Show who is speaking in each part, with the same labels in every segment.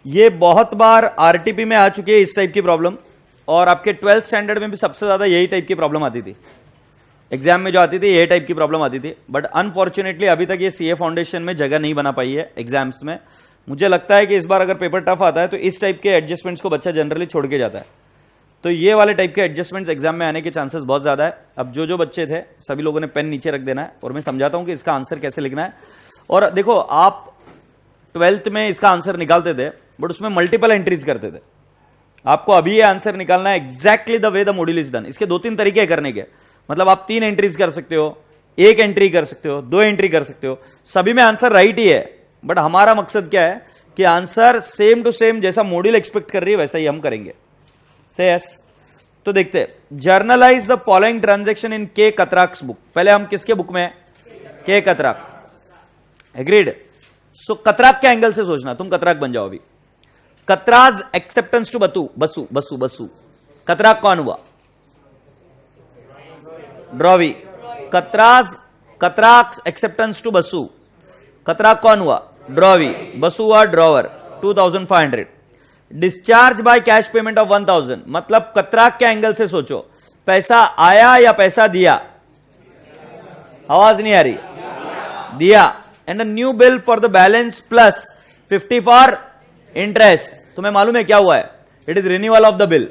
Speaker 1: ये बहुत बार आरटीपी में आ चुकी है इस टाइप की प्रॉब्लम, और आपके 12th स्टैंडर्ड में भी सबसे ज्यादा यही टाइप की प्रॉब्लम आती थी। एग्जाम में जो आती थी यही टाइप की प्रॉब्लम आती थी, बट अनफॉर्चुनेटली अभी तक ये सीए फाउंडेशन में जगह नहीं बना पाई है एग्जाम्स में। मुझे लगता है कि इस बार अगर पेपर टफ आता है तो इस टाइप के एडजस्टमेंट्स को बच्चा जनरली छोड़ के जाता है, तो ये वाले टाइप के एडजस्टमेंट्स एग्जाम में आने के चांसेस बहुत ज्यादा है। अब जो बच्चे थे सभी लोगों ने पेन नीचे रख देना है, और मैं समझाता हूं कि इसका आंसर कैसे लिखना है। और देखो, आप 12th में इसका आंसर निकालते थे, बट उसमें मल्टीपल एंट्रीज करते थे। आपको अभी ये आंसर निकालना है exactly the way the module is done. इसके 2-3 तरीके करने के, मतलब आप 3 एंट्रीज कर सकते हो, 1 एंट्री कर सकते हो, 2 एंट्री कर सकते हो, सभी में आंसर राइट ही है। बट हमारा मकसद क्या है कि आंसर सेम टू सेम जैसा मॉड्यूल एक्सपेक्ट कर रही है वैसा ही हम करेंगे। से यस। तो देखते हैं, generalized the following transaction in के कतराक्स बुक। पहले हम किसके बुक में है? के कतराक। एग्रीड। सो कतराक के एंगल से सोचना, तुम कतराक बन जाओ अभी। Katrak's acceptance to Basu. कतराक कौन हुआ? Drawee. Katrak acceptance to Basu. Katrak कौन हुआ? ड्रॉवी। बसु हुआ drawer. 2500। Discharge by cash payment of 1000, मतलब कतराक के एंगल से सोचो, पैसा आया या पैसा दिया? आवाज नहीं आ रही। दिया। And a new bill for the balance plus 50 for interest. तुम्हें मालूम है क्या हुआ है? It is renewal of the bill.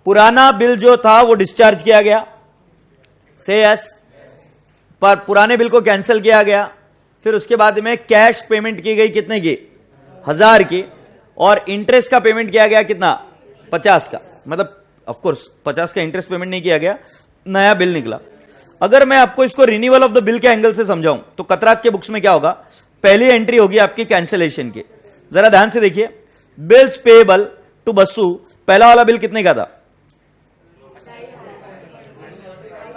Speaker 1: पुराना बिल जो था वो डिस्चार्ज किया गया, से यस, पर पुराने बिल को कैंसिल किया गया। फिर उसके बाद में कैश पेमेंट की गई, कितने की? 1000 की, और इंटरेस्ट का पेमेंट किया गया कितना? 50 का। मतलब ऑफ कोर्स 50 का इंटरेस्ट पेमेंट नहीं किया गया, नया बिल निकला। अगर मैं आपको इसको रिन्यूअल ऑफ द बिल के एंगल से समझाऊं तो कतराक के बुक्स में क्या होगा? पहली एंट्री होगी आपकी कैंसिलेशन की। जरा ध्यान से देखिए, बिल्स पेएबल टू बसु, पहला वाला बिल कितने का था?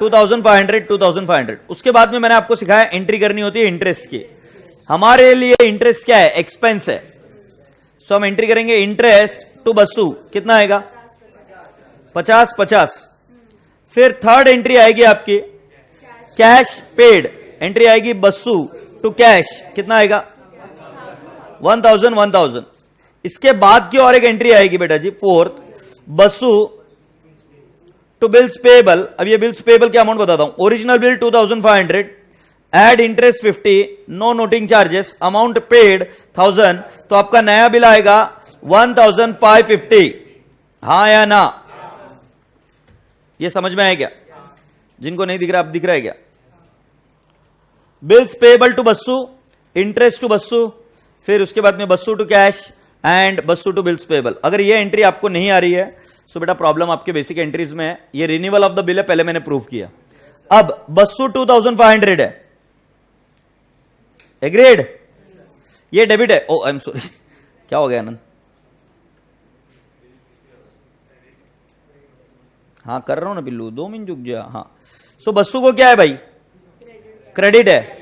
Speaker 1: 2500। उसके बाद में मैंने आपको सिखाया एंट्री करनी होती है इंटरेस्ट की। हमारे लिए इंटरेस्ट क्या है? एक्सपेंस है। सो हम एंट्री करेंगे इंटरेस्ट टू बसु, कितना आएगा? 50। फिर थर्ड एंट्री आएगी आपकी कैश पेड, एंट्री आएगी बसु टू कैश, कितना आएगा? 1000। इसके बाद की और एक एंट्री आएगी बेटा जी, fourth, Basu to bills payable. अब ये बिल्स पेएबल क्या अमाउंट बताता हूं। Original bill 2500, add interest 50, no noting charges, amount paid 1000, तो आपका नया बिल आएगा 1550। हाँ या ना? ये समझ में आया क्या? जिनको नहीं दिख रहा, अब दिख रहा है क्या? Bills payable to Basu, interest to Basu, फिर उसके बाद में Basu to cash and Basu to bills payable. अगर ये एंट्री आपको नहीं आ रही है सो बेटा प्रॉब्लम आपके बेसिक एंट्रीज में है। ये रिन्यूअल ऑफ द बिल है, पहले मैंने प्रूव किया। अब बसु 2500 है, एग्रीड? ये डेबिट है। ओ आई एम सॉरी, क्या हो गया आनंद? हाँ कर रहा हूं ना बिल्लू, 2 मिनट रुक जा। हाँ, सो बसु को क्या है भाई? क्रेडिट है,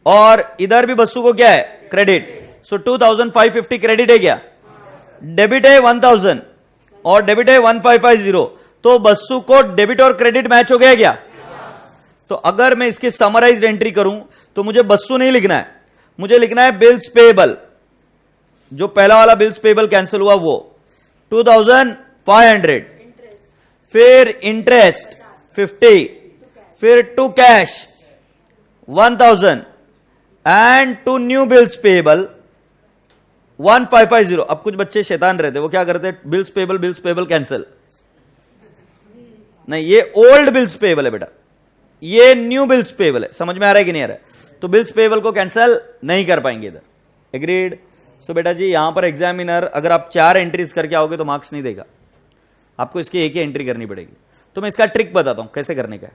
Speaker 1: और इधर भी बसु को क्या है? क्रेडिट। सो 2550 क्रेडिट है क्या? डेबिट है 1000 और डेबिट है 1550, तो बसु को डेबिट और क्रेडिट मैच हो गया क्या? तो अगर मैं इसकी समराइज्ड एंट्री करूं तो मुझे बसु नहीं लिखना है, मुझे लिखना है बिल्स पेएबल। जो पहला वाला बिल्स पेएबल कैंसिल हुआ वो 2500, फिर इंटरेस्ट 50, फिर to cash 1000 and to new bills payable 1550। अब कुछ बच्चे शैतान रहते, वो क्या करते? बिल्स पेएबल कैंसिल नहीं, ये ओल्ड बिल्स पेएबल है बेटा, ये न्यू बिल्स पेएबल है। समझ में आ रहा है कि नहीं आ रहा है? तो बिल्स पेएबल को कैंसिल नहीं कर पाएंगे इधर, एग्रीड? सो बेटा जी यहां पर एग्जामिनर अगर आप 4 एंट्रीज करके आओगे तो मार्क्स नहीं देगा, आपको इसकी एक ही एंट्री करनी पड़ेगी। तो मैं इसका ट्रिक बताता हूं कैसे करने का है,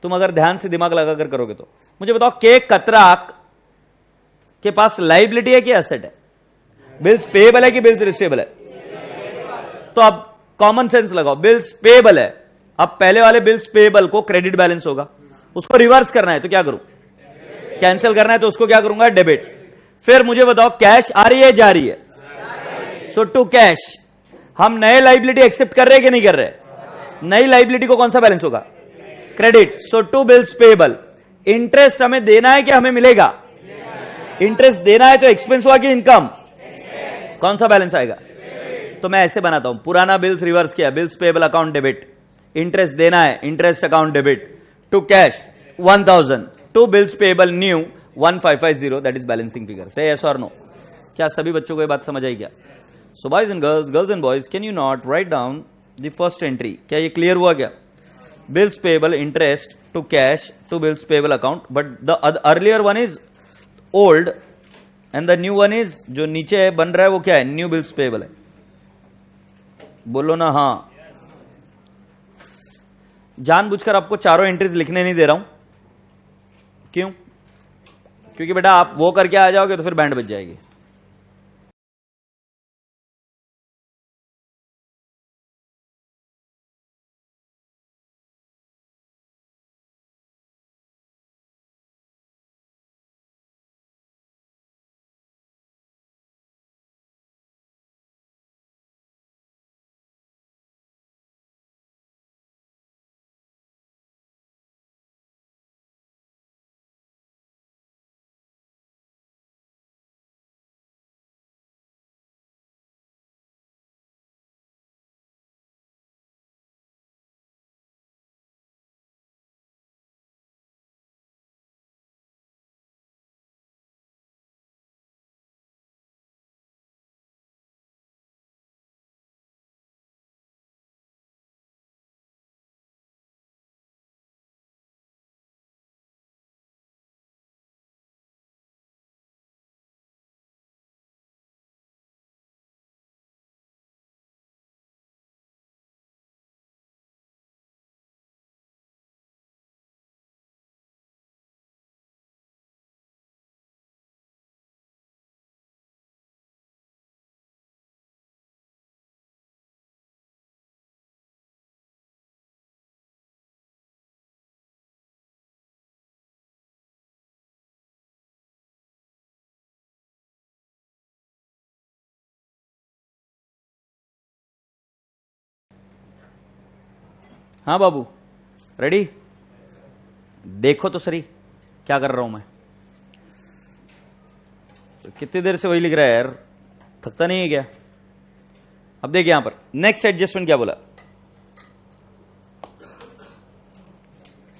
Speaker 1: तुम अगर ध्यान से दिमाग लगाकर करोगे तो। मुझे बताओ, के कतराक के पास लाइबिलिटी है कि एसेट है? बिल्स पेएबल है कि बिल्स रिसीवेबल है? तो अब कॉमन सेंस लगाओ, बिल्स पेएबल है। अब पहले वाले बिल्स पेएबल को क्रेडिट बैलेंस होगा, उसको रिवर्स करना है तो क्या करूं? कैंसिल करना है तो उसको क्या करूंगा? डेबिट। फिर मुझे बताओ, कैश आ रही है जा रही है? सो टू कैश। हम नए लाइबिलिटी एक्सेप्ट कर रहे हैं कि नहीं कर रहे? नई लाइबिलिटी को कौन सा बैलेंस होगा? Credit. So to bills payable. Interest हमें देना है कि हमें मिलेगा? इंटरेस्ट देना है तो एक्सपेंस हुआ कि इनकम? कौन सा बैलेंस आएगा? तो मैं ऐसे बनाता हूं, पुराना बिल्स रिवर्स किया, bills payable account debit, interest देना है, interest account debit, to cash 1000, to bills payable new 1550, that is balancing figure. Say yes और नो? क्या सभी बच्चों को ये बात समझ आई क्या? So boys and girls, girls and boys, can you not write down the first entry? क्या ये क्लियर हुआ क्या? Bills payable interest to cash to bills payable account, but the earlier one is old and the new one is, जो नीचे बन रहा है वो क्या है? न्यू बिल्स पेबल है। बोलो ना हाँ। जानबूझकर आपको चारों एंट्रीज लिखने नहीं दे रहा हूं। क्यों? क्योंकि बेटा आप वो करके आ जाओगे तो फिर बैंड बज जाएगी। हाँ बाबू, रेडी? देखो तो सही क्या कर रहा हूं मैं। तो कितनी देर से वही लिख रहा है यार, थकता नहीं है क्या? अब देखिए यहां पर नेक्स्ट एडजस्टमेंट क्या बोला।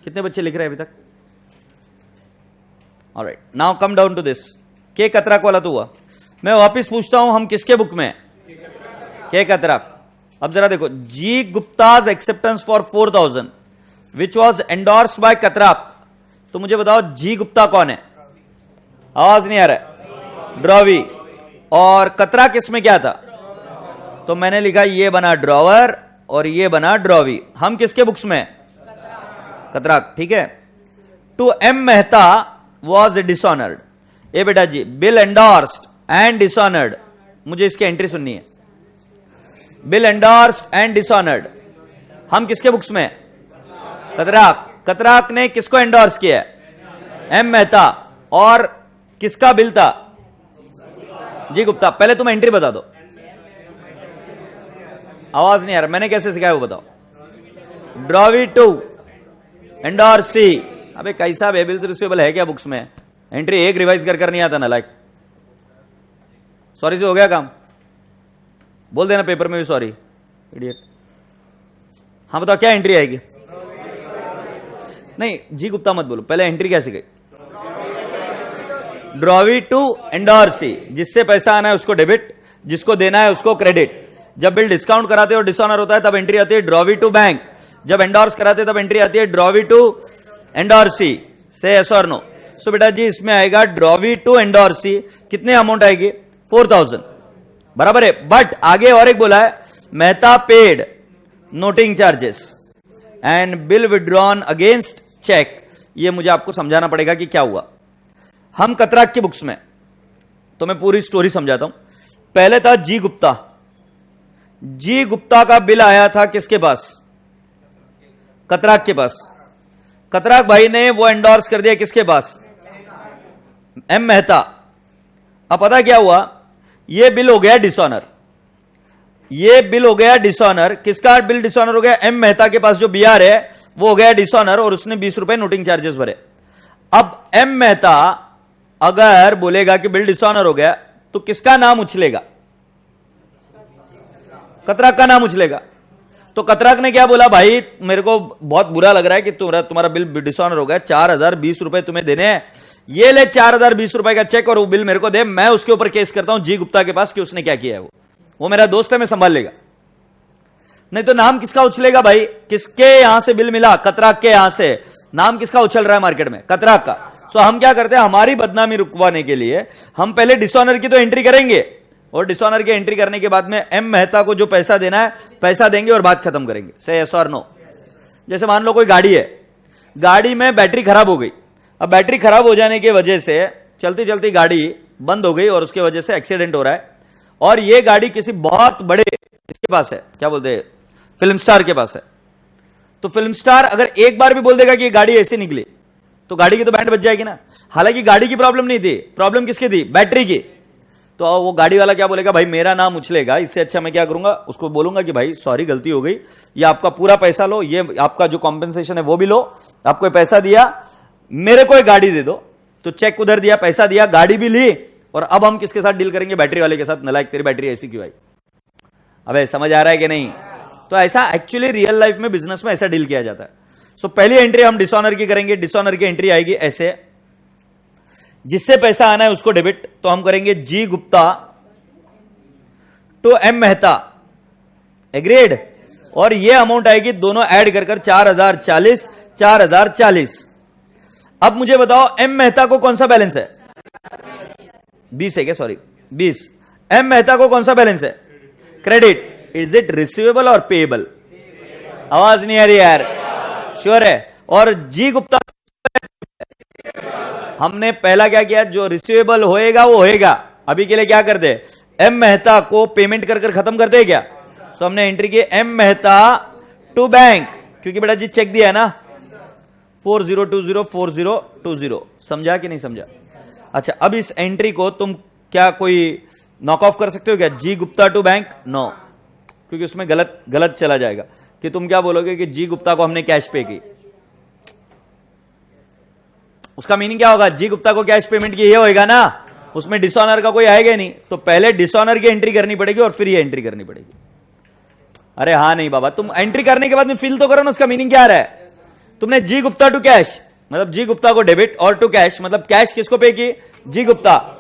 Speaker 1: कितने बच्चे लिख रहे हैं अभी तक? Alright, now come down to this. के कतराक वाला तो हुआ। मैं वापिस पूछता हूं, हम किसके बुक में? के कतराक। अब जरा देखो, G Gupta's acceptance for 4000 which was endorsed by Katrak. तो मुझे बताओ जी गुप्ता कौन है? आवाज नहीं आ रहा है। ड्रॉवी। और कतराक इसमें क्या था? तो मैंने लिखा ये बना ड्रॉवर और ये बना ड्रॉवी। हम किसके बुक्स में? कतराक, ठीक है। To M Mehta was dishonoured. ए बेटा जी, बिल एंडोर्स्ड एंड डिसऑनर्ड, मुझे इसकी एंट्री सुननी है। बिल एंडोर्स्ड एंड डिसऑनर्ड, हम किसके बुक्स में? कतराक। कतराक ने किसको एंडोर्स किया? एम मेहता। और किसका बिल था? जी गुप्ता। पहले तुम एंट्री बता दो। आवाज नहीं आ रहा, मैंने कैसे सिखाया वो बताओ। ड्रॉवी टू एंडोर्स सी। अबे कैसा बिल्स रिसीवेबल है क्या बुक्स में? एंट्री एक रिवाइज कर नहीं आता ना, लाइक सॉरी से हो गया काम। बोल देना पेपर में भी सॉरी इडियट। हाँ बताओ क्या एंट्री आएगी? नहीं जी गुप्ता मत बोलो, पहले एंट्री कैसे गई? ड्रॉवी टू एंडोर्सी, जिससे पैसा आना है उसको डेबिट, जिसको देना है उसको क्रेडिट। जब बिल डिस्काउंट कराते हो डिसऑनर होता है तब एंट्री आती है ड्रॉवी टू बैंक। जब एंडोर्स कराते तब एंट्री आती है ड्रॉवी टू एंडोर्सी। से यस और नो? सो बेटा जी इसमें आएगा ड्रॉवी टू एंडोर्सी। कितने अमाउंट आएगी? 4000, बराबर है। बट आगे और एक बोला है, Mehta paid noting charges and bill withdrawn against cheque. ये मुझे आपको समझाना पड़ेगा कि क्या हुआ। हम कतराक की बुक्स में, तो मैं पूरी स्टोरी समझाता हूं। पहले था जी गुप्ता। जी गुप्ता का बिल आया था किसके पास? कतराक के पास। कतराक भाई ने वो एंडोर्स कर दिया किसके पास? एम मेहता। अब पता क्या हुआ, ये बिल हो गया डिसऑनर। ये बिल हो गया डिसऑनर। किसका बिल डिसऑनर हो गया? एम मेहता के पास जो बीआर है वो हो गया डिसऑनर और उसने 20 रुपए नोटिंग चार्जेस भरे। अब एम मेहता अगर बोलेगा कि बिल डिसऑनर हो गया तो किसका नाम उछलेगा? कतराक का नाम उछलेगा। तो कतराक ने क्या बोला, भाई मेरे को बहुत बुरा लग रहा है कि तुम्हारा बिल डिसऑनर हो गया, 4020 रुपए तुम्हें देने हैं, ये ले 4020 रुपए का चेक और वो बिल मेरे को दे, मैं उसके ऊपर केस करता हूं जी गुप्ता के पास कि उसने क्या किया है, वो मेरा दोस्त है, मैं संभाल लेगा। नहीं तो नाम किसका उछलेगा भाई, किसके यहां से बिल मिला, कतराक के यहां से, नाम किसका उछल रहा है मार्केट में, कतराक का। सो हम क्या करते हैं, हमारी बदनामी रुकवाने के लिए हम पहले डिसऑनर की तो एंट्री करेंगे, और डिसऑनर की एंट्री करने के बाद में एम मेहता को जो पैसा देना है पैसा देंगे और बात खत्म करेंगे। से यस और नो। जैसे मान लो कोई गाड़ी है, गाड़ी में बैटरी खराब हो गई, अब बैटरी खराब हो जाने की वजह से चलती चलती गाड़ी बंद हो गई और उसकी वजह से एक्सीडेंट हो रहा है, और ये गाड़ी किसी बहुत बड़े इसके पास है, क्या बोलते हैं, फिल्म स्टार के पास है। तो फिल्म स्टार अगर एक बार भी बोल देगा कि ये गाड़ी ऐसे निकली तो गाड़ी की तो बैंड बज जाएगी ना। हालांकि गाड़ी की प्रॉब्लम नहीं थी, प्रॉब्लम किसकी थी, बैटरी की। तो वो गाड़ी वाला क्या बोलेगा, भाई मेरा नाम उछलेगा, इससे अच्छा मैं क्या करूंगा, उसको बोलूंगा कि भाई सॉरी गलती हो गई, ये आपका पूरा पैसा लो, ये आपका जो कॉम्पेंसेशन है वो भी लो, आपको पैसा दिया, मेरे को एक गाड़ी दे दो। तो चेक उधर दिया, पैसा दिया, गाड़ी भी ली, और अब हम किसके साथ डील करेंगे, बैटरी वाले के साथ। नलायक तेरी बैटरी ऐसी क्यों आई। अबे समझ आ रहा है कि नहीं। तो ऐसा एक्चुअली रियल लाइफ में बिजनेस में ऐसा डील किया जाता है। सो पहली एंट्री हम डिसऑनर की करेंगे, डिसऑनर की एंट्री आएगी ऐसे, जिससे पैसा आना है उसको डेबिट, तो हम करेंगे G Gupta to M Mehta, agreed, और ये अमाउंट आएगी दोनों ऐड कर 4040 4040। अब मुझे बताओ एम मेहता को कौन सा बैलेंस है, 20 है क्या, सॉरी 20। एम मेहता को कौन सा बैलेंस है, क्रेडिट। इज इट रिसीवेबल और पेएबल, आवाज नहीं आ रही यार, श्योर है। और जी गुप्ता हमने पहला क्या किया, जो रिसीवेबल होएगा वो होएगा, अभी के लिए क्या करते हैं, एम मेहता को पेमेंट कर कर खत्म करते हैं क्या। तो हमने एंट्री की एम मेहता टू बैंक, क्योंकि बेटा जी चेक दिया है ना 40204020, समझा कि नहीं समझा। अच्छा अब इस एंट्री को तुम क्या कोई नॉक ऑफ कर सकते हो क्या, जी गुप्ता टू बैंक, नो, क्योंकि उसमें गलत चला जाएगा कि तुम क्या बोलोगे कि जी गुप्ता को हमने कैश पे की। उसका मीनिंग क्या होगा, जी गुप्ता को कैश पेमेंट की, ये होएगा ना, उसमें डिसऑनर का कोई आएगा नहीं। तो पहले डिसऑनर की एंट्री करनी पड़ेगी और फिर ये एंट्री करनी पड़ेगी। अरे हाँ नहीं बाबा, तुम एंट्री करने के बाद में फिल तो करो ना, उसका मीनिंग क्या आ रहा है। तुमने जी गुप्ता टू कैश मतलब जी गुप्ता को डेबिट, और टू कैश मतलब कैश किसको पे की, जी गुप्ता।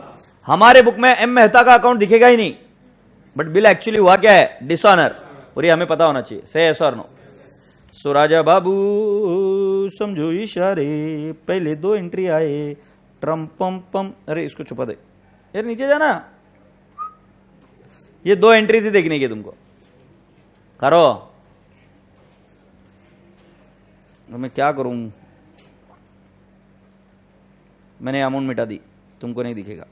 Speaker 1: हमारे बुक में एम मेहता का अकाउंट दिखेगा ही नहीं, बट बिल एक्चुअली हुआ क्या है, डिसऑनर, और ये हमें पता होना चाहिए। से यस और नो। सो राजा बाबू समझो इशारे, पहले 2 एंट्री आए, ट्रम पम पम, अरे इसको छुपा दे यार, नीचे जाना, ये 2 एंट्री ही देखने की तुमको, करो। मैं क्या करूं, मैंने अमाउंट मिटा दी, तुमको नहीं दिखेगा,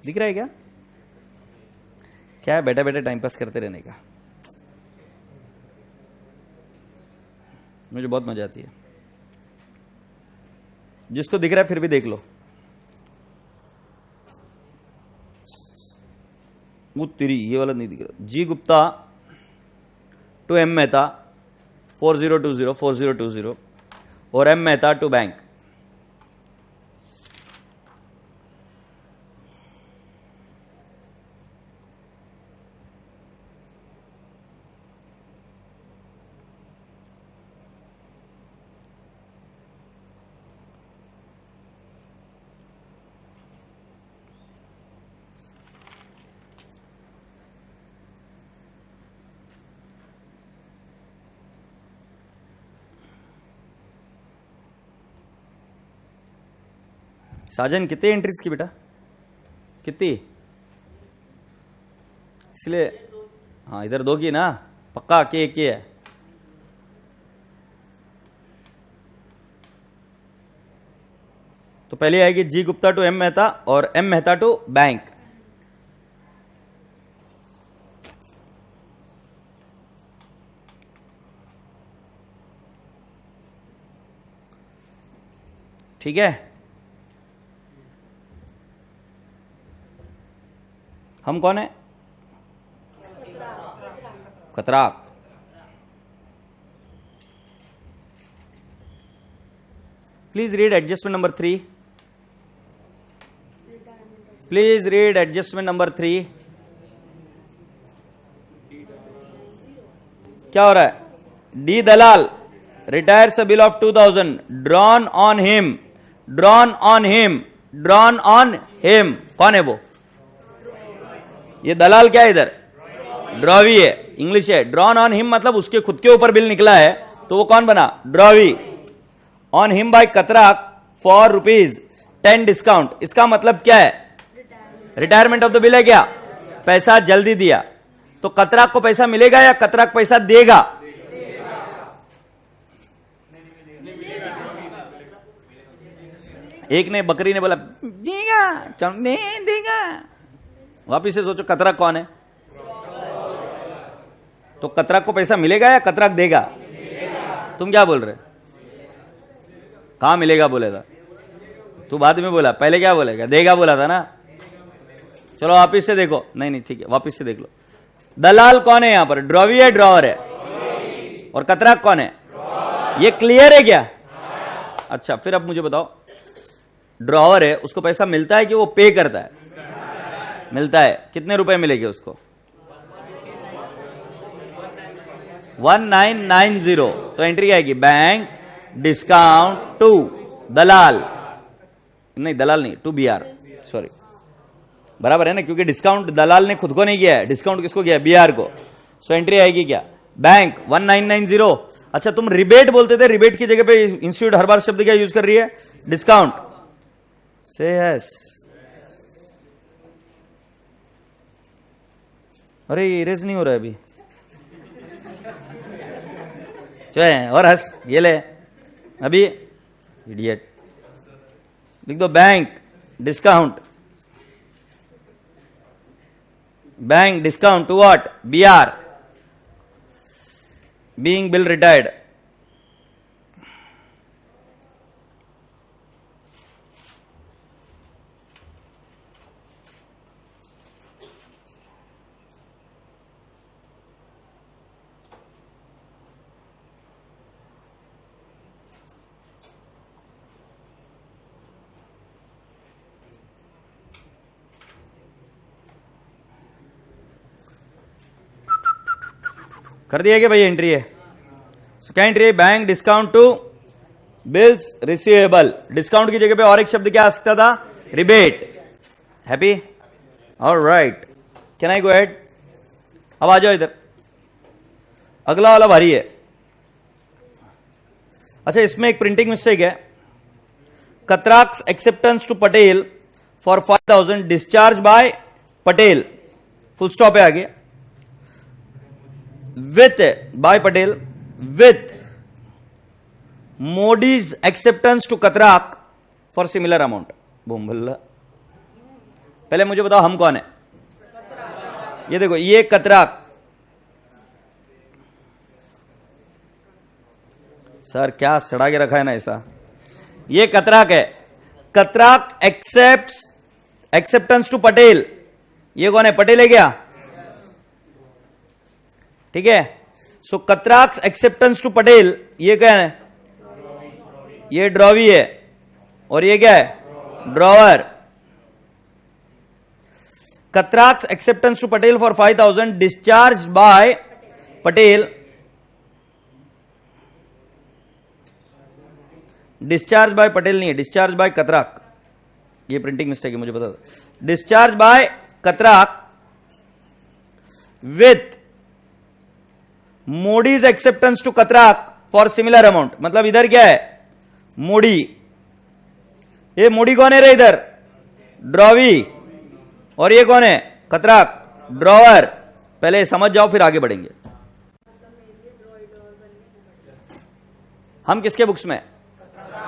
Speaker 1: दिख रहा है क्या, क्या है बैठे बैठे टाइम पास करते रहने का, मुझे बहुत मजा आती है। जिसको दिख रहा है फिर भी देख लो, वो तेरी ये वाला नहीं दिख रहा, जी गुप्ता टू एम मेहता 4020 और एम मेहता टू बैंक। साजन कितने एंट्रीज की बेटा, कितनी, इसलिए हाँ इधर 2 की ना, पक्का के एक ही है। तो पहले आएगी जी गुप्ता टू एम मेहता और एम मेहता टू बैंक। ठीक है, हम कौन है, Katrak. Please read adjustment number 3, please read adjustment number 3। क्या हो रहा है? D Dalal retires a bill of 2000 drawn on him, drawn on him, drawn on him. कौन है वो? ये दलाल क्या है इधर? ड्रॉवी है, इंग्लिश है। ड्रॉन ऑन हिम मतलब उसके खुद के ऊपर बिल निकला है, तो वो कौन बना? Drawee. On him by Katrak for ₹10 discount. इसका मतलब क्या है? रिटायरमेंट ऑफ द बिल है क्या? पैसा जल्दी दिया। तो कतराक को पैसा मिलेगा या कतराक पैसा देगा? एक ने, बकरी ने बोला देगा, नहीं देगा। वापिस से सोचो कतराक कौन है? तो कतराक को पैसा मिलेगा या कतराक देगा? तुम क्या बोल रहे? कहां मिलेगा बोलेगा? तू बाद में बोला, पहले क्या बोलेगा? देगा बोला था ना। चलो वापिस से देखो। नहीं ठीक है, वापिस से देख लो। दलाल कौन है यहां पर? ड्रॉवी है, ड्रॉवर है? और कतराक कौन है? ये क्लियर है क्या? अच्छा, फिर अब मुझे बताओ, ड्रॉवर है, उसको पैसा मिलता है कि वो पे करता है? मिलता है। कितने रुपए मिलेंगे उसको? 1990। तो एंट्री आएगी बैंक डिस्काउंट टू दलाल, नहीं दलाल नहीं, टू BR, सॉरी, बराबर है ना, क्योंकि डिस्काउंट दलाल ने खुद को नहीं किया है, डिस्काउंट किसको किया है? BR को। सो एंट्री आएगी क्या? बैंक 1990। अच्छा, तुम रिबेट बोलते थे, रिबेट की जगह पे इंस्टीट्यूट हर बार शब्द क्या यूज कर रही है? डिस्काउंट। Say yes. अरे इरेज नहीं हो रहा है अभी, चलो और हंस, ये ले अभी, इडियट। लिख दो bank discount, bank discount to what? BR, being bill retired. कर दिया कि भाई एंट्री है? क्या एंट्री है? Bank discount to bills receivable. Discount की जगह पे और एक शब्द क्या आ सकता था? Rebate. Happy? Alright, can I go ahead? अब आ जाओ इधर, अगला वाला भारी है। अच्छा, इसमें एक प्रिंटिंग मिस्टेक है। Katrak's acceptance to Patel for 5000 discharge by Patel, full stop है आगे, with by Patel with Modi's acceptance to Katrak for similar amount। Boom Bhalla. पहले मुझे बताओ हम कौन है? ये देखो, ये कतराक। सर क्या सड़ा के रखा है ना ऐसा। ये कतराक है। कतराक एक्सेप्टेंस टू पटेल, ये कौन है? पटेल है क्या? ठीक है। सो कतराक्स एक्सेप्टेंस टू पटेल, ये क्या है? ये ड्रॉवी है, और ये क्या है? Drawer. Katrak's acceptance to Patel for 5000 discharge by Patel, discharge by Patel नहीं है, डिस्चार्ज बाय कतराक। ये प्रिंटिंग मिस्टेक है, मुझे बता दो। Discharge by Katrak with Modi's acceptance to Katrak for similar amount. मतलब इधर क्या है? मोडी। ये मोडी कौन है रे इधर? ड्रॉवी। और ये कौन है? कतराक, ड्रॉवर। पहले समझ जाओ फिर आगे बढ़ेंगे। हम किसके बुक्स में?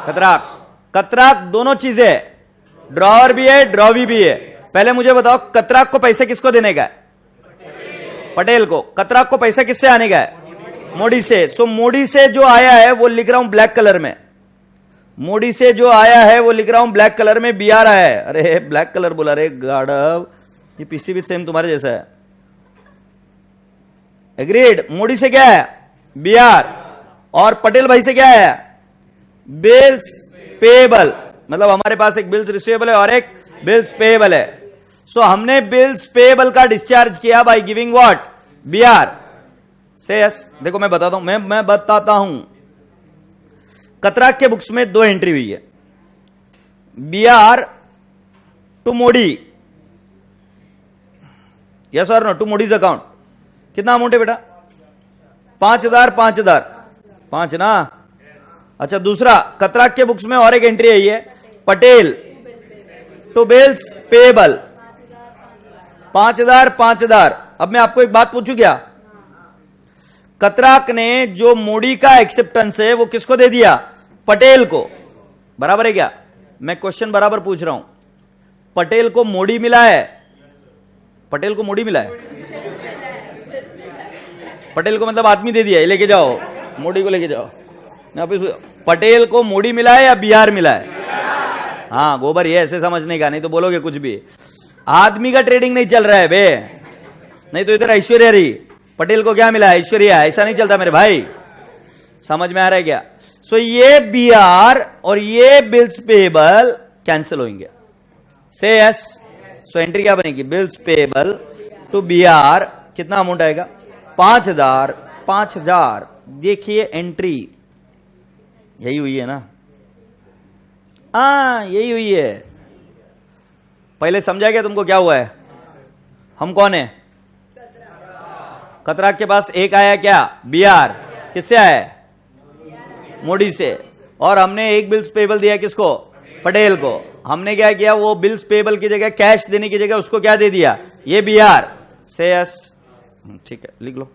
Speaker 1: कतराक। कतराक दोनों चीजें, ड्रॉवर भी है, ड्रॉवी भी है। पहले मुझे बताओ, कतराक को पैसे किसको देने का है? पटेल को। कतराक को पैसा किससे आने का है? मोडी से। सो मोडी से जो आया है वो लिख रहा हूं ब्लैक कलर में। मोडी से जो आया है वो लिख रहा हूं ब्लैक कलर में, BR आया है। अरे ब्लैक कलर बोला रे गाड़व, ये पीसी भी सेम तुम्हारे जैसा है। एग्रीड। मोडी से क्या है? BR। और पटेल भाई से क्या है? Bills payable. मतलब हमारे पास एक बिल्स रिसीवेबल है और एक बिल्स पेएबल है। सो हमने बिल्स पेएबल का डिस्चार्ज किया बाय गिविंग व्हाट? BR। से यस। देखो मैं बताता हूं, मैं बताता हूं। कतराक के बुक्स में 2 एंट्री हुई है, BR टू मोडी, यस और नो, टू मोडीज अकाउंट। कितना अमाउंट है बेटा? 5,000 5,000 5 ना। अच्छा, दूसरा कतराक के बुक्स में और एक एंट्री आई है, पटेल टू बिल्स पेएबल 5,000 5,000। अब मैं आपको एक बात पूछूं क्या? कतराक ने जो मोडी का एक्सेप्टेंस है वो किसको दे दिया? पटेल को। बराबर है क्या? मैं क्वेश्चन बराबर पूछ रहा हूं। पटेल को मोडी मिला है? पटेल को मोडी मिला है? पटेल को मतलब आदमी दे दिया है, लेके जाओ मोडी को, लेके जाओ। पटेल को मोडी मिला है या BR मिला है? हाँ गोबर, ये ऐसे समझने का, नहीं तो बोलोगे कुछ भी। आदमी का ट्रेडिंग नहीं चल रहा है बे, नहीं तो इधर ऐश्वर्या रही। पटेल को क्या मिला है? ऐश्वर्या। ऐसा नहीं चलता मेरे भाई, समझ में आ रहा है क्या? सो ये BR और ये बिल्स पेएबल कैंसिल होंगे। से यस। सो एंट्री क्या बनेगी? Bills payable to BR। कितना अमाउंट आएगा? 5,000 5,000। देखिए एंट्री यही हुई है ना? हाँ यही हुई है। पहले समझा क्या तुमको क्या हुआ है? हम कौन है? कतराक के पास एक आया क्या? BR। किससे आया है? मोडी से। और हमने एक बिल्स पेएबल दिया किसको? पटेल को। हमने क्या किया? वो बिल्स पेएबल की जगह, कैश देने की जगह उसको क्या दे दिया? ये BR। से यस। ठीक है, लिख लो।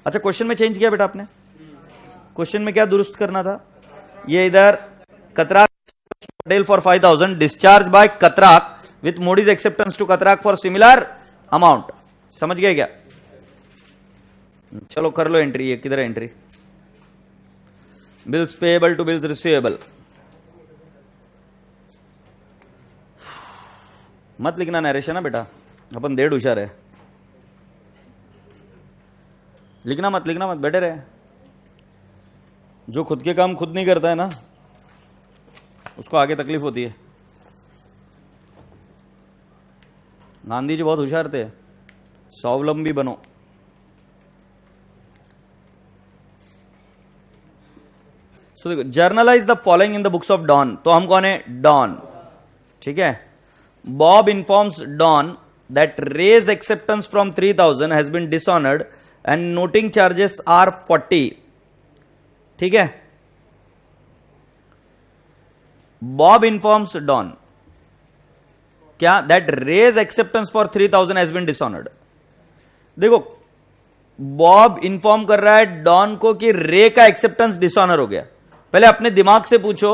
Speaker 1: अच्छा, क्वेश्चन में चेंज किया बेटा आपने? क्वेश्चन में क्या दुरुस्त करना था? ये इधर Katrak Patel for 5,000 discharge by Katrak with Modi's acceptance to Katrak for similar amount. समझ गए क्या? चलो कर लो एंट्री। ये किधर है entry? Bills payable to bills receivable. मत लिखना नरेशन ना बेटा, अपन 1.5 हुशार है। लिखना मत बैठे रहे। जो खुद के काम खुद नहीं करता है ना, उसको आगे तकलीफ होती है। गांधी जी बहुत होशियार थे, स्वावलंबी बनो। सो देखो, journalise the following in the books of Don. तो हम कौन है? डॉन। ठीक है। Bob informs Don that Ray's acceptance from 3,000 has been dishonoured and noting charges are 40। ठीक है। बॉब इन्फॉर्म्स डॉन क्या? That Ray's acceptance for 3,000 has been dishonoured. देखो, बॉब इन्फॉर्म कर रहा है डॉन को कि रे का एक्सेप्टेंस डिसऑनर हो गया। पहले अपने दिमाग से पूछो,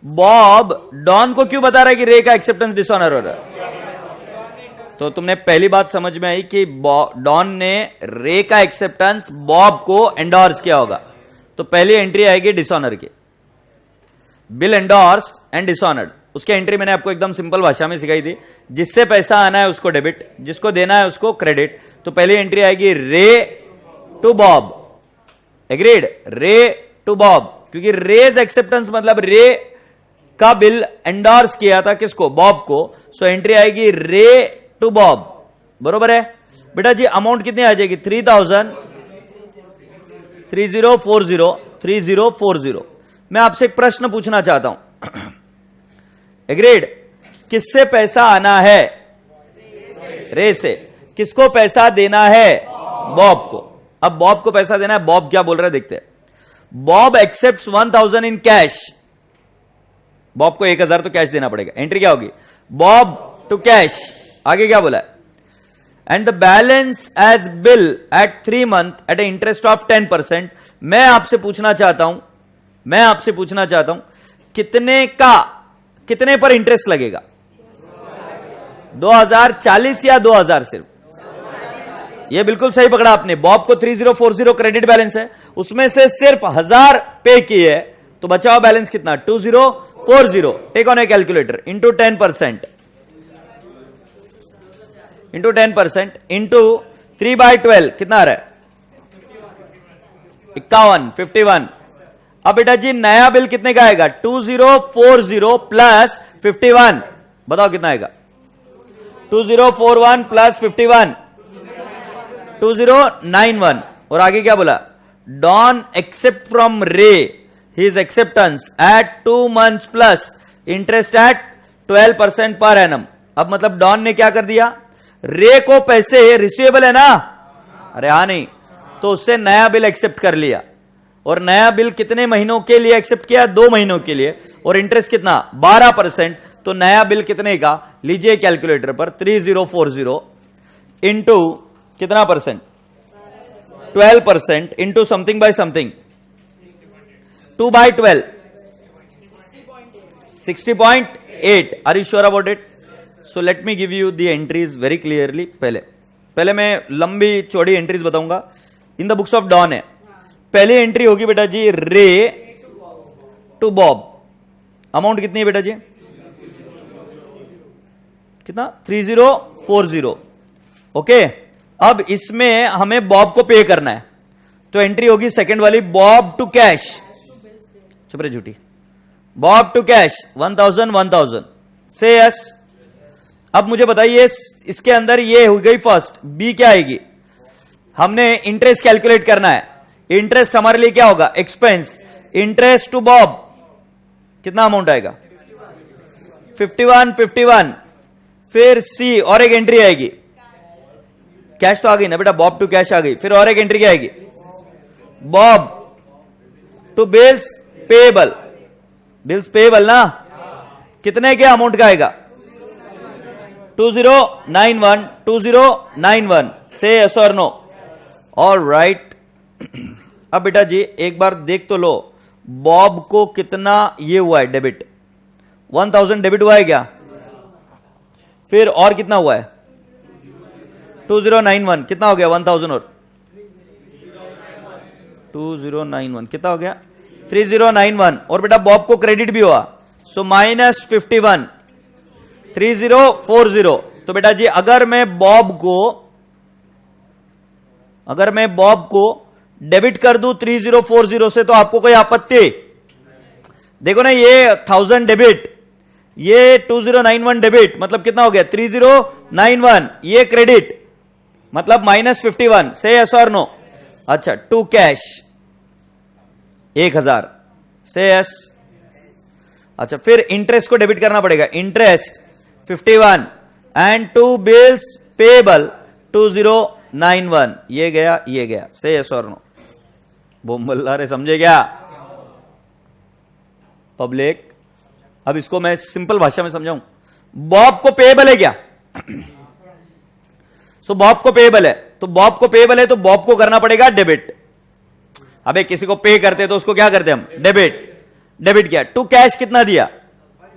Speaker 1: बॉब डॉन को क्यों बता रहा है कि रे का एक्सेप्टेंस डिसऑनर हो रहा है? तो तुमने पहली बात समझ में आई कि डॉन ने रे का एक्सेप्टेंस बॉब को एंडोर्स किया होगा। तो पहली एंट्री आएगी डिसऑनर की, बिल एंडोर्स एंड डिसऑनर्ड। उसकी एंट्री मैंने आपको एकदम सिंपल भाषा में सिखाई थी। जिससे पैसा आना है उसको डेबिट, जिसको देना है उसको क्रेडिट। तो पहली एंट्री आएगी रे टू बॉब। एग्रीड? रे टू बॉब, क्योंकि रेज एक्सेप्टेंस मतलब रे का बिल एंडोर्स किया था किसको? बॉब को। सो एंट्री आएगी रे टू बॉब। बरोबर है बेटा जी? अमाउंट कितनी आ जाएगी? 3,000 3040। मैं आपसे एक प्रश्न पूछना चाहता हूं। एग्रीड? किससे पैसा आना है? रे से। किसको पैसा देना है? बॉब को। अब बॉब को पैसा देना है। बॉब क्या बोल रहा है देखते हैं। Bob accepts 1,000 in cash. Bob को 1,000 तो कैश देना पड़ेगा। एंट्री क्या होगी? Bob to cash. आगे क्या बोला है? And the balance as bill at 3 months at a interest of 10%। मैं आपसे पूछना चाहता हूं कितने पर इंटरेस्ट लगेगा? 2,040 या 2,000 सिर्फ? ये बिल्कुल सही पकड़ा आपने। बॉब को 3040 क्रेडिट बैलेंस है, उसमें से सिर्फ 1,000 पे किए है, तो बचा हुआ बैलेंस कितना? 2040। Take on a calculator. Into 10% into 3/12 कितना आ रहा है? 51। अब बेटा जी नया बिल कितने का आएगा? 2040 प्लस 51। बताओ कितना आएगा? 2041 प्लस 51 2091। और आगे क्या बोला? Don accept from Ray his acceptance at 2 months plus interest at 12% per annum. अब मतलब डॉन ने क्या कर दिया, रे को पैसे रिसीवेबल है ना, अरे हाँ नहीं, तो उससे नया बिल एक्सेप्ट कर लिया, और नया बिल कितने महीनों के लिए एक्सेप्ट किया, 2 महीनों के लिए, और इंटरेस्ट कितना 12%, तो नया बिल कितने का, लीजिए कैलकुलेटर पर 3040 इंटू कितना percent, 12% into something by something, 2/12 60.8। Are you sure about it? So let me give you the entries very clearly. पहले मैं लंबी चौड़ी एंट्रीज बताऊंगा, in the books of Don है। पहली एंट्री होगी बेटा जी रे टू बॉब, अमाउंट कितनी है बेटा जी, कितना 3040। ओके, अब इसमें हमें बॉब को पे करना है, तो एंट्री होगी सेकंड वाली, बॉब टू कैश, चुप रे झूठी, बॉब टू कैश 1000 से यस। अब मुझे बताइए इसके अंदर ये हो गई फर्स्ट, बी क्या आएगी, हमने इंटरेस्ट कैलकुलेट करना है, इंटरेस्ट हमारे लिए क्या होगा, एक्सपेंस, इंटरेस्ट टू बॉब कितना अमाउंट आएगा 51। फिर सी और एक एंट्री आएगी, कैश तो आ गई ना बेटा, बॉब टू कैश आ गई, फिर और एक एंट्री क्या आएगी, Bob to bills payable, bills payable ना, कितने के अमाउंट का आएगा 2091 से यस और नो। ऑल राइट, अब बेटा जी एक बार देख तो लो, बॉब को कितना ये हुआ है डेबिट, 1000 डेबिट हुआ है क्या, फिर और कितना हुआ है 2091, कितना हो गया 1000 और 2091 कितना हो गया 3091, और बेटा बॉब को क्रेडिट भी हुआ, सो -51 3040। तो बेटा जी अगर मैं बॉब को डेबिट कर दूं 3040 से, तो आपको कोई आपत्ति, देखो ना, ये 1000 डेबिट, ये 2091 डेबिट, मतलब कितना हो गया 3091, ये क्रेडिट मतलब -51, से यस और नो। अच्छा, टू कैश 1000 से यस। अच्छा, फिर इंटरेस्ट को डेबिट करना पड़ेगा, interest 51 and to bills payable 2091, ये गया से यस और नो। बोम्बल्ला रे, समझे क्या पब्लिक? अब इसको मैं सिंपल भाषा में समझाऊं, बॉब को पेएबल है क्या, सो बॉब को पेएबल है, तो बॉब को पेएबल है तो बॉब को करना पड़ेगा डेबिट। अबे किसी को पे करते तो उसको क्या करते हम, डेबिट किया। टू कैश कितना दिया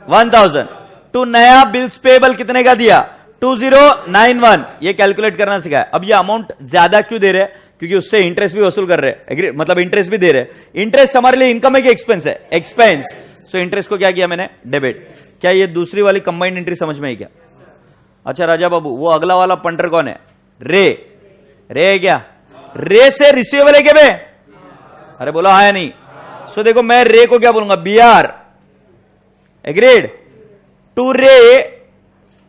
Speaker 1: 1000, टू नया बिल्स पेएबल कितने का दिया 2091, ये कैलकुलेट करना सिखाया। अब ये अमाउंट ज्यादा क्यों दे रहे हैं, क्योंकि उससे इंटरेस्ट भी वसूल कर रहे हैं, मतलब इंटरेस्ट भी दे रहे हैं। इंटरेस्ट हमारे लिए इनकम है कि एक्सपेंस है, एक्सपेंस, सो इंटरेस्ट को क्या किया मैंने, डेबिट। क्या ये दूसरी वाली कंबाइंड एंट्री समझ में आई क्या? अच्छा राजा बाबू, वो अगला वाला पंटर कौन है, रे है क्या, रे से रिसीवेबल है क्या बे, अरे बोला हाँ या नहीं। सो देखो मैं रे को क्या बोलूंगा, BR, एग्रीड, टू रे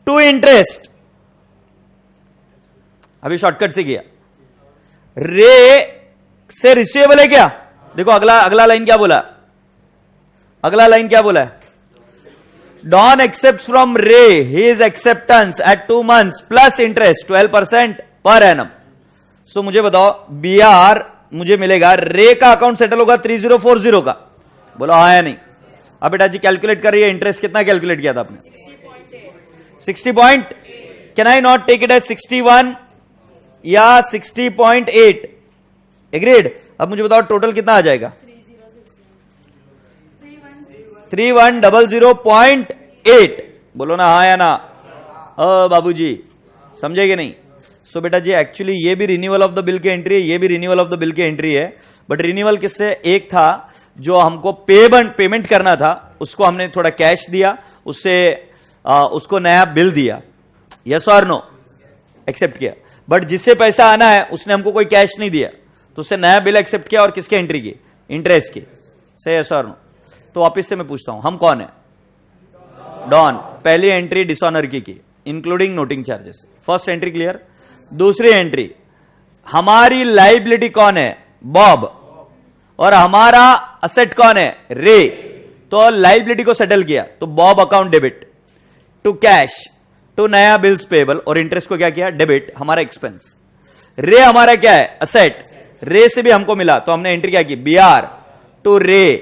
Speaker 1: टू इंटरेस्ट, अभी शॉर्टकट से किया, रे से रिसीवेबल है क्या, देखो अगला लाइन क्या बोला, Don accept from Ray his acceptance at 2 months plus interest 12% per annum. सो मुझे बताओ BR मुझे मिलेगा, रे का अकाउंट सेटल होगा 3040 का, बोलो हाँ या नहीं। अब बेटा जी कैलकुलेट कर रही है, इंटरेस्ट कितना कैलकुलेट किया था आपने 60 point, can I not take it as 61 या 60.8, एग्रीड। अब मुझे बताओ टोटल कितना आ जाएगा 3100.8, बोलो ना हाँ या ना, बाबूजी समझेगे नहीं। सो बेटा जी एक्चुअली ये भी रिन्यूअल ऑफ द बिल की एंट्री है, ये भी रिन्यूअल ऑफ द बिल की एंट्री है, बट रिन्यूअल किससे, एक था जो हमको पेमेंट करना था, उसको हमने थोड़ा कैश दिया, उससे उसको नया बिल दिया, यस और नो, एक्सेप्ट किया। बट जिससे पैसा आना है उसने हमको कोई कैश नहीं दिया, तो उससे नया बिल एक्सेप्ट किया और किसकी एंट्री की, इंटरेस्ट की, से यस और नो। तो वापिस से मैं पूछता हूं, हम कौन है, डॉन, पहली एंट्री डिसऑनर की including noting charges, first entry clear. दूसरी एंट्री हमारी लाइबिलिटी कौन है, बॉब, और हमारा असेट कौन है? रे। तो लाइबिलिटी को सेटल किया तो Bob account debit, to cash, to नया बिल्स पेबल, और इंटरेस्ट को क्या किया? डेबिट, हमारा एक्सपेंस। रे हमारा क्या है? असेट। रे से भी हमको मिला तो हमने एंट्री क्या की? बीआर, टू रे,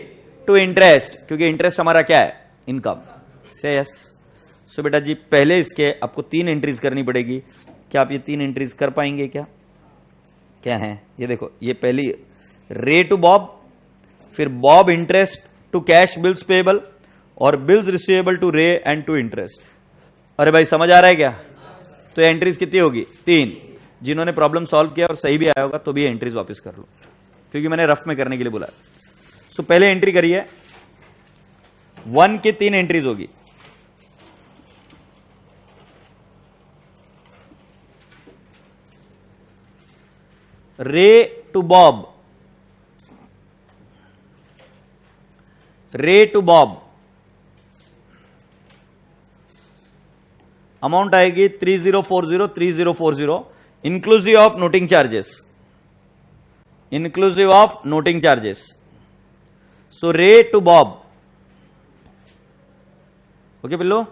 Speaker 1: टू इंटरेस्ट, क्योंकि इंटरेस्ट हमारा क्या है? इनकम। से यस। सो बेटा जी पहले इसके आपको 3 एंट्रीज करनी पड़ेगी। क्या आप ये 3 एंट्रीज कर पाएंगे? क्या क्या है ये? देखो, ये पहली रे टू बॉब, फिर Bob interest to cash bills payable, और bills receivable to Ray and to interest. अरे भाई समझ आ रहा है क्या? तो एंट्रीज कितनी होगी? 3। जिन्होंने प्रॉब्लम सॉल्व किया और सही भी आया होगा तो भी एंट्रीज वापस कर लो, क्योंकि मैंने रफ में करने के लिए बोला। सो पहले एंट्री करिए, 1 की 3 एंट्रीज होगी। Ray to Bob, Ray to Bob amount आएगी 3040 3040, inclusive of noting charges, inclusive of noting charges. So Ray to Bob, okay पिल्लो,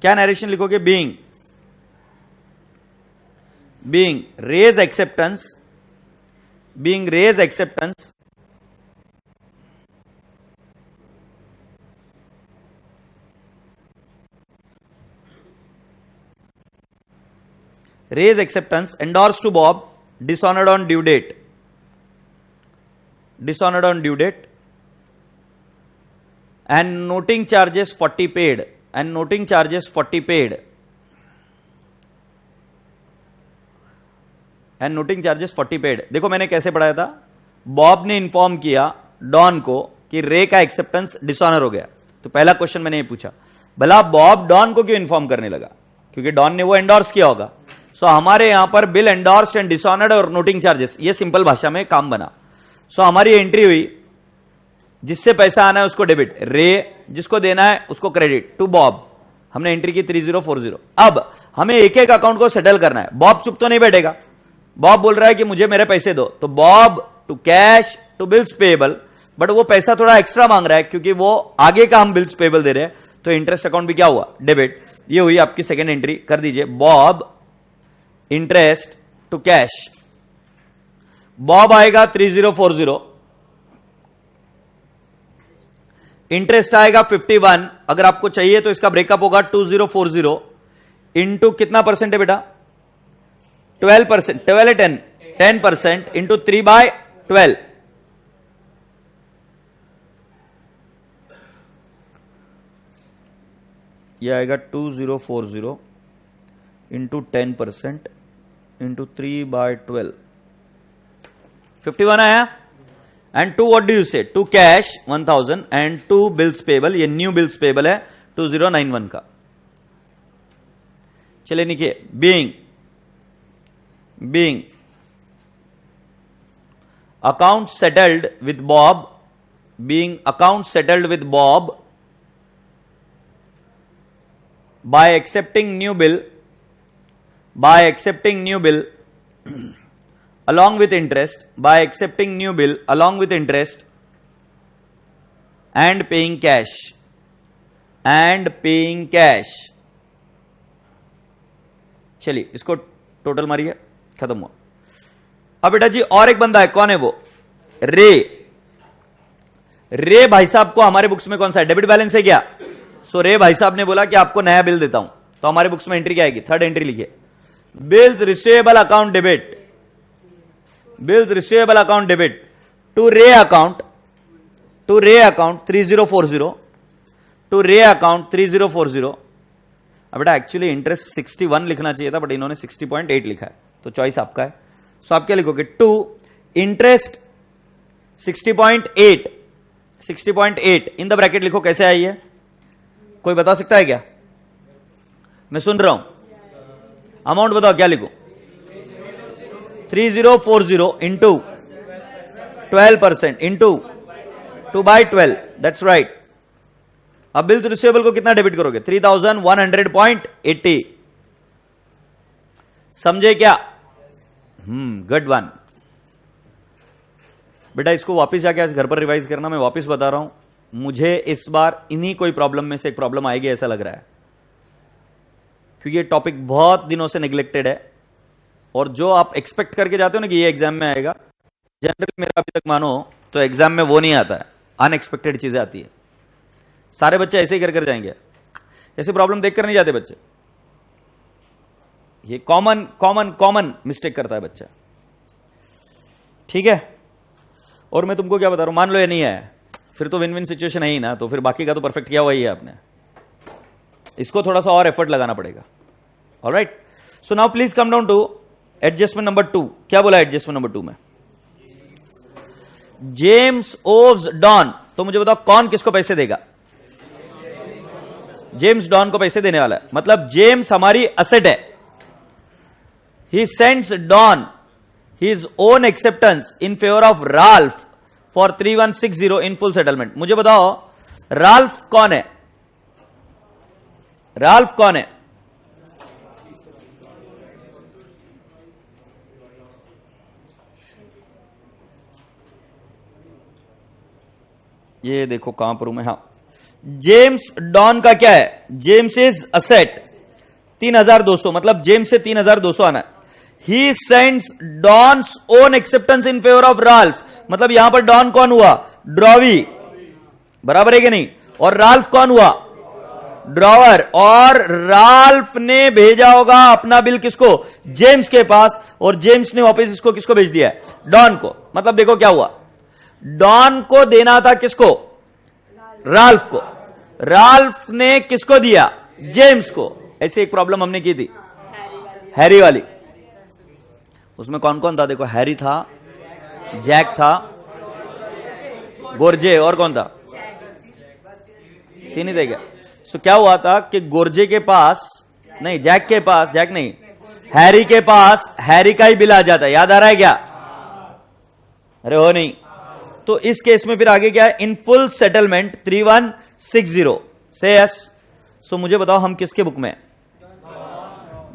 Speaker 1: क्या नरेशन लिखोगे? Being, being Ray's acceptance, being Ray's acceptance, raise acceptance, endorsed to Bob, dishonored on due date, dishonored on due date, and noting charges 40 paid, and noting charges 40 paid, and noting charges 40 paid। देखो मैंने कैसे पढ़ाया था, Bob ने inform किया don को कि रे का एक्सेप्टेंस डिसऑनर हो गया। तो पहला क्वेश्चन मैंने ये पूछा, भला बॉब डॉन को क्यों इन्फॉर्म करने लगा? क्योंकि डॉन ने वो एंडोर्स किया होगा। सो हमारे यहां पर बिल एंडोर्स्ड एंड डिसऑनर्ड और नोटिंग चार्जेस, ये सिंपल भाषा में काम बना। सो हमारी एंट्री हुई, जिससे पैसा आना है उसको डेबिट, रे जिसको देना है उसको क्रेडिट, टू बॉब। हमने एंट्री की 3040। अब हमें एक एक अकाउंट को सेटल करना है। बॉब चुप तो नहीं बैठेगा। बॉब बोल रहा है कि मुझे मेरे पैसे दो, तो Bob to cash, to bills payable, but वो पैसा थोड़ा एक्स्ट्रा मांग रहा है क्योंकि वो आगे का हम बिल्स पेबल दे रहे हैं, तो इंटरेस्ट अकाउंट भी क्या हुआ? डेबिट। ये हुई आपकी सेकेंड एंट्री, कर दीजिए Bob interest to cash. Bob आएगा 3040, इंटरेस्ट आएगा 51। अगर आपको चाहिए तो इसका ब्रेकअप होगा 2040 इंटू कितना परसेंट है बेटा? 12%, 12 है 10, 10% इंटू 3/12। यह आएगा 2040 इंटू 10% इंटू 3/12, 51 आया। And to what do you say? To cash 1000 and to bills payable, ये न्यू बिल्स पेबल है 2091 का। चलिए लिखिए, being, being account settled with Bob, being account settled with Bob by accepting new bill, by accepting new bill along with interest, by accepting new bill along with interest and paying cash, and paying cash। चलिए इसको total मारिए, खत्म हुआ। अब बेटा जी और एक बंदा है, कौन है वो? रे। रे भाई साहब को हमारे बुक्स में कौन सा है? डेबिट बैलेंस है क्या? सो रे भाई साहब ने बोला कि आपको नया बिल देता हूं, तो हमारे बुक्स में एंट्री क्या आएगी? थर्ड एंट्री लिखिए, bills receivable account debit, bills receivable account debit to Ray account, to Ray account 3040, to Ray account 3040। अब बेटा एक्चुअली इंटरेस्ट 61 लिखना चाहिए था, बट इन्होंने 60.8 लिखा है, तो चॉइस आपका है। सो आप क्या लिखोगे? To interest 60.8, 60.8 in the bracket लिखो। कैसे आई है? कोई बता सकता है क्या? मैं सुन रहा हूं, अमाउंट बताओ क्या लिखो? 3040 इंटू 12% इंटू 2/12, दैट्स राइट। अब बिल्स रिसीवेबल को कितना डेबिट करोगे? 3100.80। समझे क्या? Good one. बेटा इसको वापस जाके आज घर पर रिवाइज करना, मैं वापस बता रहा हूं, मुझे इस बार इन्हीं कोई प्रॉब्लम में से एक प्रॉब्लम आएगी ऐसा लग रहा है, क्योंकि ये टॉपिक बहुत दिनों से नेग्लेक्टेड है, और जो आप एक्सपेक्ट करके जाते हो ना कि ये एग्जाम में आएगा, जनरली मेरा अभी तक मानो तो एग्जाम में वो नहीं आता है, अनएक्सपेक्टेड चीजें आती है। सारे बच्चे ऐसे ही कर जाएंगे, ऐसे प्रॉब्लम देखकर नहीं जाते बच्चे, ये कॉमन कॉमन कॉमन मिस्टेक करता है बच्चा, ठीक है। और मैं तुमको क्या बता रहा हूं, मान लो ये नहीं है, फिर तो विन विन सिचुएशन है ही ना, तो फिर बाकी का तो परफेक्ट किया हुआ ही है आपने, इसको थोड़ा सा और एफर्ट लगाना पड़ेगा। Alright, so now please come down to adjustment number 2। क्या बोला एडजस्टमेंट नंबर 2 में? जेम्स ओव्स डॉन, तो मुझे बताओ कौन किसको पैसे देगा? जेम्स डॉन को पैसे देने वाला है, मतलब जेम्स हमारी असेट है। He sends Don his own acceptance in favor of Ralph for 3160 in full settlement। मुझे बताओ राल्फ कौन है? राल्फ कौन है? ये देखो कहां पर हूं मैं, हाँ, जेम्स डॉन का क्या है? जेम्स इज असेट 3200, मतलब जेम्स से 3200 आना है। He sends Don's own acceptance in favor of Ralph, मतलब यहां पर डॉन कौन हुआ? ड्रॉवी, बराबर है कि नहीं? और राल्फ कौन हुआ? ड्रॉवर। और राल्फ ने भेजा होगा अपना बिल किसको? जेम्स के पास, और जेम्स ने वापस इसको किसको भेज दिया है? डॉन को। मतलब देखो क्या हुआ, डॉन को देना था किसको? राल्फ को। राल्फ ने किसको दिया? जेम्स को। ऐसी एक प्रॉब्लम हमने की थी, हैरी वाली। उसमें कौन कौन था? देखो, हैरी था, जैक था, गोरजे, और कौन था? तीन ही थे क्या? सो क्या हुआ था कि गोरजे के पास नहीं, जैक के पास, जैक नहीं, हैरी के पास हैरी का ही बिल आ जाता है। याद आ रहा है क्या? अरे हो नहीं। तो इस केस में फिर आगे क्या है? इन फुल सेटलमेंट 3160 से यस। सो मुझे बताओ हम किसके बुक में?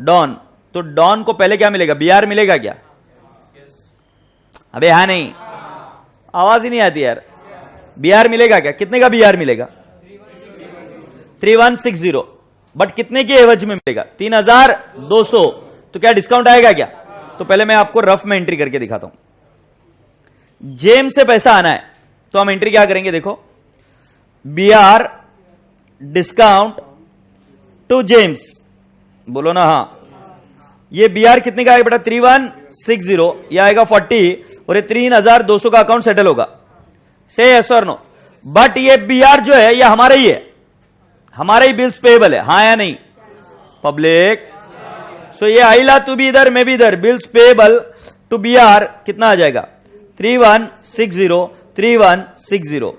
Speaker 1: डॉन। तो डॉन को पहले क्या मिलेगा? बीआर मिलेगा क्या? अबे हाँ नहीं, आवाज ही नहीं आती यार। बीआर मिलेगा क्या? कितने का बीआर मिलेगा? 3160, बट कितने के एवज में मिलेगा? 3200। तो क्या डिस्काउंट आएगा क्या? तो पहले मैं आपको रफ में एंट्री करके दिखाता हूं। जेम्स से पैसा आना है तो हम एंट्री क्या करेंगे? देखो, बीआर डिस्काउंट टू जेम्स, बोलो ना हाँ। ये बीआर कितने का आएगा बेटा? 3160, ये आएगा 40, और ये 3200 का अकाउंट सेटल होगा। से यस और नो? बट ये बीआर जो है ये हमारा ही है, हमारा ही बिल्स पेएबल है, हाँ या नहीं? पब्लिक। सो ये आइला तू भी इधर, मैं भी इधर, बिल्स पेएबल टू बीआर कितना आ जाएगा? 3160, 3160।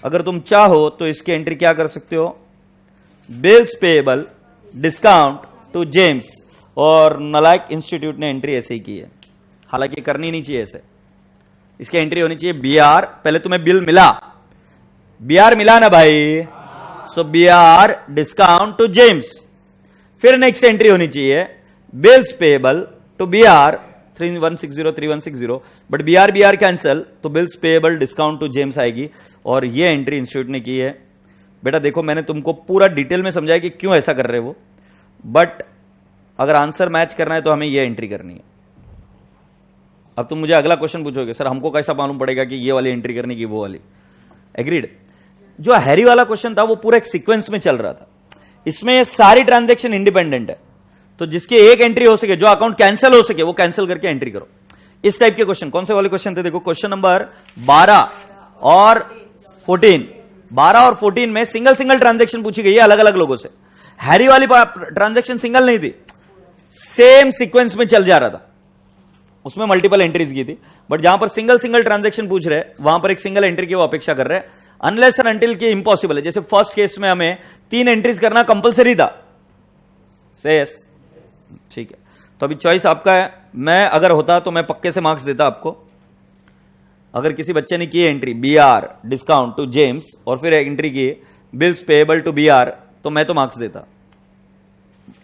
Speaker 1: अगर तुम चाहो तो इसकी एंट्री क्या कर सकते हो? Bills payable discount to James, और नलायक इंस्टीट्यूट ने एंट्री ऐसे ही की है, हालांकि करनी नहीं चाहिए ऐसे। इसकी एंट्री होनी चाहिए बीआर, पहले तुम्हें बिल मिला, बीआर मिला ना भाई, so BR discount to James, फिर नेक्स्ट एंट्री होनी चाहिए bills payable to BR 3160, 3160, but BR cancel, तो bills payable discount to James आएगी, और ये एंट्री इंस्टीट्यूट ने की है। बेटा देखो, मैंने तुमको पूरा डिटेल में समझाया कि क्यों ऐसा कर रहे हो, बट अगर आंसर मैच करना है तो हमें ये एंट्री करनी है। अब तुम मुझे अगला क्वेश्चन पूछोगे, सर हमको कैसा मालूम पड़ेगा कि ये वाली एंट्री करनी की वो वाली? एग्रीड। जो हैरी वाला क्वेश्चन था वो पूरा एक सीक्वेंस में चल रहा था, इसमें ये सारी ट्रांजैक्शन इंडिपेंडेंट है, तो जिसकी एक एंट्री हो सके, जो अकाउंट कैंसिल हो सके, वो कैंसिल करके एंट्री करो। इस टाइप के क्वेश्चन कौन से वाले क्वेश्चन थे? देखो, क्वेश्चन नंबर 12 और 14। 12 और 14 में सिंगल सिंगल ट्रांजैक्शन पूछी गई है अलग अलग लोगों से। हैरी वाली ट्रांजैक्शन सिंगल नहीं थी, सेम सीक्वेंस में चल जा रहा था, उसमें मल्टीपल एंट्रीज की थी, बट जहां पर सिंगल सिंगल ट्रांजैक्शन पूछ रहे वहां पर एक सिंगल एंट्री की वो अपेक्षा कर रहे हैं, अनलेस एंड अनटिल की इंपॉसिबल है। जैसे फर्स्ट केस में हमें 3 एंट्रीज करना कंपलसरी था। से यस, ठीक है। तो अभी चॉइस आपका है। मैं अगर होता तो मैं पक्के से मार्क्स देता आपको। अगर किसी बच्चे ने की entry BR discount to James और फिर एंट्री की बिल्स पेएबल टू बीआर, तो मैं तो मार्क्स देता,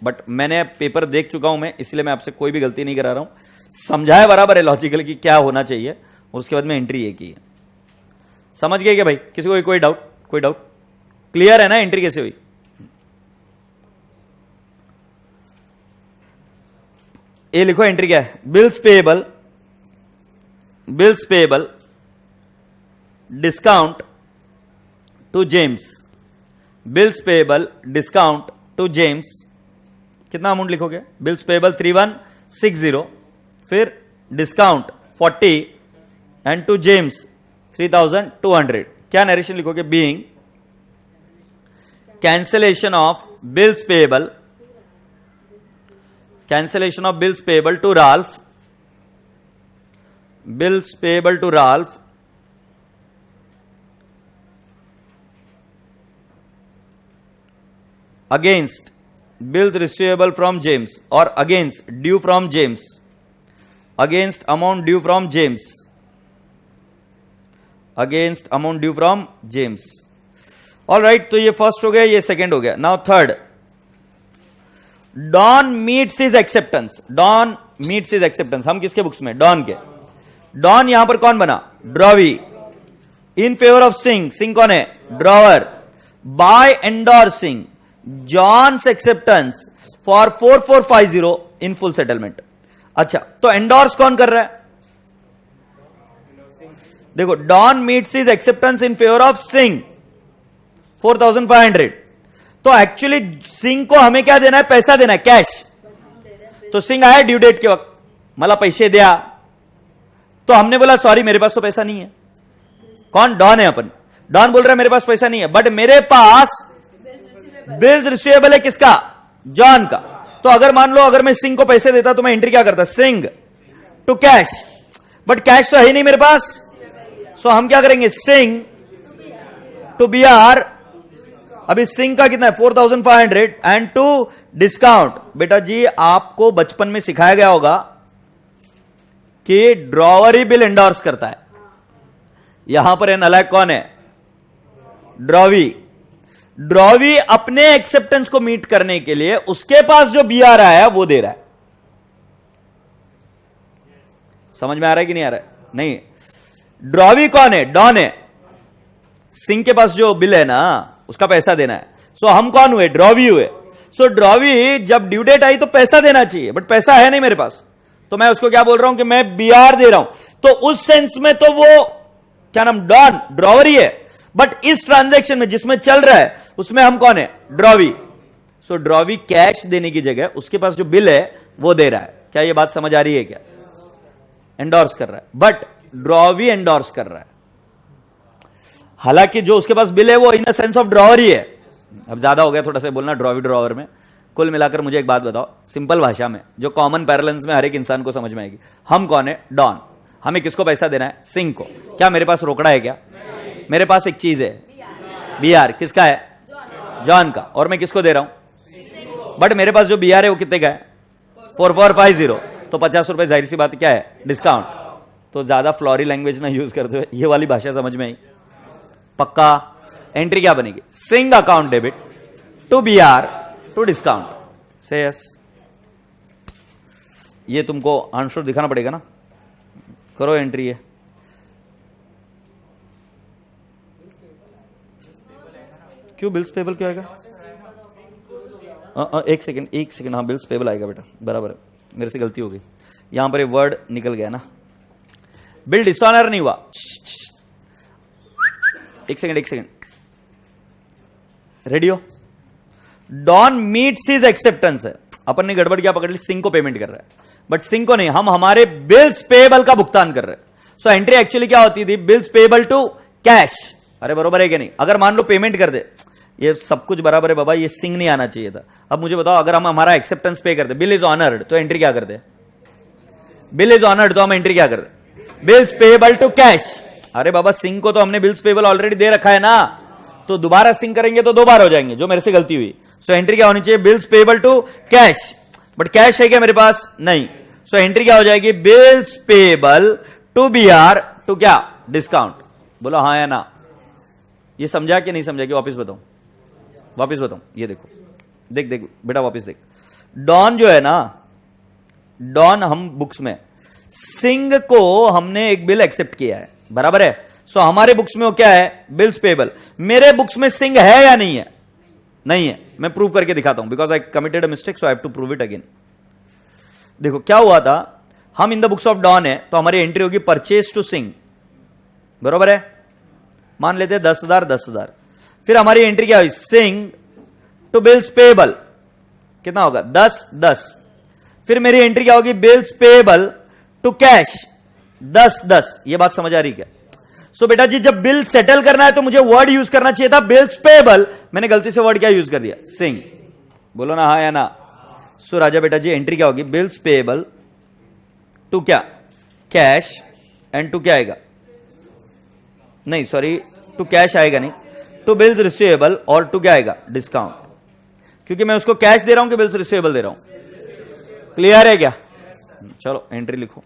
Speaker 1: बट मैंने पेपर देख चुका हूं मैं, इसलिए मैं आपसे कोई भी गलती नहीं करा रहा हूं। समझाया बराबर है लॉजिकल कि क्या होना चाहिए, उसके बाद में एंट्री ए की है। समझ गए क्या भाई? किसी को कोई डाउट? कोई डाउट? क्लियर है ना एंट्री कैसे हुई? ये लिखो एंट्री क्या है? Bills payable, bills payable discount to James, bills payable discount to James. कितना अमाउंट लिखोगे? बिल्स पेएबल 3160, फिर डिस्काउंट 40 एंड टू जेम्स 3200। क्या नरेशन लिखोगे? Being cancellation of bills payable, cancellation of bills payable to Ralph, bills payable to Ralph against bills receivable from James, or against due from James, against amount due from James, against amount due from James। All right, तो ये first हो गया, ये second हो गया। Now third, Don meets his acceptance. Don meets his acceptance, हम किसके books में? डॉन के। डॉन यहां पर कौन बना? Drawee. In favour of Singh, Singh कौन है? Drawer. By endorsing John's acceptance for 4450 in full settlement. अच्छा, तो एंडोर्स कौन कर रहा है? देखो, Don meets his acceptance in favour of Singh 4500। तो एक्चुअली सिंह को हमें क्या देना है? पैसा देना है, कैश। तो सिंह आया ड्यू डेट के वक्त, मला पैसे दिया, तो हमने बोला सॉरी मेरे पास तो पैसा नहीं है। कौन? डॉन है अपन। डॉन बोल रहा है मेरे पास पैसा नहीं है, बट मेरे पास बिल्स रिसीवेबल है। किसका? जॉन का। तो अगर मान लो अगर मैं सिंह को पैसे देता तो मैं एंट्री क्या करता? Singh to cash, but cash तो है ही नहीं मेरे पास। सो हम क्या करेंगे? Singh to B R. अभी सिंह का कितना है? 4500 एंड टू डिस्काउंट। बेटा जी, आपको बचपन में सिखाया गया होगा कि ड्रॉवर ही बिल एंडोर्स करता है। यहां पर नालायक कौन है? ड्रॉवी। ड्रॉवी अपने एक्सेप्टेंस को मीट करने के लिए उसके पास जो बी आ रहा है वो दे रहा है। समझ में आ रहा है कि नहीं आ रहा है? नहीं। ड्रॉवी कौन है? डॉन है। सिंह के पास जो बिल है ना उसका पैसा देना है। सो हम कौन हुए? ड्रॉवी हुए। सो ड्रॉवी जब ड्यू डेट आई तो पैसा देना चाहिए, बट पैसा है नहीं मेरे पास, तो मैं उसको क्या बोल रहा हूं कि मैं बीआर दे रहा हूं। तो उस सेंस में तो वो क्या नाम? डॉन, ड्रॉवर ही है। बट इस ट्रांजैक्शन में जिसमें चल रहा है उसमें हम कौन है? ड्रॉवी। सो ड्रॉवी कैश देने की जगह उसके पास जो बिल है वो दे रहा है। क्या ये बात समझ आ रही है? क्या एंडोर्स कर रहा है, बट ड्रॉवी एंडोर्स कर रहा है। हालांकि जो उसके पास बिल है वो in the sense of drawer ही है। अब ज्यादा हो गया थोड़ा सा बोलना ड्रॉवी ड्रॉवर में। कुल मिलाकर मुझे एक बात बताओ, सिंपल भाषा में जो कॉमन पैरेलल्स में हर एक इंसान को समझ में आएगी। हम कौन है? डॉन। हमें किसको पैसा देना है? सिंह को। क्या मेरे पास रोकड़ा है? क्या मेरे पास एक चीज है? बीआर। किसका है? जॉन का। और मैं किसको दे रहा हूं? बट मेरे पास जो बीआर है वो कितने का है? 4450। तो 50 रुपए, जाहिर सी बात क्या है? डिस्काउंट। तो ज्यादा फ्लोरी लैंग्वेज ना यूज करते हुए ये वाली भाषा समझ में आई? पक्का? एंट्री क्या बनेगी? Singh account debit to BR to discount. Say yes. ये तुमको आंसर दिखाना पड़ेगा ना। करो एंट्री है। क्यों बिल्स पेबल क्यों आएगा? एक सेकंड। हाँ, बिल्स पेबल आएगा बेटा, बराबर है, मेरे से गलती हो गई। यहां पर ये वर्ड निकल गया ना। बिल डिसऑनर नहीं हुआ। एक second. Radio. Don meets his acceptance है। अपन ने गड़बड़ क्या पकड़ ली? सिंह को पेमेंट कर रहा है, बट सिंह को नहीं, हम हमारे बिल्स पेएबल का भुगतान कर रहे हैं। सो एंट्री एक्चुअली क्या होती थी? Bills payable to cash. अरे बरोबर है कि नहीं? अगर मान लो पेमेंट कर दे, ये सब कुछ बराबर है बाबा, ये सिंह नहीं आना चाहिए था। अब मुझे बताओ, अगर हम हमारा एक्सेप्टेंस पे करते, बिल इज ऑनर्ड, तो एंट्री क्या करते? बिल इज ऑनर्ड, तो हम एंट्री क्या करते? Bills payable to cash. अरे बाबा, सिंह को तो हमने बिल्स पेएबल ऑलरेडी दे रखा है ना, तो दोबारा सिंह करेंगे तो 2 बार हो जाएंगे, जो मेरे से गलती हुई। सो एंट्री क्या होनी चाहिए? Bills payable to cash. But cash है क्या मेरे पास? नहीं। सो एंट्री क्या हो जाएगी? Bills payable to BR to what? Discount. बोलो हाँ या ना? ये समझा कि नहीं समझा? कि वापिस बताऊं? ये देखो, देख बेटा, वापिस देख। डॉन जो है ना, डॉन हम बुक्स में सिंह को हमने एक बिल एक्सेप्ट किया है, बराबर है। सो हमारे बुक्स में वो क्या है, बिल्स पेबल। मेरे बुक्स में सिंह है या नहीं है? नहीं है। मैं प्रूव करके दिखाता हूं, because I committed a mistake, so I have to prove it again. देखो क्या हुआ था, हम in the books of Don है, तो हमारी एंट्री होगी परचेज टू सिंह, बरोबर है। मान लेते हैं 10,000 10,000। फिर हमारी एंट्री क्या हुई, सिंह टू बिल्स पेबल, कितना होगा 10 10। फिर मेरी एंट्री क्या होगी, बिल्स पेबल टू कैश 10 10। ये बात समझ आ रही क्या? सो बेटा जी, जब बिल सेटल करना है तो मुझे वर्ड यूज करना चाहिए था बिल्स पेबल, मैंने गलती से वर्ड क्या यूज कर दिया, सिंह। बोलो ना हाँ या ना। सो राजा बेटा जी, एंट्री क्या होगी, बिल्स पेबल टू क्या, कैश, एंड टू क्या आएगा, नहीं सॉरी, टू कैश आएगा नहीं, टू बिल्स रिसीवेबल, और टू क्या आएगा, डिस्काउंट। क्योंकि मैं उसको कैश दे रहा हूं कि बिल्स रिसीवेबल दे रहा हूं। क्लियर है क्या? चलो एंट्री लिखो।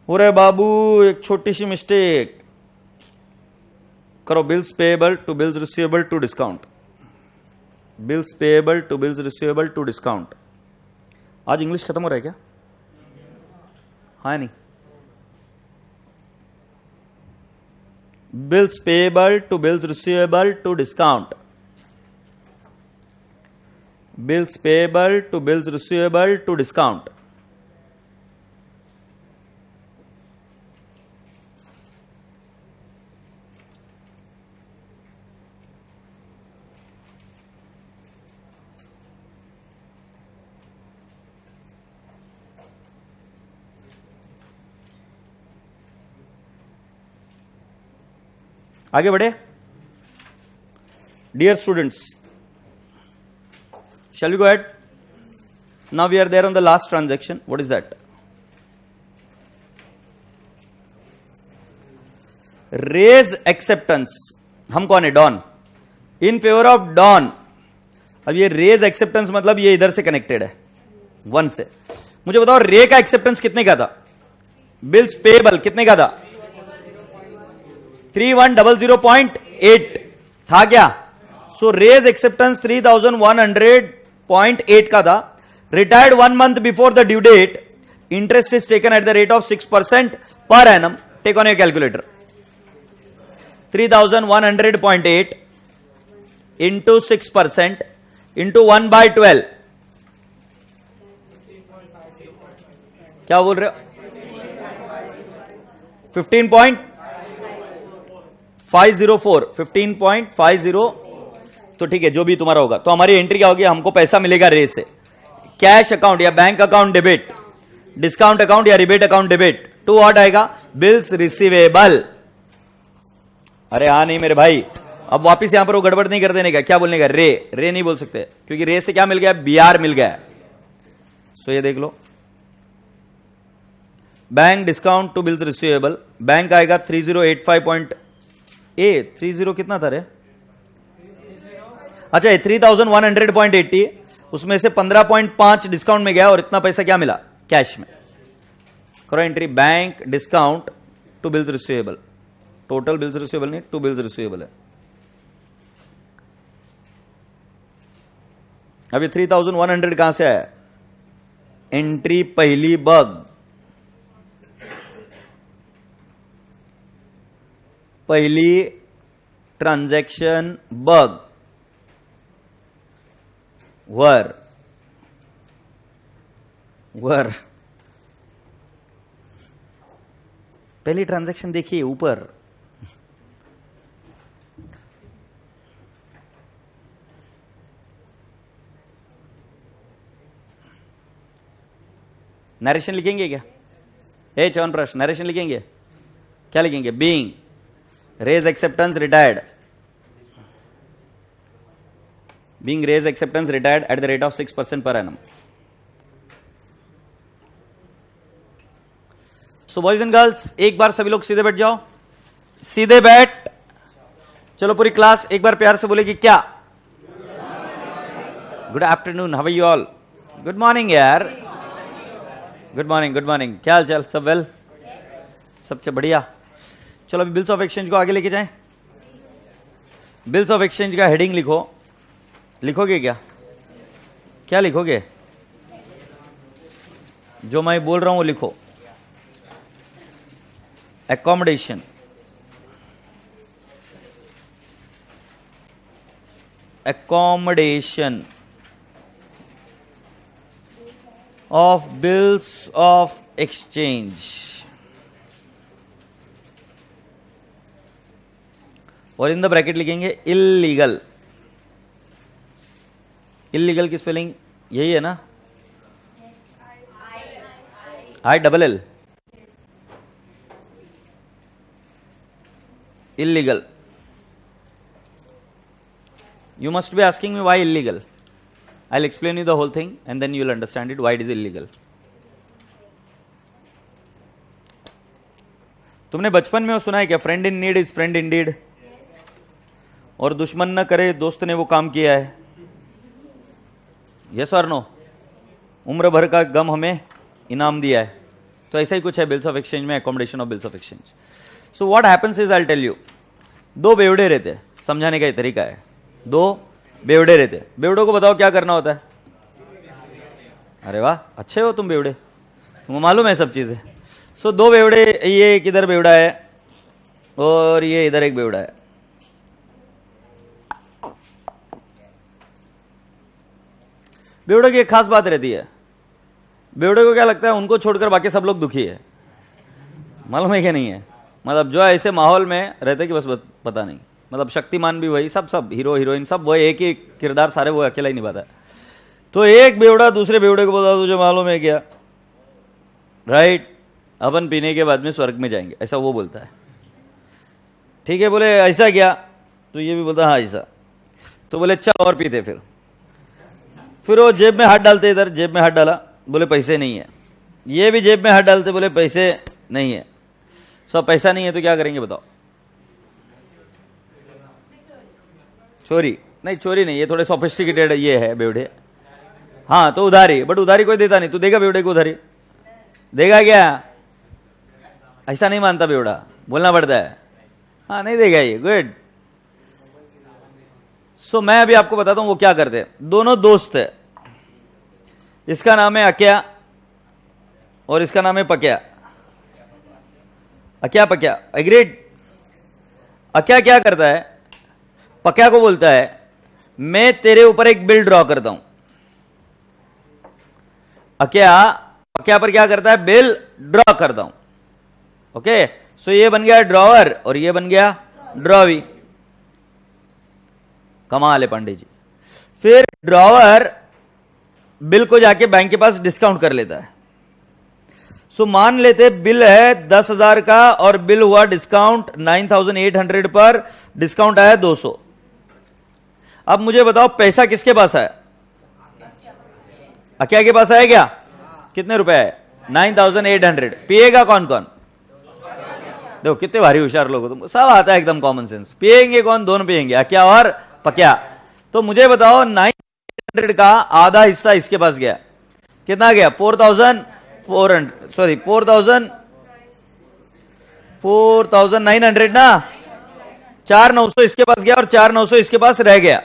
Speaker 1: अरे बाबू, एक छोटी सी मिस्टेक करो, bills payable to bills receivable to discount, bills payable to bills receivable to discount. आज इंग्लिश खत्म हो रहा है क्या? हाँ नहीं, bills payable to bills receivable to discount, bills payable to bills receivable to discount. आगे बढ़े। Dear students, shall we go ahead? Now we are there on the last transaction. What is that? Raise acceptance. हम कौन है? डॉन। In favour of Don. अब ये raise acceptance मतलब ये इधर से कनेक्टेड है 1 से। मुझे बताओ रे का एक्सेप्टेंस कितने का था? बिल्स पेएबल कितने का था? 3100.8 था क्या? सो रेज एक्सेप्टेंस 3100.8 का था। Retired 1 month before the due date, interest is taken at the rate of 6% per annum. Take on your calculator. 3100.8 into 6% into 1/12, क्या बोल रहे हो? 15.504, 15.50। तो ठीक है, जो भी तुम्हारा होगा। तो हमारी एंट्री क्या होगी? हमको पैसा मिलेगा रे से, कैश अकाउंट या bank account debit, discount account या rebate account debit, to what आएगा? Bills receivable. अरे हाँ नहीं मेरे भाई, अब वापिस यहां पर वो गड़बड़ नहीं कर देने का। क्या बोलने का? रे। रे नहीं बोल सकते, क्योंकि रे से क्या मिल गया? बीआर मिल गया। सो ये देख लो, bank discount to bills receivable, bank आएगा 3085.30 कितना था रे? अच्छा 3100.80, उसमें से 15.5 डिस्काउंट में गया और इतना पैसा क्या मिला? कैश में। करो entry, bank discount to bills receivable. Total bills receivable नहीं, टू बिल्स रिसीवेबल है। अभी 3100 कहां से आया? एंट्री पहली बग, पहली ट्रांजैक्शन बग, वर वर पहली ट्रांजैक्शन देखिए ऊपर। नरेशन लिखेंगे क्या? च्यवनप्राश नरेशन लिखेंगे? क्या लिखेंगे? Being Ray's acceptance retired, being raise acceptance retired at the rate of 6% per annum. So boys and girls, एक बार सभी लोग सीधे बैठ जाओ, सीधे बैठ। चलो पूरी क्लास एक बार प्यार से बोलेगी क्या? Good afternoon, how are you all? Good morning यार, गुड मॉर्निंग गुड मॉर्निंग। क्या हाल चाल? सब वेल? सबसे बढ़िया। चलो अभी बिल्स ऑफ एक्सचेंज को आगे लेके जाएं। बिल्स ऑफ एक्सचेंज का हेडिंग लिखो। लिखोगे क्या? क्या लिखोगे? जो मैं बोल रहा हूं वो लिखो। Accommodation, accommodation of bills of exchange, और इन द ब्रैकेट लिखेंगे इलीगल। इलीगल की स्पेलिंग यही है ना, ILL, illegal. You must be asking me why illegal. I'll explain you the whole thing and then you'll understand it why it is illegal. तुमने बचपन में वो सुना है क्या, friend in need is friend Indeed, और दुश्मन न करे दोस्त ने वो काम किया है। यस और नो? उम्र भर का गम हमें इनाम दिया है। तो ऐसा ही कुछ है बिल्स ऑफ एक्सचेंज में, accommodation of bills of exchange. So what happens is, I will tell you. दो बेवड़े रहते हैं, समझाने का ये तरीका है। दो बेवड़े रहते हैं, बेवड़ों को बताओ क्या करना होता है। अरे वाह, अच्छे हो तुम बेवड़े, तुम्हें मालूम है सब चीजें। सो दो बेवड़े, ये एक इधर बेवड़ा है और ये इधर एक बेवड़ा है। बेवड़ों की एक खास बात रहती है, बेवड़े को क्या लगता है उनको छोड़कर बाकी सब लोग दुखी है। मालूम है क्या नहीं है? मतलब जो ऐसे माहौल में रहते कि बस पता नहीं, मतलब शक्तिमान भी वही, सब हीरो हीरोइन सब वही, एक ही किरदार सारे वो अकेला ही निभाता है। तो एक बेवड़ा दूसरे बेवड़े को बोलता तुझे मालूम है क्या, राइट, अपन पीने के बाद में स्वर्ग में जाएंगे, ऐसा वो बोलता है। ठीक है, बोले ऐसा क्या, तो ये भी बोलता हाँ ऐसा। तो बोले चल और पीते। फिर वो जेब में हाथ डालते, इधर जेब में हाथ डाला, बोले पैसे नहीं है। ये भी जेब में हाथ डालते, बोले पैसे नहीं है। सो पैसा नहीं है तो क्या करेंगे बताओ? चोरी नहीं, चोरी नहीं, ये थोड़े सोफिस्टिकेटेड ये है बेवड़े। हाँ तो उधारी, बट उधारी कोई देता नहीं। तू देगा बेवड़े को उधारी? देगा क्या? ऐसा नहीं मानता बेवड़ा, बोलना पड़ता है। हाँ नहीं देगा ये, गुड। सो मैं अभी आपको बताता हूं वो क्या करते हैं। दोनों दोस्त है, इसका नाम है अक्या और इसका नाम है पक्या। अक्या पक्या, एग्रीड। अक्या क्या करता है, पक्या को बोलता है मैं तेरे ऊपर एक बिल ड्रॉ करता हूं। अक्या पक्या पर क्या करता है, बिल ड्रॉ करता हूं। ओके, सो ये बन गया ड्रॉवर और ये बन गया ड्रॉवी। कमाल है पांडे जी। फिर ड्रॉवर बिल को जाके बैंक के पास डिस्काउंट कर लेता है। सो मान लेते बिल है 10,000 का और बिल हुआ डिस्काउंट 9,800 पर, डिस्काउंट आया 200। अब मुझे बताओ पैसा किसके पास है? अक्या के पास आया क्या? कितने रुपए है? 9,800। पिएगा कौन कौन? देखो कितने भारी होशियार लोग हो तुम, सब आता है एकदम कॉमन सेंस। पिएंगे कौन? दोनों पिएंगे, अक्या और पक्या। तो मुझे बताओ 900 का आधा हिस्सा इसके पास गया, कितना गया? 4,900 ना। 4,900 इसके पास गया और 4,900 इसके पास रह गया।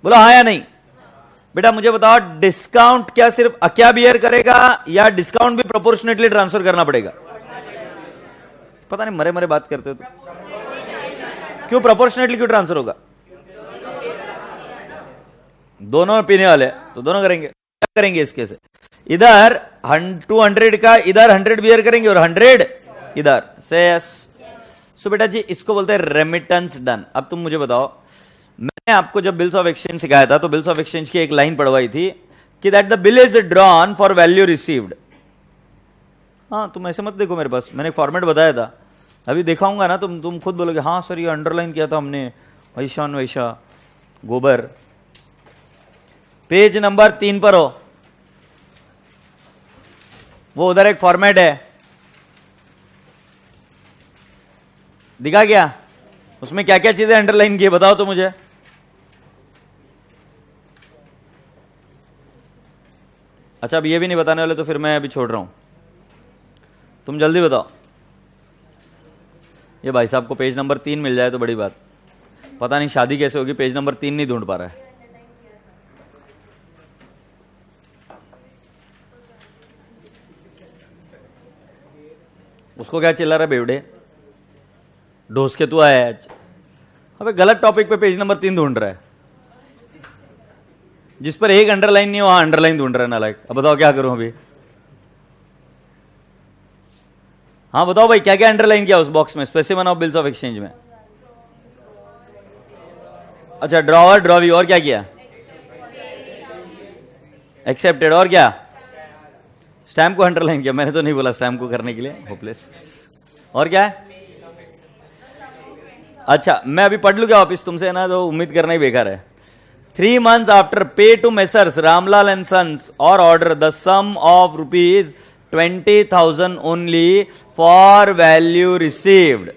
Speaker 1: बोला हाँ या नहीं? बेटा मुझे बताओ डिस्काउंट क्या सिर्फ अक्या बियर करेगा या डिस्काउंट भी प्रोपोर्शनेटली ट्रांसफर करना पड़ेगा? पता नहीं, मरे मरे बात करते हो तो। क्यों प्रोपोर्शनेटली क्यों ट्रांसफर होगा? दोनों पीने वाले तो दोनों करेंगे। क्या करेंगे इसके से? इधर 200 का इधर 100 बियर करेंगे और 100 इधर से। यस। सो बेटा जी इसको बोलते हैं रेमिटेंस डन। अब तुम मुझे बताओ, मैंने आपको जब बिल्स ऑफ एक्सचेंज सिखाया था तो बिल्स ऑफ एक्सचेंज की एक लाइन पढ़वाई थी कि that the bill is drawn for value received. हाँ तुम ऐसे मत देखो मेरे पास, मैंने एक फॉर्मेट बताया था, अभी दिखाऊंगा ना तुम खुद बोलोगे हाँ सर ये अंडरलाइन किया था हमने, वैशान वैशा गोबर। पेज नंबर 3 पर हो, वो उधर एक फॉर्मेट है, दिखा क्या? उसमें क्या क्या चीजें अंडरलाइन की बताओ तो मुझे। अच्छा अब ये भी नहीं बताने वाले तो फिर मैं अभी छोड़ रहा हूं, तुम जल्दी बताओ। ये भाई साहब को पेज नंबर 3 मिल जाए तो बड़ी बात। पता नहीं शादी कैसे होगी, पेज नंबर 3 नहीं ढूंढ पा रहा है। उसको क्या चिल्ला रहा है बेवड़े, ढोस के तू आया आज। अबे गलत टॉपिक पे पेज नंबर 3 ढूंढ रहा है, जिस पर एक अंडरलाइन नहीं है वहां अंडरलाइन ढूंढ रहा है नालायक। अब बताओ क्या करूं अभी। हाँ बताओ भाई, क्या क्या अंडरलाइन किया उस बॉक्स में, specimen of bills of exchange में। अच्छा, ड्रॉवर ड्रॉवी, और क्या किया, एक्सेप्टेड, और क्या, स्टैम्प को अंडरलाइन किया। मैंने तो नहीं बोला स्टैम्प को करने के लिए, होपलेस। और क्या है, अच्छा मैं अभी पढ़ लू क्या वापिस तुमसे ना, तो उम्मीद करना ही बेकार है। 3 months after pay to Messrs Ramlal and Sons or order the sum of rupees 20,000 only for value received।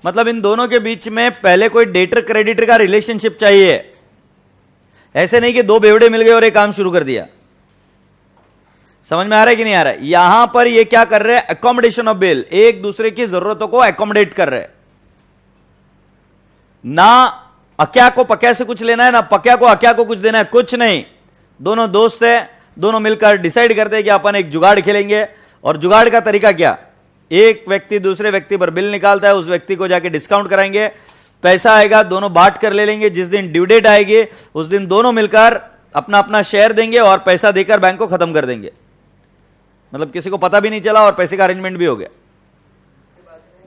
Speaker 1: मतलब इन दोनों के बीच में पहले कोई डेटर क्रेडिटर का रिलेशनशिप चाहिए, ऐसे नहीं कि दो बेवड़े मिल गए और एक काम शुरू कर दिया। समझ में आ रहा है कि नहीं आ रहा है। यहां पर ये क्या कर रहे हैं, अकोमोडेशन ऑफ बिल, एक दूसरे की जरूरतों को अकोमोडेट कर रहे हैं। ना अक्या को पक्या से कुछ लेना है, ना पक्या को अक्या को कुछ देना है, कुछ नहीं। दोनों दोस्त है, दोनों मिलकर डिसाइड करते हैं कि अपन एक जुगाड़ खेलेंगे। और जुगाड़ का तरीका क्या, एक व्यक्ति दूसरे व्यक्ति पर बिल निकालता है, उस व्यक्ति को जाके डिस्काउंट कराएंगे, पैसा आएगा, दोनों बांट कर ले लेंगे। जिस दिन ड्यू डेट आएगी उस दिन दोनों मिलकर अपना अपना शेयर देंगे और पैसा देकर बैंक को खत्म कर देंगे। मतलब किसी को पता भी नहीं चला और पैसे का अरेंजमेंट भी हो गया।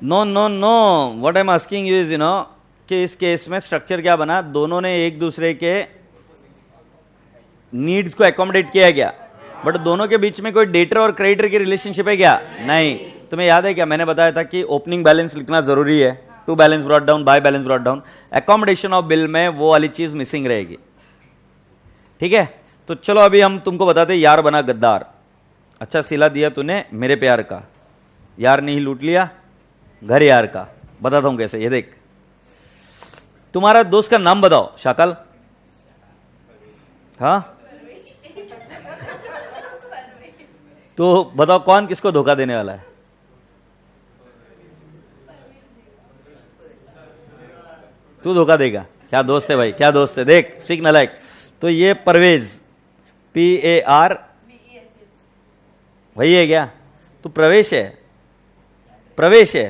Speaker 1: No no no, what I am asking you is you know कि इस केस में स्ट्रक्चर क्या बना, दोनों ने एक दूसरे के नीड्स को अकोमोडेट किया गया, बट दोनों के बीच में कोई डेटर और क्रेडिटर की रिलेशनशिप है क्या, नहीं। तुम्हें याद है क्या, मैंने बताया था कि ओपनिंग बैलेंस लिखना जरूरी है, to balance brought down, by balance brought down. Accommodation of bill में वो वाली चीज मिसिंग रहेगी, ठीक है। तो चलो अभी हम तुमको बताते, यार बना गद्दार। अच्छा सिला दिया तूने मेरे प्यार का, यार नहीं लूट लिया घर यार का। बताता हूं कैसे, ये देख। तुम्हारा दोस्त का नाम बताओ, शाकल, हाँ तो बताओ कौन किसको धोखा देने वाला है। तू धोखा देगा, क्या दोस्त है भाई, क्या दोस्त है, देख सीख नालायक। तो ये परवेज, PAR वही है क्या, तू प्रवेश है, प्रवेश है,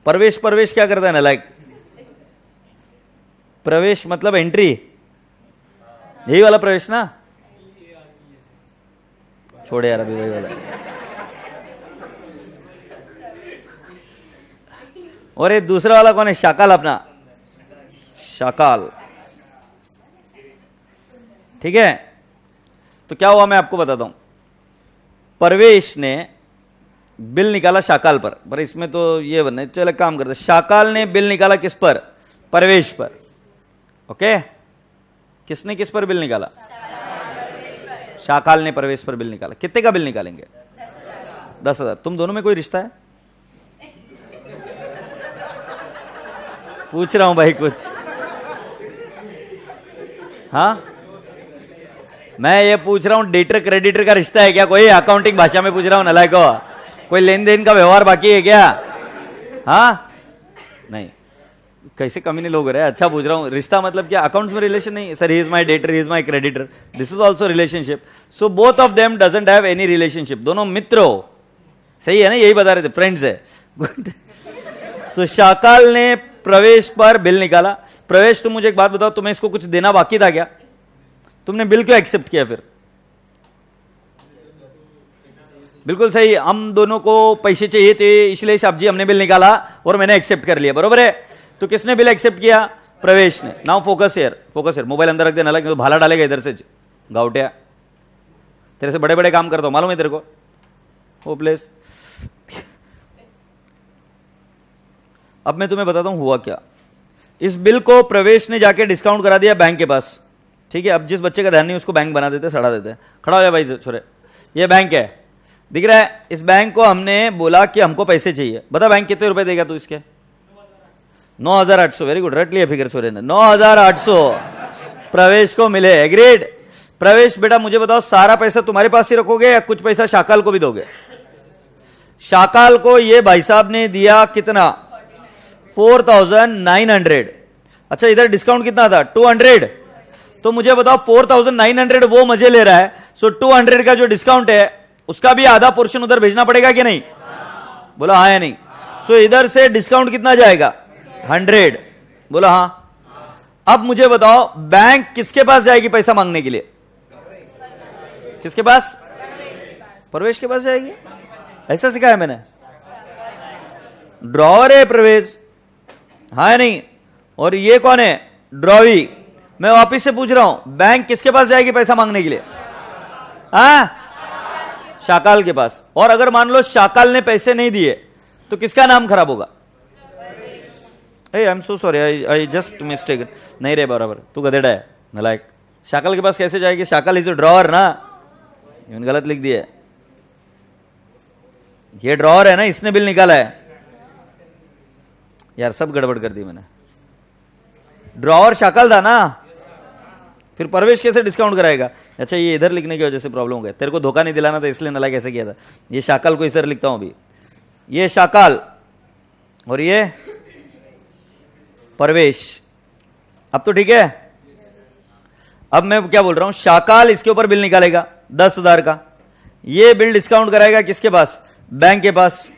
Speaker 1: प्रवेश प्रवेश क्या करता है नालायक, प्रवेश मतलब एंट्री, यही वाला प्रवेश ना, छोड़े यार अभी वही वाला। और ये दूसरा वाला कौन है, शाकाल, अपना शाकाल, ठीक है। तो क्या हुआ मैं आपको बताता हूं। परवेश ने बिल निकाला शाकाल पर इसमें तो ये बनना, चलो काम करते। शाकाल ने बिल निकाला किस पर, परवेश पर, ओके। किसने किस पर बिल निकाला, शाकाल ने परवेश पर बिल निकाला। कितने का बिल निकालेंगे, 10,000। तुम दोनों में कोई रिश्ता है, पूछ रहा हूं भाई कुछ, हाँ मैं ये पूछ रहा हूं डेटर क्रेडिटर का रिश्ता है क्या कोई, अकाउंटिंग भाषा में पूछ रहा हूं नालायक को, कोई लेन देन का व्यवहार बाकी है क्या, हाँ नहीं। कैसे कमीने लोग रहे, अच्छा पूछ रहा हूं। रिश्ता मतलब क्या, अकाउंट्स में रिलेशन नहीं, sir he is my debtor, he is my creditor, this is also relationship. So both of them doesn't have any relationship, दोनों मित्र हो, सही है ना, यही बता रहे थे, फ्रेंड्स है, गुड। सो शाकाल ने प्रवेश पर बिल निकाला। प्रवेश तुम मुझे एक बात बताओ, तुम्हें इसको कुछ देना बाकी था क्या, तुमने बिल क्यों एक्सेप्ट किया फिर, बिल्कुल सही, हम दोनों को पैसे चाहिए थे इसलिए साहब जी हमने बिल निकाला और मैंने एक्सेप्ट कर लिया, बरोबर है। तो किसने बिल एक्सेप्ट किया, प्रवेश ने। Now focus here, focus here, mobile अंदर रख देना, तो भाला डालेगा इधर से, गाउटिया तेरे से बड़े बड़े काम करता हूं मालूम है तेरे को, होपलेस। अब मैं तुम्हें बताता हूं हुआ क्या। इस बिल को प्रवेश ने जाके डिस्काउंट करा दिया बैंक के पास, ठीक है। अब जिस बच्चे का ध्यान नहीं उसको बैंक बना देते, सड़ा देते। खड़ा हो जाए भाई छोरे, ये बैंक है, दिख रहा है। इस बैंक को हमने बोला कि हमको पैसे चाहिए, बता बैंक कितने रुपए देगा तू इसके, 9,800, वेरी गुड, रट लिया फिगर छोरे ने, 9,800 प्रवेश को मिले, एग्रीड। प्रवेश बेटा मुझे बताओ, सारा पैसा तुम्हारे पास ही रखोगे या कुछ पैसा शाकाल को भी दोगे। शाकाल को ये भाई साहब ने दिया कितना, 4,900। अच्छा इधर डिस्काउंट कितना था, 200। तो मुझे बताओ 4,900 वो मजे ले रहा है, सो 200 का जो डिस्काउंट है उसका भी आधा पोर्शन उधर भेजना पड़ेगा कि नहीं, बोला हाँ या नहीं? सो इधर से डिस्काउंट कितना जाएगा? 100। बोला हाँ। अब मुझे बताओ बैंक किसके पास जाएगी पैसा मांगने के लिए? किसके पास? प्रवेश के पास जाएगी। ऐसा सिखाया मैंने। ड्रॉवर है प्रवेश, हाँ या नहीं? और ये कौन है? ड्रॉवी। मैं वापिस से पूछ रहा हूं, बैंक किसके पास जाएगी पैसा मांगने के लिए? हाँ, शाकाल के पास। और अगर मान लो शाकाल ने पैसे नहीं दिए तो किसका नाम खराब होगा? I am so sorry, I just mistake. नहीं रे बराबर, तू गधेड़ा है नलायक। शाकाल के पास कैसे जाएगी? शाकाल इज ड्रॉवर ना, इन्होंने गलत लिख दिया है। ये ड्रॉवर है ना, इसने बिल निकाला है यार, सब गड़बड़ कर दी मैंने। ड्रॉवर शाकाल था ना, फिर प्रवेश कैसे डिस्काउंट कराएगा? अच्छा, ये इधर लिखने की वजह से प्रॉब्लम हो गया। तेरे को धोखा नहीं दिलाना था इसलिए नला कैसे किया था। ये शाकाल को इधर लिखता हूं अभी, ये शाकाल और ये प्रवेश। अब तो ठीक है। अब मैं क्या बोल रहा हूं, शाकाल इसके ऊपर बिल निकालेगा 10,000 का। ये बिल डिस्काउंट कराएगा किसके पास? बैंक के पास।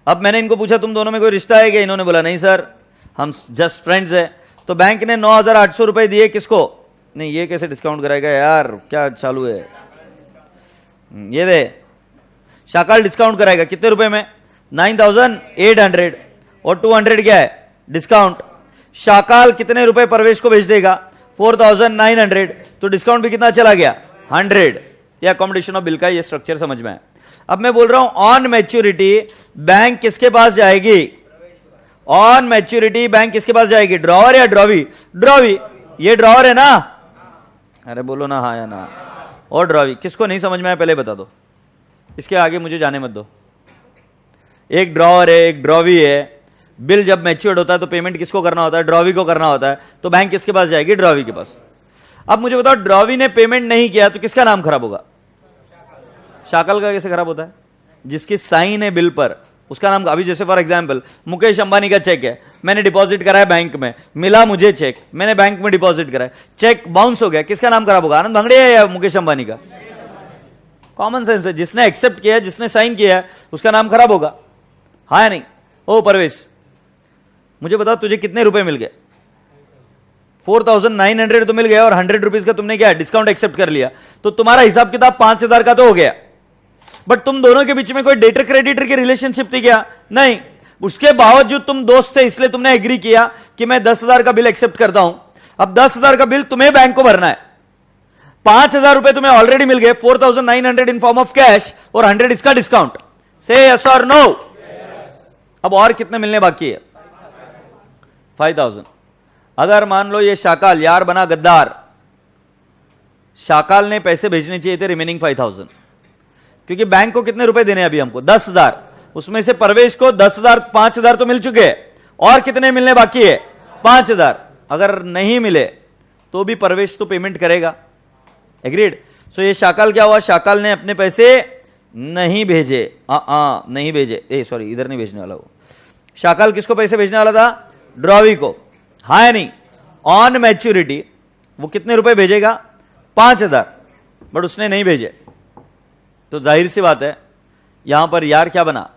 Speaker 1: अब मैंने इनको पूछा तुम दोनों में कोई रिश्ता है क्या? इन्होंने बोला नहीं सर, हम जस्ट फ्रेंड्स है। तो बैंक ने 9,800 रुपए दिए किसको? नहीं, ये कैसे डिस्काउंट कराएगा यार, क्या चालू है? ये दे, शाकाल डिस्काउंट कराएगा कितने रुपए में? 9,800। और 200 क्या है? डिस्काउंट। शाकाल कितने रुपए प्रवेश को भेज देगा? 4,900। तो डिस्काउंट भी कितना चला गया? 100। ये अकोमोडेशन ऑफ बिल का ये स्ट्रक्चर समझ में है। अब मैं बोल रहा हूं ऑन मैच्योरिटी बैंक किसके पास जाएगी? ऑन मैच्योरिटी बैंक किसके पास जाएगी? ड्रॉवर या ड्रॉवी? ड्रॉवी। ये ड्रॉवर है ना? अरे बोलो ना हाँ या ना। और ड्रॉवी। किसको नहीं समझ में आया पहले बता दो, इसके आगे मुझे जाने मत दो। एक ड्रॉवर है, एक ड्रॉवी है। बिल जब मैच्योर्ड होता है तो पेमेंट किसको करना होता है? ड्रॉवी को करना होता है। तो बैंक किसके पास जाएगी? ड्रॉवी के पास। अब मुझे बताओ ड्रॉवी ने पेमेंट नहीं किया तो किसका नाम खराब होगा? शाकाल का कैसे खराब होता है? जिसकी साइन है बिल पर उसका नाम। अभी जैसे फॉर एग्जांपल मुकेश अंबानी का चेक है, मैंने डिपॉजिट कराया बैंक में, मिला मुझे चेक, मैंने बैंक में डिपॉजिट कराया, चेक बाउंस हो गया, किसका नाम खराब होगा? आनंद भांगड़े या मुकेश अंबानी का? कॉमन सेंस है, जिसने एक्सेप्ट किया है, जिसने साइन किया है, उसका नाम खराब होगा, हाँ या नहीं? ओ परवेश, मुझे बताओ तुझे कितने रुपए मिल गए? 4,900 तो मिल गया और 100 रुपीज का तुमने क्या डिस्काउंट एक्सेप्ट कर लिया, तो तुम्हारा हिसाब किताब 5,000 का तो हो गया। बट तुम दोनों के बीच में कोई डेटर क्रेडिटर की रिलेशनशिप थी क्या? नहीं। उसके बावजूद तुम दोस्त थे इसलिए तुमने एग्री किया कि मैं 10,000 का बिल एक्सेप्ट करता हूं। अब 10,000 का बिल तुम्हें बैंक को भरना है। 5,000 रुपए तुम्हें ऑलरेडी मिल गए, 4,900 इन फॉर्म ऑफ कैश और 100 इसका डिस्काउंट। से यस और नो? अब और कितने मिलने बाकी है? 5,000। अगर मान लो ये शाकाल यार बना गद्दार, शाकाल ने पैसे भेजने चाहिए थे रिमेनिंग 5,000, क्योंकि बैंक को कितने रुपए देने अभी हमको? 10,000। उसमें से प्रवेश को 10,000, 5,000 तो मिल चुके हैं, और कितने मिलने बाकी है? 5,000। अगर नहीं मिले तो भी प्रवेश तो पेमेंट करेगा। एग्रीड? सो ये शाकाल क्या हुआ? शाकाल ने अपने पैसे नहीं भेजे। नहीं भेजे, सॉरी इधर नहीं भेजने वाला वो। शाकाल किसको पैसे भेजने वाला था? ड्रॉवी को, हाँ या नहीं? ऑन मैच्योरिटी वो कितने रुपए भेजेगा? 5,000। बट उसने नहीं भेजे, तो जाहिर सी बात है यहां पर यार क्या बना?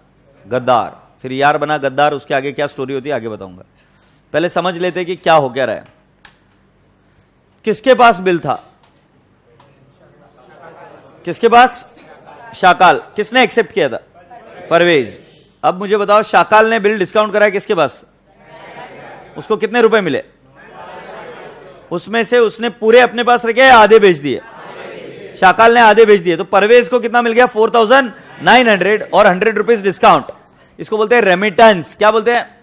Speaker 1: गद्दार। फिर यार बना गद्दार, उसके आगे क्या स्टोरी होती है आगे बताऊंगा। पहले समझ लेते कि क्या हो क्या रहा है। किसके पास बिल था? किसके पास? शाकाल। किसने एक्सेप्ट किया था? परवेज। अब मुझे बताओ शाकाल ने बिल डिस्काउंट कराया किसके पास? उसको कितने रुपए मिले? उसमें से उसने पूरे अपने पास रखे, आधे भेज दिए। शाकाल ने आधे भेज दिए, तो परवेज को कितना मिल गया? 4,900 और 100 रुपीज डिस्काउंट। इसको बोलते हैं रेमिटेंस। क्या बोलते हैं?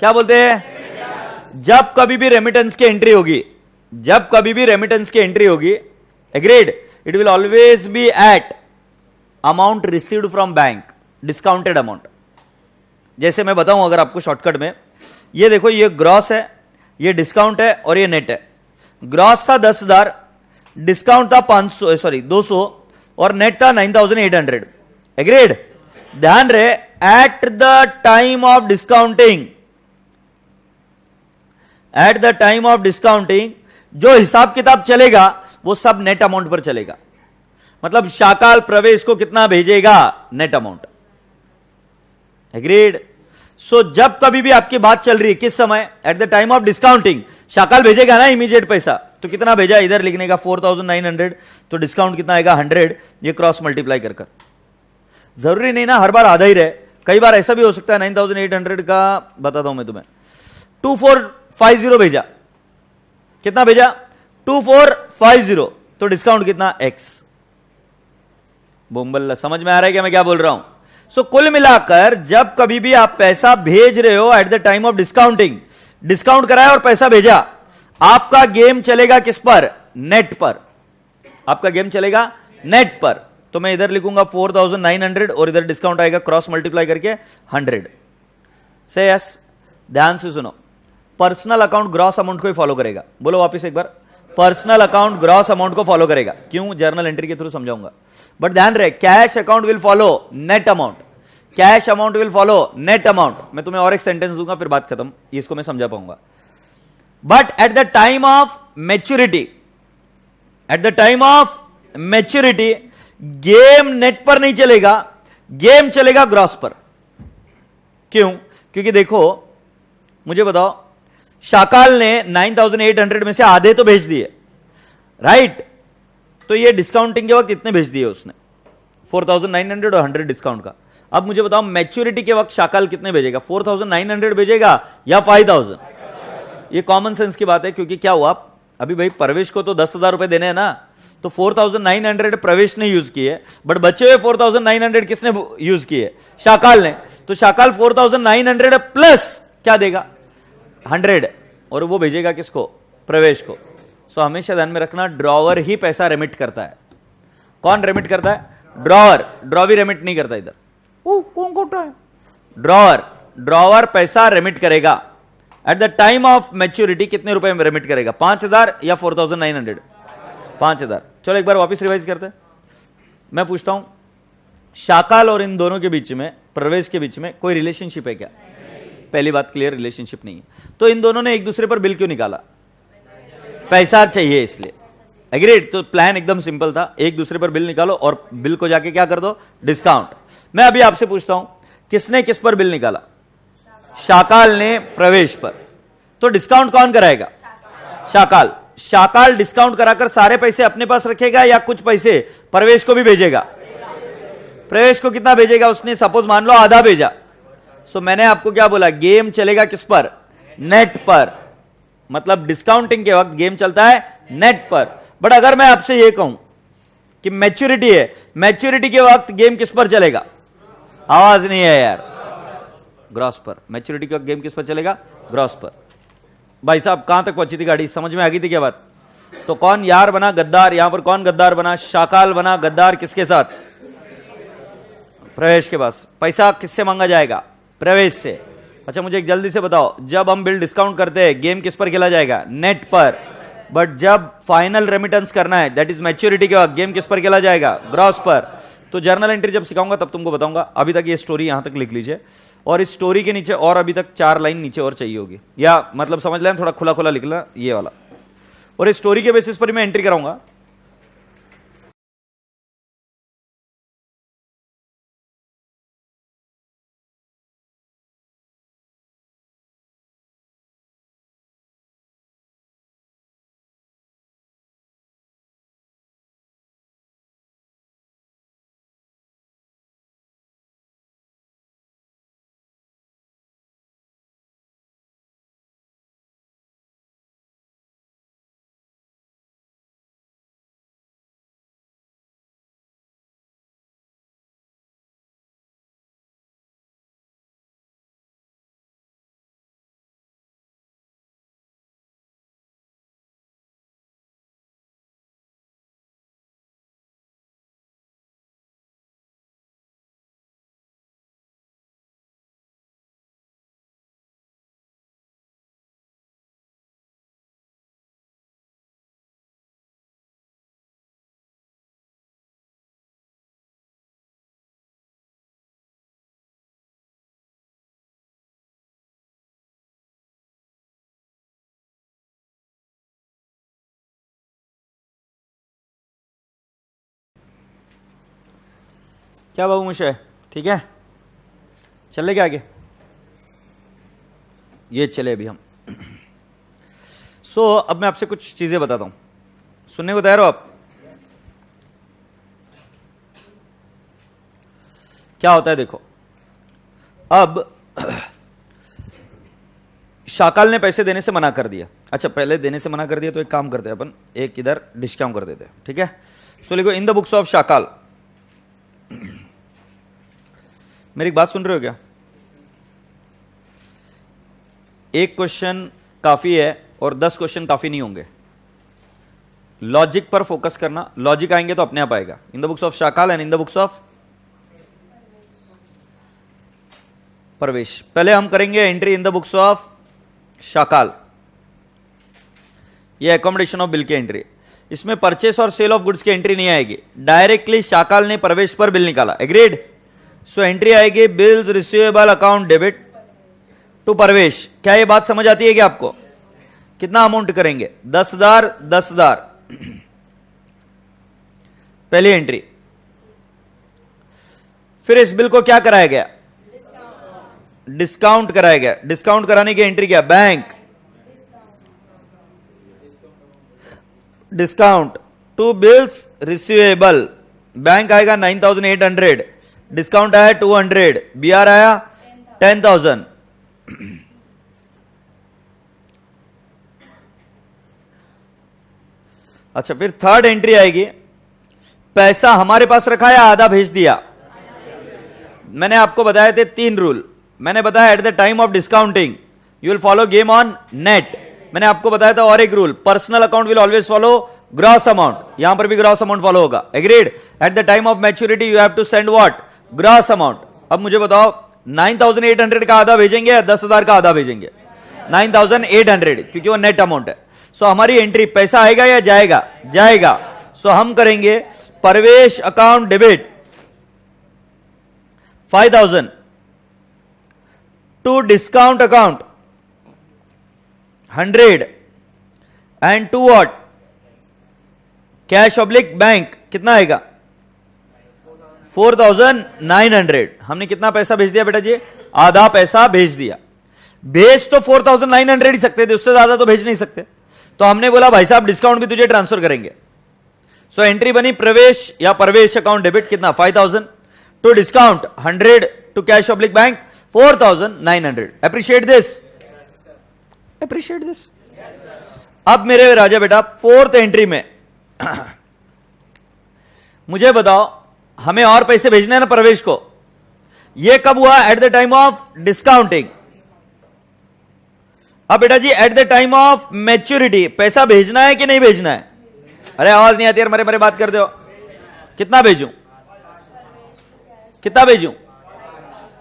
Speaker 1: क्या बोलते हैं? जब कभी भी रेमिटेंस की एंट्री होगी, जब कभी भी रेमिटेंस की एंट्री होगी, agreed, it will always be at amount received from bank, discounted amount. जैसे मैं बताऊं अगर आपको शॉर्टकट में, ये देखो ये ग्रॉस है, ये डिस्काउंट है और ये नेट है। ग्रॉस था 10,000, डिस्काउंट था 200 और नेट था 9,800। एग्रीड? ध्यान रहे, eight the time of discounting, eight the time of discounting जो हिसाब किताब चलेगा वो सब नेट अमाउंट पर चलेगा। मतलब शाकाल प्रवेश को कितना भेजेगा? Net amount. एग्रीड। सो जब कभी भी आपकी बात चल रही है किस समय, at the time of discounting, Shakal भेजेगा ना इमीडिएट पैसा, तो कितना भेजा इधर लिखने का 4900, तो डिस्काउंट कितना आएगा 100, ये क्रॉस मल्टीप्लाई कर कर। जरूरी नहीं ना हर बार आधा ही रहे, कई बार ऐसा भी हो सकता है 9800 का बताता हूं मैं तुम्हें, 2450 भेजा, कितना भेजा 2450, तो डिस्काउंट कितना x। बोम्बल समझ में आ रहा है क्या मैं क्या बोल रहा हूं? सो कुल मिलाकर जब कभी भी आप पैसा भेज रहे हो eight the time of discounting, discount कराया और पैसा भेजा, आपका गेम चलेगा किस पर, नेट पर। आपका गेम चलेगा नेट पर। तो मैं इधर लिखूंगा 4900 और इधर डिस्काउंट आएगा क्रॉस मल्टीप्लाई करके 100। से यस, ध्यान से सुनो, पर्सनल अकाउंट ग्रॉस अमाउंट को ही फॉलो करेगा। बोलो वापस एक बार, पर्सनल अकाउंट ग्रॉस अमाउंट को फॉलो करेगा। क्यों, जर्नल एंट्री के थ्रू समझाऊंगा, बट ध्यान रहे cash account will follow net amount, cash amount will follow net amount. मैं तुम्हें और एक सेंटेंस दूंगा फिर बात खत्म, इसको मैं समझा पाऊंगा। But at the time of maturity, eight the time of maturity game net पर नहीं चलेगा, गेम चलेगा ग्रॉस पर। क्यों, क्योंकि देखो मुझे बताओ, शाकाल ने 9800 में से आधे तो भेज दिए, राइट? तो ये डिस्काउंटिंग के वक्त इतने भेज दिए उसने, 4900 और 100 डिस्काउंट का। अब मुझे बताओ मैच्योरिटी के वक्त शाकाल कितने भेजेगा, 4900 भेजेगा या 5000? ये कॉमन सेंस की बात है, क्योंकि क्या हुआ, अभी भाई प्रवेश को तो 10,000 रुपए देने हैं ना, तो 4900 प्रवेश ने यूज किए, बट बचे हुए 4900 किसने यूज किए, शाकाल ने। तो शाकाल 4900 प्लस क्या देगा, 100, और वो भेजेगा किसको, प्रवेश को। सो हमेशा ध्यान में रखना, ड्रॉवर ही पैसा रेमिट करता है। कौन रेमिट करता है, ड्रॉवर। ड्रॉवी रेमिट नहीं करता इधर, कौन करता है, ड्रॉवर। ड्रॉवर पैसा रेमिट करेगा eight the time of maturity. कितने रुपए में रेमिट करेगा, 5000 या 4900? 5000। चलो एक बार वापस रिवाइज करते हैं। मैं पूछता हूं, शाकाल और इन दोनों के बीच में, प्रवेश के बीच में कोई रिलेशनशिप है क्या? पहली बात क्लियर, रिलेशनशिप नहीं है। तो इन दोनों ने एक दूसरे पर बिल क्यों निकाला, पैसा चाहिए इसलिए। एग्रीड। तो प्लान एकदम सिंपल था, एक दूसरे पर बिल निकालो और बिल को जाके क्या कर दो, डिस्काउंट। मैं अभी आपसे पूछता हूं, किसने किस पर बिल निकाला, शाकाल ने प्रवेश पर, तो डिस्काउंट कौन कराएगा, शाकाल। शाकाल डिस्काउंट कराकर सारे पैसे अपने पास रखेगा या कुछ पैसे प्रवेश को भी भेजेगा? प्रवेश को कितना भेजेगा उसने, सपोज मान लो आधा भेजा। सो मैंने आपको क्या बोला, गेम चलेगा किस पर, नेट पर। मतलब डिस्काउंटिंग के वक्त गेम चलता है नेट पर। बट अगर मैं आपसे यह कहूं कि मैच्योरिटी है, मैच्योरिटी के वक्त गेम किस पर चलेगा, आवाज नहीं है यार, ग्रॉस पर। मैच्योरिटी के वक्त गेम किस पर चलेगा, ग्रॉस पर। भाई साहब कहां तक पहुंची थी गाड़ी, समझ में आ गई थी क्या बात? तो कौन यार बना, गद्दार। यहां पर कौन गद्दार बना, शाकाल बना गद्दार। किसके साथ, प्रवेश के पास। पैसा किससे मांगा जाएगा, प्रवेश से। अच्छा मुझे एक जल्दी से बताओ, जब हम बिल डिस्काउंट करते हैं गेम किस पर खेला जाएगा, नेट पर। बट जब फाइनल रेमिटेंस करना है, दैट इज मैच्योरिटी के वक्त, गेम किस पर खेला जाएगा, ग्रॉस पर। तो जर्नल एंट्री जब सिखाऊंगा तब तुमको बताऊंगा। अभी तक ये स्टोरी यहां तक लिख लीजिए, और इस स्टोरी के नीचे और अभी तक 4 लाइन नीचे और चाहिए होगी, या मतलब समझ लें थोड़ा खुला खुला लिखना ये वाला, और इस स्टोरी के बेसिस पर ही मैं एंट्री कराऊंगा। क्या बाबू मुझे ठीक है, चले क्या आगे? ये चले अभी हम। अब मैं आपसे कुछ चीजें बताता हूं, सुनने को तैयार हो आप? क्या होता है देखो, अब शाकाल ने पैसे देने से मना कर दिया। अच्छा, पहले देने से मना कर दिया तो एक काम करते हैं अपन, एक इधर डिस्काउंट कर देते हैं, ठीक है? लिखो in the books of Shakal. मेरी बात सुन रहे हो क्या? एक क्वेश्चन काफी है और 10 क्वेश्चन काफी नहीं होंगे। लॉजिक पर फोकस करना, लॉजिक आएंगे तो अपने आप आएगा। In the books of Shakal and in the books of Pravesh. पहले हम करेंगे entry in the books of Shakal, ये एकोमोडेशन ऑफ बिल की एंट्री। इसमें परचेस और सेल ऑफ गुड्स की एंट्री नहीं आएगी, डायरेक्टली शाकाल ने प्रवेश पर बिल निकाला, एग्रीड? सो एंट्री आएगी bills receivable account debit to Pravesh. क्या ये बात समझ आती है क्या आपको? कितना अमाउंट करेंगे? 10,000 10,000 पहली एंट्री। फिर इस बिल को क्या कराया गया? डिस्काउंट कराया गया। डिस्काउंट कराने की एंट्री क्या? Bank discount to bills receivable. Bank आएगा 9,800, डिस्काउंट आया 200, बीआर आया 10,000। अच्छा, फिर थर्ड एंट्री आएगी, पैसा हमारे पास रखा या आधा भेज दिया? मैंने आपको बताए थे 3 रूल। मैंने बताया at the time of discounting you will follow game on net. मैंने आपको बताया था और एक rule, personal account will always follow gross amount. यहां पर भी ग्रॉस अमाउंट फॉलो होगा, agreed? At the time of maturity you have to send what? Gross amount. अब मुझे बताओ 9,800 का आधा भेजेंगे या 10,000 का आधा भेजेंगे? 9,800, क्योंकि वो नेट अमाउंट है। सो हमारी एंट्री पैसा आएगा या जाएगा? जाएगा। सो हम करेंगे Pravesh account debit 5,000 to discount account 100 and to what? Cash oblique bank. कितना आएगा? 4,900। हमने कितना पैसा भेज दिया बेटा जी? आधा पैसा भेज दिया। भेज तो 4,900 ही सकते थे, उससे ज्यादा तो भेज नहीं सकते। तो हमने बोला भाई साहब डिस्काउंट भी तुझे ट्रांसफर करेंगे। सो एंट्री बनी प्रवेश या प्रवेश अकाउंट डेबिट कितना? 5,000 to discount 100 to cash oblique bank 4,900। Appreciate this, appreciate this. अब मेरे राजा बेटा फोर्थ एंट्री में मुझे बताओ, हमें और पैसे भेजने हैं ना प्रवेश को। ये कब हुआ? At the time of discounting. अब बेटा जी at the time of maturity पैसा भेजना है कि नहीं भेजना है? अरे आवाज नहीं आती यार, मरे मरे बात कर दो। कितना भेजूं? कितना भेजूं?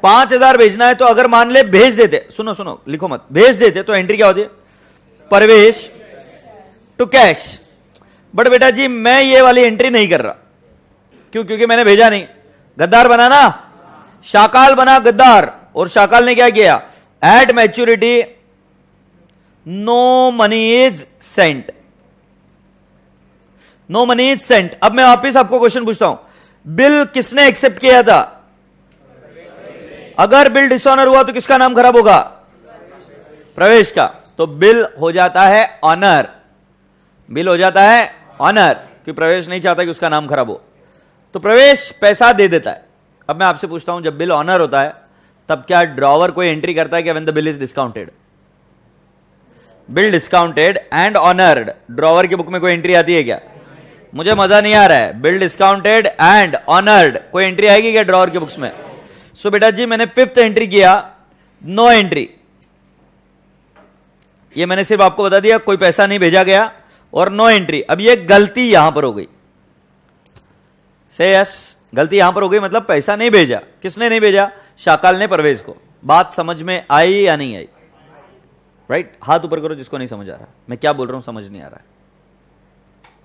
Speaker 1: 5,000 भेजना है। तो अगर मान ले भेज देते, सुनो सुनो लिखो मत, भेज देते तो एंट्री क्या होती है? प्रवेश टू कैश। बट बेटा जी मैं ये वाली एंट्री नहीं कर रहा। क्यों? क्योंकि मैंने भेजा नहीं। गद्दार बना ना, शाकाल बना गद्दार। और शाकाल ने क्या किया? At maturity no money is sent, no money is sent. अब मैं वापिस आपको क्वेश्चन पूछता हूं, बिल किसने एक्सेप्ट किया था? अगर बिल डिसऑनर हुआ तो किसका नाम खराब होगा? प्रवेश का। तो बिल हो जाता है ऑनर, बिल हो जाता है ऑनर, कि प्रवेश नहीं चाहता कि उसका नाम खराब हो। तो प्रवेश पैसा दे देता है। अब मैं आपसे पूछता हूं, जब बिल ऑनर होता है तब क्या ड्रॉवर कोई एंट्री करता है कि when the bill is discounted? Bill discounted and honoured, drawer की बुक में कोई एंट्री आती है क्या? मुझे मजा नहीं आ रहा है। बिल डिस्काउंटेड एंड ऑनर्ड, कोई एंट्री आएगी क्या ड्रॉवर की बुक्स में? सो बेटा जी मैंने 5th एंट्री किया, नो एंट्री। ये मैंने सिर्फ आपको बता दिया, कोई पैसा नहीं भेजा गया और नो एंट्री। अब ये गलती यहां पर हो गई। से यस, गलती यहां पर हो गई, मतलब पैसा नहीं भेजा। किसने नहीं भेजा? शाकाल ने प्रवेश को। बात समझ में आई या नहीं आई? राइट? हाथ ऊपर करो जिसको नहीं समझ आ रहा। मैं क्या बोल रहा हूं समझ नहीं आ रहा है।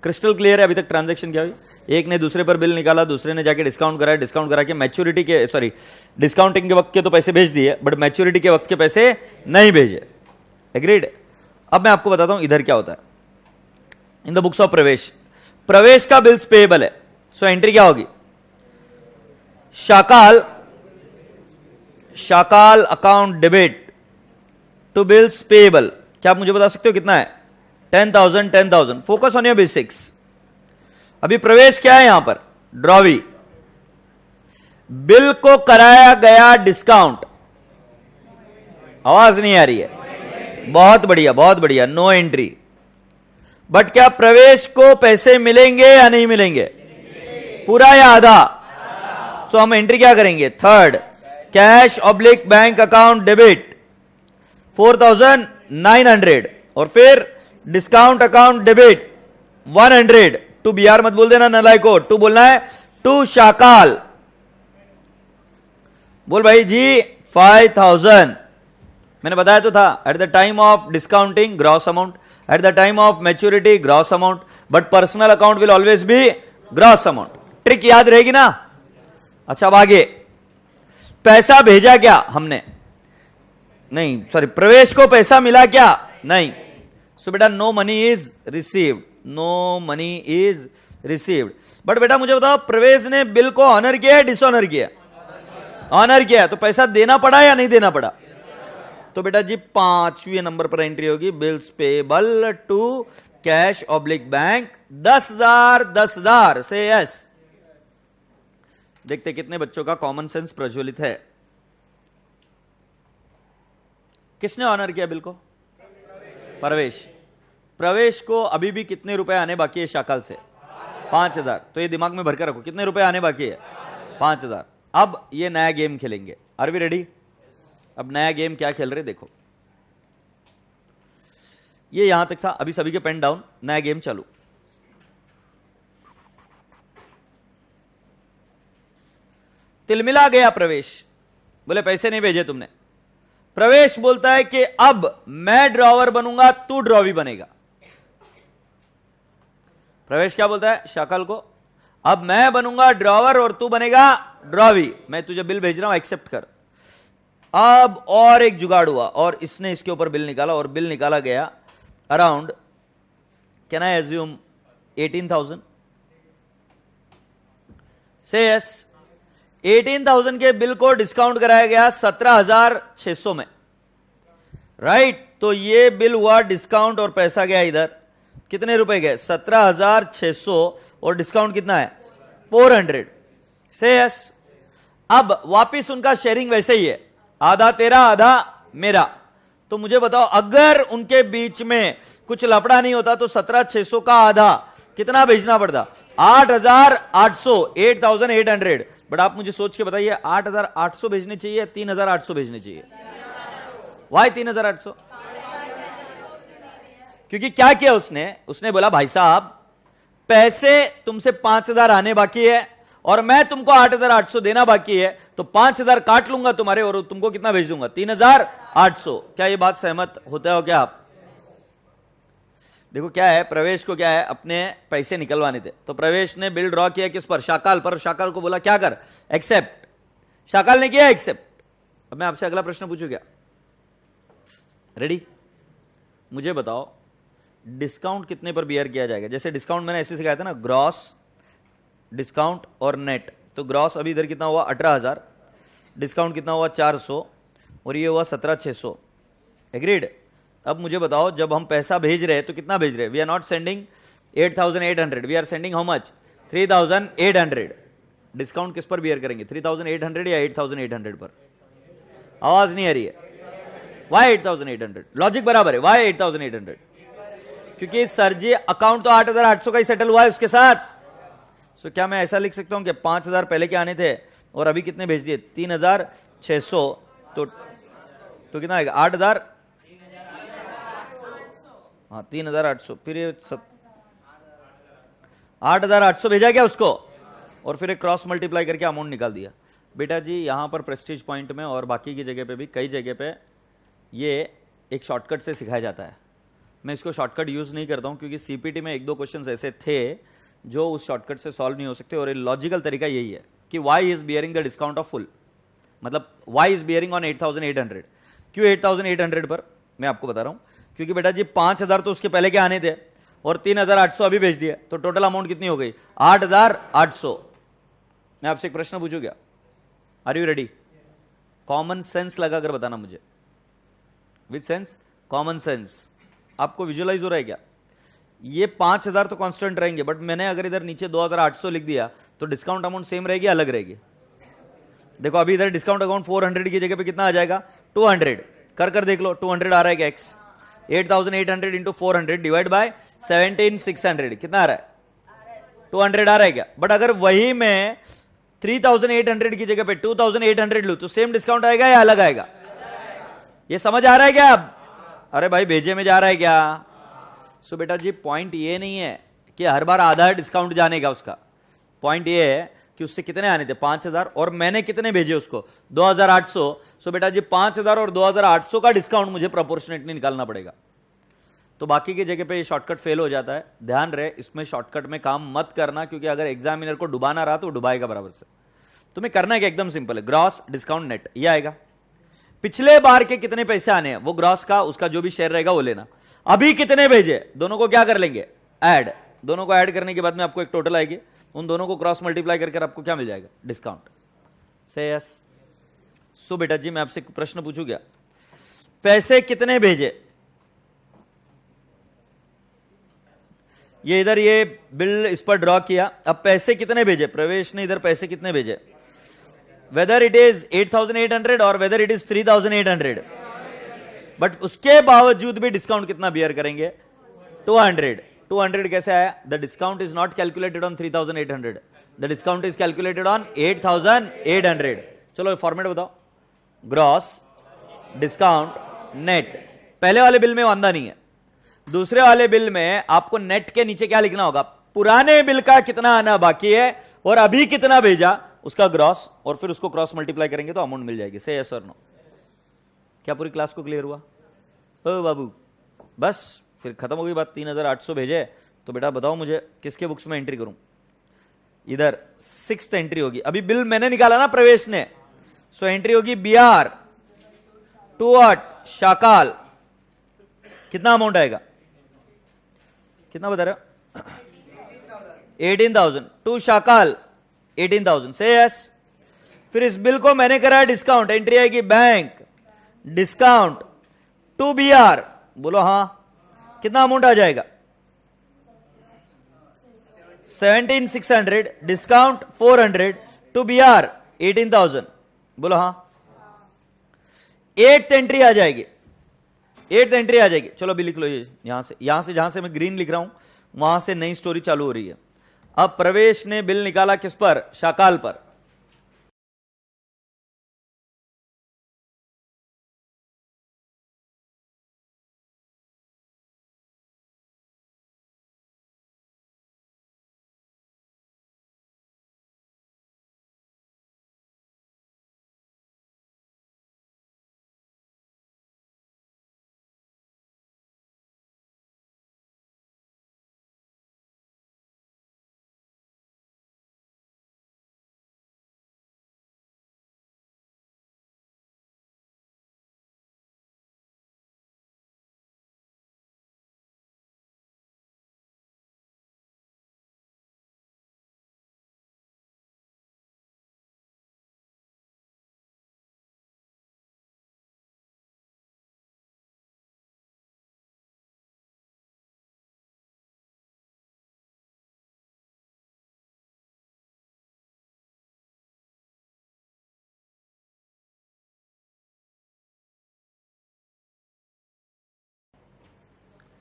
Speaker 1: क्रिस्टल क्लियर है? अभी तक ट्रांजैक्शन क्या हुई? एक ने दूसरे पर बिल निकाला, दूसरे ने जाके डिस्काउंट कराया, डिस्काउंट करा के मैच्योरिटी के, सॉरी डिस्काउंटिंग के वक्त के तो पैसे भेज दिए, बट मैच्योरिटी के वक्त के पैसे नहीं भेजे। एग्रीड? अब मैं आपको बताता हूं इधर क्या होता है। इन द बुक्स ऑफ प्रवेश, प्रवेश का बिल्स पेएबल है। सो एंट्री क्या होगी? Shakal Shakal account debit to bills payable, क्या आप मुझे बता सकते हो कितना है? 10,000 10,000। Focus on your basics. अभी प्रवेश क्या है यहां पर? ड्रॉवी। बिल को कराया गया डिस्काउंट, आवाज नहीं आ रही है, बहुत बढ़िया बहुत बढ़िया, नो एंट्री। बट क्या प्रवेश को पैसे मिलेंगे या नहीं मिलेंगे? पूरा या आधा? सो हम एंट्री क्या करेंगे? Third, cash oblique bank account debit 4,900 और फिर discount account debit 100 to BR, मत बोल देना नलायको, टू बोलना है टू शाकाल। बोल भाई जी 5,000। मैंने बताया तो था, eight the time of discounting gross amount, eight the time of maturity gross amount, but personal account will always B gross amount. Trick याद रहेगी ना? अच्छा अब आगे, पैसा भेजा क्या हमने? नहीं, सॉरी, प्रवेश को पैसा मिला क्या? नहीं। सो बेटा no money is received, no money is received. But बेटा मुझे बताओ, प्रवेश ने बिल को ऑनर किया है डिसऑनर किया? ऑनर किया, तो पैसा देना पड़ा या नहीं देना पड़ा? तो बेटा जी 5वें नंबर पर एंट्री होगी, bills payable to cash oblique bank 10,000 10,000 से यस। देखते कितने बच्चों का कॉमन सेंस प्रज्वलित है। किसने ऑनर किया बिल को? प्रवेश। प्रवेश को अभी भी कितने रुपए आने बाकी है शाकाल से? 5,000। तो ये दिमाग में भरकर रखो, कितने रुपए आने बाकी है? 5,000। अब ये नया गेम खेलेंगे। Are we ready? अब नया गेम क्या खेल रहे देखो, ये यहां तक था, अभी सभी के पेन डाउन, नया गेम चालू। तिलमिला गया प्रवेश, बोले पैसे नहीं भेजे तुमने। प्रवेश बोलता है कि अब मैं ड्रॉवर बनूंगा, तू ड्रॉवी बनेगा। प्रवेश क्या बोलता है शाकाल को? अब मैं बनूंगा ड्रॉवर और तू बनेगा ड्रॉवी, मैं तुझे बिल भेज रहा हूं, एक्सेप्ट कर। अब और एक जुगाड़ हुआ और इसने इसके ऊपर बिल निकाला और बिल निकाला गया around, can I assume 18,000? Say yes. 18,000 के बिल को डिस्काउंट कराया गया 17,600 में, राइट? तो ये बिल हुआ डिस्काउंट और पैसा गया इधर, कितने रुपए गए? 17,600 और डिस्काउंट कितना है? 400 से यस। अब वापिस उनका शेयरिंग वैसे ही है, आधा तेरा आधा मेरा। तो मुझे बताओ, अगर उनके बीच में कुछ लफड़ा नहीं होता तो 17,600 का आधा कितना भेजना पड़ता? 8,800, 8,800। बट आप मुझे सोच के बताइए, 8,800 भेजने चाहिए या 3,800 भेजने चाहिए? वाई 3,800? क्योंकि क्या किया उसने बोला भाई साहब पैसे तुमसे 5,000 आने बाकी है और मैं तुमको 8,800 देना बाकी है, तो 5,000 काट लूंगा तुम्हारे और तुमको कितना भेज दूंगा? 3,800। क्या ये बात सहमत होते हो क्या आप? देखो क्या है, प्रवेश को क्या है, अपने पैसे निकलवाने थे, तो प्रवेश ने बिल ड्रॉ किया किस पर? शाकाल पर। शाकाल को बोला क्या कर? एक्सेप्ट। शाकाल ने किया एक्सेप्ट। अब मैं आपसे अगला प्रश्न पूछूं क्या? रेडी? मुझे बताओ डिस्काउंट कितने पर बियर किया जाएगा? जैसे डिस्काउंट मैंने ऐसे सिखाया था ना, ग्रॉस, डिस्काउंट और नेट। तो ग्रॉस अभी इधर कितना हुआ? 18,000। डिस्काउंट कितना हुआ? 400 और ये हुआ 17,600। एग्रीड? अब मुझे बताओ, जब हम पैसा भेज रहे हैं तो कितना भेज रहे हैं? We are not sending 8,800, we are sending how much? 3,800। Discount किस पर बियर करेंगे? 3,800 या 8,800 पर? आवाज नहीं आ रही है। वाई 8,800? लॉजिक बराबर है। वाई 8,800? क्योंकि सर जी अकाउंट तो 8,800 का ही सेटल हुआ है उसके साथ। सो क्या मैं ऐसा लिख सकता हूं कि 5,000 पहले के आने थे और अभी कितने भेज दिए? 3,600। तो कितना आएगा? 8,000। हाँ 3,800। फिर ये 8,800 भेजा गया उसको और फिर एक क्रॉस मल्टीप्लाई करके अमाउंट निकाल दिया। बेटा जी यहां पर प्रेस्टीज पॉइंट में और बाकी की जगह पे भी, कई जगह पे ये एक शॉर्टकट से सिखाया जाता है। मैं इसको शॉर्टकट यूज नहीं करता हूं क्योंकि सीपीटी में 1-2 क्वेश्चंस ऐसे थे जो उस शॉर्टकट से सॉल्व नहीं हो सकते और लॉजिकल तरीका यही है कि Y is bearing the discount of full, मतलब वाई इज बियरिंग ऑन 8,800। क्यों 8,800 पर? मैं आपको बता रहा हूं, क्योंकि बेटा जी 5,000 तो उसके पहले के आने थे और 3,800 अभी भेज दिया, तो टोटल अमाउंट कितनी हो गई? 8,800। मैं आपसे एक प्रश्न पूछूं क्या? Are you ready? Common sense लगाकर बताना मुझे, विद सेंस, कॉमन सेंस। आपको विजुअलाइज हो रहा है क्या? ये 5000 तो कांस्टेंट रहेंगे, बट मैंने अगर इधर नीचे 2800 लिख दिया तो डिस्काउंट अमाउंट सेम रहेगी, अलग रहेगी? देखो अभी इधर डिस्काउंट अमाउंट 400 की जगह पे कितना आ जाएगा? 200। कर देख लो, 200 आ रहा है क्या? एक्स 8800 इंटू 400 डिवाइड बाय 17600 कितना आ रहा है? 200 आ रहा है क्या? बट अगर वही मैं 3800 की जगह पे 2800 लू तो सेम डिस्काउंट आएगा या अलग आएगा? ये समझ आ रहा है क्या अब? अरे भाई भेजे में जा रहा है क्या? सो बेटा जी पॉइंट ये नहीं है कि हर बार आधा डिस्काउंट जाने का, उसका पॉइंट ये है कि उससे कितने आने थे? 5000, और मैंने कितने भेजे उसको? 2800। सो बेटा जी 5000 और 2800 का डिस्काउंट मुझे प्रोपोर्शनेटली निकालना पड़ेगा। तो बाकी की जगह पे ये शॉर्टकट फेल हो जाता है। ध्यान रहे, इसमें शॉर्टकट में काम मत करना, क्योंकि अगर एग्जामिनर को डुबाना रहा तो डुबाएगा बराबर से। तुम्हें करना है कि एकदम सिंपल है, ग्रॉस डिस्काउंट नेट, ये आएगा। पिछले बार के कितने पैसे आने हैं वो ग्रॉस का, उसका जो भी शेयर रहेगा वो लेना। अभी कितने भेजे, दोनों को क्या कर लेंगे? ऐड। दोनों को ऐड करने के बाद में आपको एक टोटल आएगी, उन दोनों को क्रॉस मल्टीप्लाई करके आपको क्या मिल जाएगा? डिस्काउंट। Say yes. सो बेटा जी मैं आपसे प्रश्न पूछू क्या? पैसे कितने भेजे? ये इधर ये बिल इस पर ड्रॉ किया, अब पैसे कितने भेजे? प्रवेश ने इधर पैसे कितने भेजे? वेदर इट इज 8800 और वेदर इट इज 3800, बट उसके बावजूद भी डिस्काउंट कितना बियर करेंगे? 200। 200 कैसे आया? The discount is not calculated on 3800, the discount is calculated on 8800। चलो फॉर्मेट बताओ, ग्रॉस डिस्काउंट नेट। पहले वाले बिल में वांदा नहीं है, दूसरे वाले बिल में आपको नेट के नीचे क्या लिखना होगा? पुराने बिल का कितना आना बाकी है और अभी कितना भेजा उसका ग्रॉस, और फिर उसको क्रॉस मल्टीप्लाई करेंगे तो अमाउंट मिल जाएगी। से यस और नो? क्या पूरी क्लास को क्लियर हुआ? ओ बाबू बस फिर खत्म हो गई बात। 3800 भेजे तो बेटा बताओ मुझे किसके बुक्स में एंट्री करूं? इधर 6th एंट्री होगी, अभी बिल मैंने निकाला ना प्रवेश ने, सो एंट्री होगी BR टू शाकाल। कितना अमाउंट आएगा? कितना बता रहे हो? 18,000 टू शाकाल 18,000। Say yes. फिर इस बिल को मैंने करा डिस्काउंट, एंट्री आएगी बैंक डिस्काउंट टू BR। बोलो हाँ, कितना अमाउंट आ जाएगा? 17,600 डिस्काउंट 400 टू BR 18,000। बोलो हाँ। 8th एंट्री आ जाएगी, 8th एंट्री आ जाएगी। चलो अभी लिख लो, ये यहां से जहां से मैं ग्रीन लिख रहा हूं वहां से नई स्टोरी चालू हो रही है। अब प्रवेश ने बिल निकाला किस पर? शाकाल पर।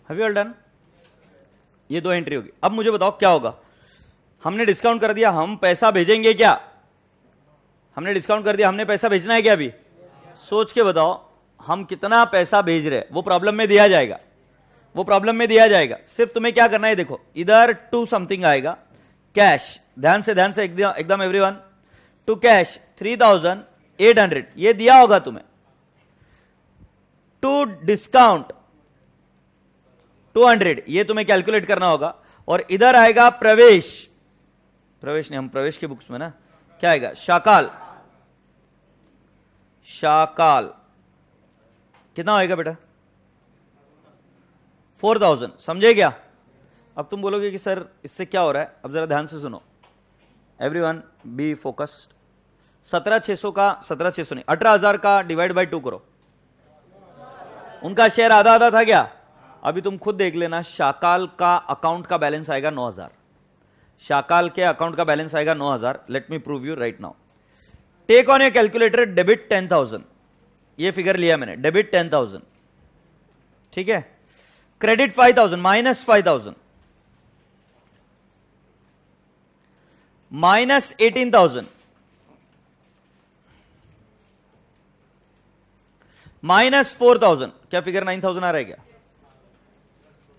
Speaker 1: Have you all done? ये 2 एंट्री होगी। अब मुझे बताओ क्या होगा? हमने डिस्काउंट कर दिया, हम पैसा भेजेंगे क्या? हमने डिस्काउंट कर दिया, हमने पैसा भेजना है क्या? अभी सोच के बताओ हम कितना पैसा भेज रहे हैं, वो प्रॉब्लम में दिया जाएगा, वो प्रॉब्लम में दिया जाएगा। सिर्फ तुम्हें क्या करना है, देखो इधर टू समथिंग आएगा कैश, ध्यान से एकदम एवरीवन, टू कैश 3,800 ये दिया होगा तुम्हें। टू डिस्काउंट 200 ये तुम्हें कैलकुलेट करना होगा। और इधर आएगा प्रवेश नहीं, हम प्रवेश के बुक्स में ना क्या आएगा? शाकाल कितना होएगा बेटा? 4,000। समझे क्या? अब तुम बोलोगे कि सर इससे क्या हो रहा है? अब जरा ध्यान से सुनो, एवरीवन बी फोकस्ड। 17,600 का 17,600 नहीं 18,000 का डिवाइड बाय 2 करो। उनका शेयर आधा आधा था क्या? अभी तुम खुद देख लेना, शाकाल का अकाउंट का बैलेंस आएगा 9,000। शाकाल के अकाउंट का बैलेंस आएगा 9,000। Let me prove you right now. Take on a calculator debit 10,000। ये फिगर लिया मैंने, डेबिट 10,000, ठीक है। Credit 5,000, minus 5,000, minus 18,000, minus 4,000। क्या फिगर 9,000 आ रहा है क्या?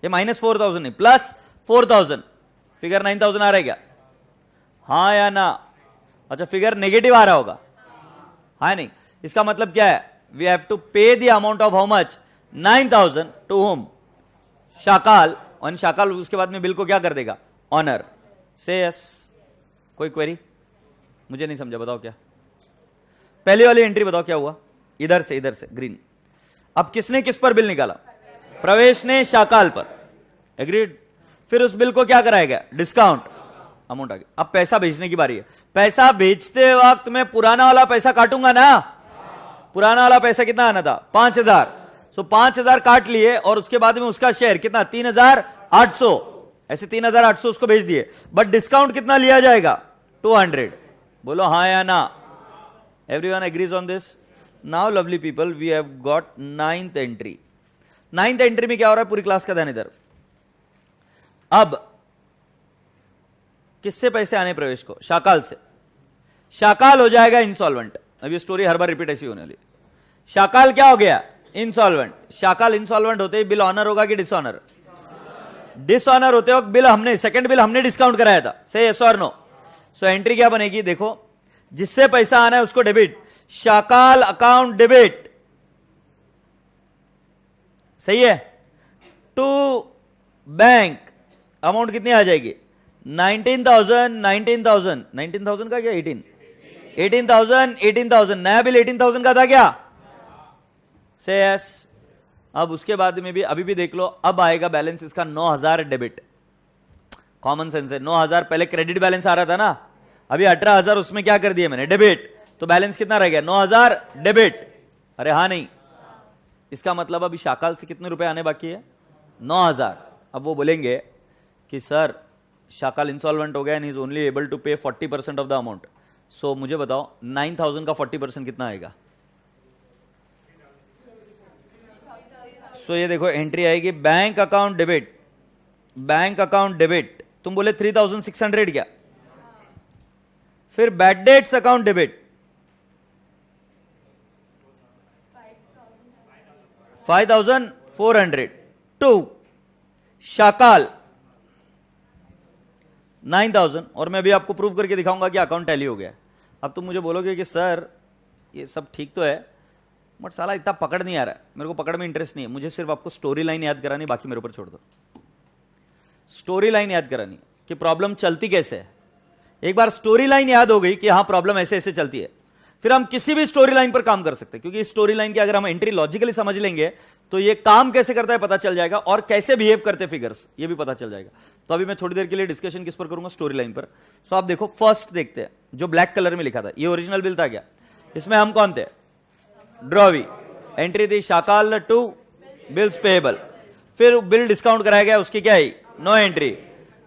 Speaker 1: ये माइनस 4,000 नहीं, प्लस 4,000। फिगर 9,000 आ रहा है क्या? हाँ या ना? अच्छा, फिगर नेगेटिव आ रहा होगा, हाँ नहीं? इसका मतलब क्या है? We have to pay the amount of how much? 9,000 to whom? Shakal. और शाकाल उसके बाद में बिल को क्या कर देगा? ऑनर। Say yes. कोई क्वेरी? मुझे नहीं समझा, बताओ क्या? पहली वाली एंट्री बताओ क्या हुआ? इधर से ग्रीन। अब किसने किस पर बिल निकाला? प्रवेश ने शाकाल पर, एग्रीड। फिर उस बिल को क्या कराएगा? डिस्काउंट, अमाउंट आ गया। अब पैसा भेजने की बारी है। पैसा भेजते वक्त मैं पुराना वाला पैसा काटूंगा ना? पुराना वाला पैसा कितना आना था? 5,000। सो 5,000 काट लिए और उसके बाद में उसका शेयर कितना? 3,800। ऐसे 3,800 उसको भेज दिए, बट डिस्काउंट कितना लिया जाएगा? 200। बोलो हाँ या ना? Everyone agrees on this? Now lovely people, we have got 9th entry. 9th entry में क्या हो रहा है? पूरी क्लास का ध्यान इधर। अब किससे पैसे आने प्रवेश को? शाकाल से। शाकाल हो जाएगा इंसॉल्वेंट। अब ये स्टोरी हर बार रिपीट ऐसी होने वाली। शाकाल क्या हो गया? इंसॉल्वेंट। शाकाल इंसॉल्वेंट होते ही बिल ऑनर होगा कि डिसऑनर? डिसऑनर होते वक्त बिल हमने, सेकंड बिल हमने डिस्काउंट कराया था। से यस और नो? सो एंट्री क्या बनेगी? देखो, जिससे पैसा आना है उसको डेबिट। शाकाल अकाउंट डेबिट, सही है। टू बैंक अमाउंट कितनी आ जाएगी? 19,000, 19,000, 19,000 का क्या? 18,000, 18,000। नया बिल 18,000 का था क्या? से यस। अब उसके बाद में भी अभी भी देख लो, अब आएगा बैलेंस इसका 9,000 डेबिट। कॉमन सेंस है। 9,000 पहले क्रेडिट बैलेंस आ रहा था ना, अभी 18,000 उसमें क्या कर दिया मैंने? डेबिट। तो बैलेंस कितना रह गया? 9,000 डेबिट। अरे हाँ नहीं? इसका मतलब अभी शाकाल से कितने रुपए आने बाकी है? 9,000। अब वो बोलेंगे कि सर शाकाल इंसॉल्वेंट हो गया and he is only able to pay 40% of the amount. सो मुझे बताओ 9,000 का 40% कितना आएगा? सो ये देखो एंट्री आएगी bank account debit, bank account debit. तुम बोले 3,600 क्या? फिर bad debts account debit 5,400 to Shakal 9,000। और मैं भी आपको प्रूव करके दिखाऊंगा कि अकाउंट टैली हो गया। अब तुम मुझे बोलोगे कि सर ये सब ठीक तो है, बट साला इतना पकड़ नहीं आ रहा है, मेरे को पकड़ में इंटरेस्ट नहीं है, मुझे सिर्फ आपको स्टोरी लाइन याद करानी, बाकी मेरे ऊपर छोड़ दो। स्टोरी लाइन याद करानी कि प्रॉब्लम चलती कैसे है। एक बार स्टोरी लाइन याद हो गई कि हाँ प्रॉब्लम ऐसे ऐसे चलती है, फिर हम किसी भी स्टोरी लाइन पर काम कर सकते हैं। क्योंकि इस स्टोरी लाइन की अगर हम एंट्री लॉजिकली समझ लेंगे तो ये काम कैसे करता है पता चल जाएगा, और कैसे बिहेव करते फिगर्स ये भी पता चल जाएगा। तो अभी मैं थोड़ी देर के लिए डिस्कशन किस पर करूंगा? स्टोरी लाइन पर। सो आप देखो, फर्स्ट देखते हैं जो ब्लैक कलर में लिखा था, ये ओरिजिनल बिल था क्या? इसमें हम कौन थे? ड्रॉवी। एंट्री थी शाकाल टू बिल्स पेएबल। फिर बिल डिस्काउंट कराया गया, उसकी क्या आई? No entry.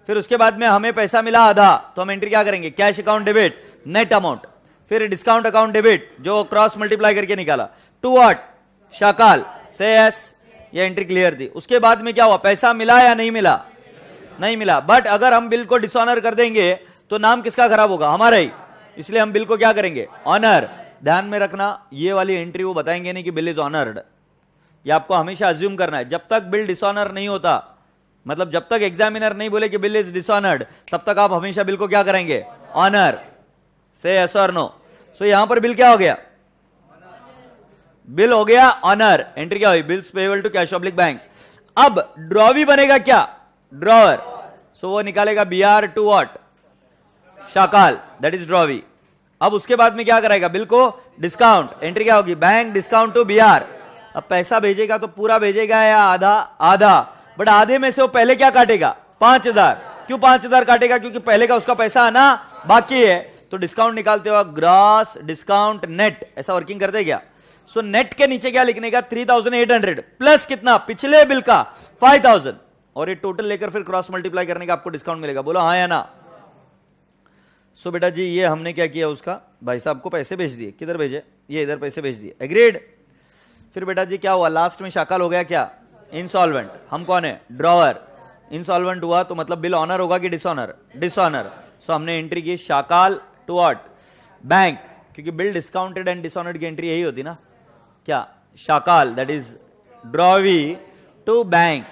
Speaker 1: फिर उसके बाद में हमें पैसा मिला आधा, तो हम एंट्री क्या करेंगे? Cash account debit, net amount. फिर डिस्काउंट अकाउंट डेबिट जो क्रॉस मल्टीप्लाई करके निकाला टू व्हाट? शाकाल। से यस, ये एंट्री क्लियर थी। उसके बाद में क्या हुआ? पैसा मिला या नहीं मिला? नहीं मिला। बट अगर हम बिल को डिसऑनर कर देंगे तो नाम किसका खराब होगा? हमारा ही। इसलिए हम बिल को क्या करेंगे? ऑनर। ध्यान में रखना, ये वाली एंट्री वो बताएंगे नहीं कि बिल इज ऑनर्ड। ये आपको हमेशा अज्यूम करना है। जब तक बिल डिसऑनर नहीं होता, मतलब जब तक एग्जामिनर नहीं बोले कि बिल इज डिसऑनर्ड, तब तक आप हमेशा बिल को क्या करेंगे? ऑनर। से यस और नो? सो यहां पर बिल क्या हो गया? बिल हो गया ऑनर। एंट्री क्या हुई? Bills payable to cash public bank. अब ड्रॉवी बनेगा क्या? ड्रॉवर। सो वो निकालेगा BR to what? Shakal, that is drawee. अब उसके बाद में क्या कराएगा? बिल को डिस्काउंट। एंट्री क्या होगी? Bank discount to BR. अब पैसा भेजेगा तो पूरा भेजेगा या आधा? आधा। बट आधे में से वो पहले क्या काटेगा? 5,000। क्यों 5,000 काटेगा? क्योंकि पहले का उसका पैसा आना बाकी है। तो डिस्काउंट निकालते हुआ ग्रॉस डिस्काउंट नेट, ऐसा वर्किंग करते क्या? सो नेट के नीचे क्या लिखने का? 3,800 प्लस कितना? पिछले बिल का 5,000, और ये टोटल लेकर फिर क्रॉस मल्टीप्लाई करने का आपको डिस्काउंट मिलेगा। बोलो हाँ या ना? सो बेटा जी ये हमने क्या किया, उसका भाई साहब को पैसे भेज दिए। किधर भेजे? ये इधर पैसे भेज दिए। एग्रीड। फिर बेटा जी क्या हुआ? लास्ट में शाकल हो गया क्या? इंसॉल्वेंट। हम कौन है? ड्रॉवर। इंसॉल्वेंट हुआ तो मतलब बिल ऑनर होगा कि डिसऑनर? डिसऑनर। सो हमने एंट्री की शाकल टू व्हाट? बैंक, क्योंकि बिल डिस्काउंटेड एंड डिसऑनर्ड की एंट्री यही होती ना क्या? Shakal, that is drawee to bank.